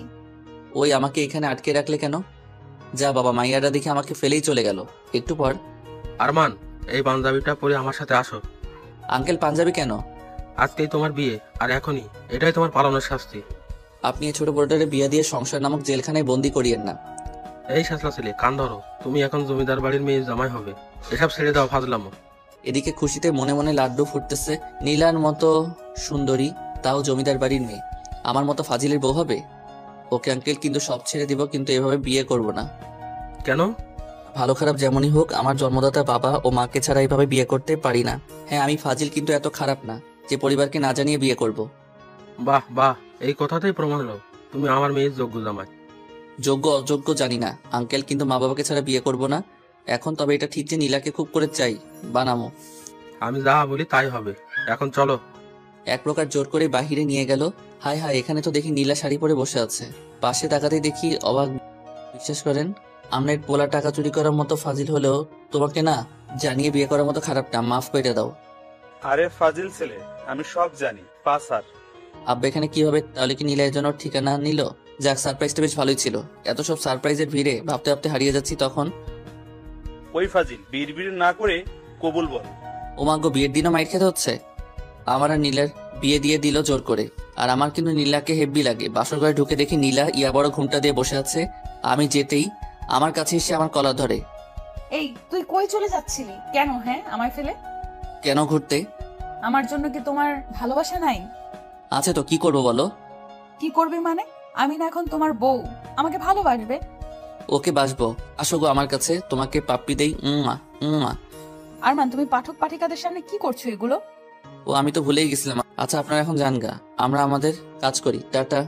ওই, আমাকে এখানে আটকে রাখলে কেন? যা বাবা, মাইয়ারা দেখে আমাকে ফেলেই চলে গেল। একটু পর, আরমান, এই পাঞ্জাবিটা পরে আমার সাথে আসো। আঙ্কেল, পাঞ্জাবি কেন? আজকেই তোমার বিয়ে, আর এখনই এটাই তোমার পালানোর শাস্তি। আপনি এই ছোট বড়টারে বিয়ে দিয়ে সংসার নামক জেলখানায় বন্দি করিয়েন না। এই শাসলা ছেলে, কান ধরো। তুমি এখন জমিদার বাড়ির মেয়ে জামাই হবে। এসব ছেড়ে দাও ফাজলামো। এদিকে খুশিতে মনে মনে লাড্ডু ফুটতেছে। নীলার মতো সুন্দরী, তাও জমিদার বাড়ির মেয়ে, আমার মতো ফাজিলের বউ হবে। ওকে আঙ্কেল, কিন্তু সব ছেড়ে দিব, কিন্তু এভাবে বিয়ে করব না। কেন? ভালো খারাপ যেমনই হোক, আমার জন্মদাতা বাবা ও মাকে ছাড়া এইভাবে বিয়ে করতে পারি না। হ্যাঁ, আমি ফাজিল, কিন্তু এত খারাপ না যে পরিবারকে না জানিয়ে বিয়ে করব। বাহ বাহ, এই কথাতেই প্রমাণ হলো তুমি আমার মেয়ের যোগ্য জামাই। যোগ্য অযোগ্য জানি না আঙ্কেল, কিন্তু মা বাবাকে ছাড়া বিয়ে করব না এখন। তবে এটা ঠিক যে নীলাকে খুব করে চাই, বানামো। আমি যা বলি তাই হবে, এখন চলো। এক প্রকার জোর করে বাহিরে নিয়ে গেল। হায় হায়, এখানে তো দেখি নীলা শাড়ি পরে বসে আছে। পাশে তাকাতেই দেখি অবাক। বিশ্বাস করেন, আমনের পোলা টাকা চুরি করার মতো ফাজিল হলেও তোমাকে না জানিয়ে বিয়ে করার মতো খারাপ না, মাফ করে দাও। আরে ফাজিল ছেলে, আমি সব জানি, পাস আর। আব্বা এখানে কি হবে? তাহলে কি নীলা এর জন্য ঠিকানা নিল? যাক, সারপ্রাইজটা বেশ ভালোই ছিল। এত সব সারপ্রাইজের ভিড়ে ভাবতে ভাবতে হারিয়ে যাচ্ছি তখন। ওই ফাজিল, বিড় না করে কবুল বল। ওমাগ্য, বিয়ের দিনও মাইর খেতে হচ্ছে? আমার আর নীলার বিয়ে দিয়ে দিল জোর করে। আর আমার কিন্তু নীলাকে হেব্বি লাগে। বাসর ঘরে ঢুকে দেখি নীলা ইয়া বড় ঘুমটা দিয়ে বসে আছে। আমি যেতেই আমার কাছে এসে আমার কলার ধরে। এই, তুই কই চলে যাচ্ছিলি? কেন হ্যাঁ আমায় ফেলে? কেন ঘুরতে? আমার জন্য কি তোমার ভালোবাসা নাই? আছে তো, কি করবো বলো? কি করবি মানে? আমি না এখন তোমার বউ, আমাকে ভালোবাসবে? ওকে বাসবো, আসো গো আমার কাছে, তোমাকে পাপ্পি দেই। আরমান, তুমি পাঠক পাঠিকাদের সামনে কি করছো এগুলো? ও, আমি তো ভুলেই গেছিলাম। আচ্ছা, আপনারা এখন যান গা, আমরা আমাদের কাজ করি। টাটা।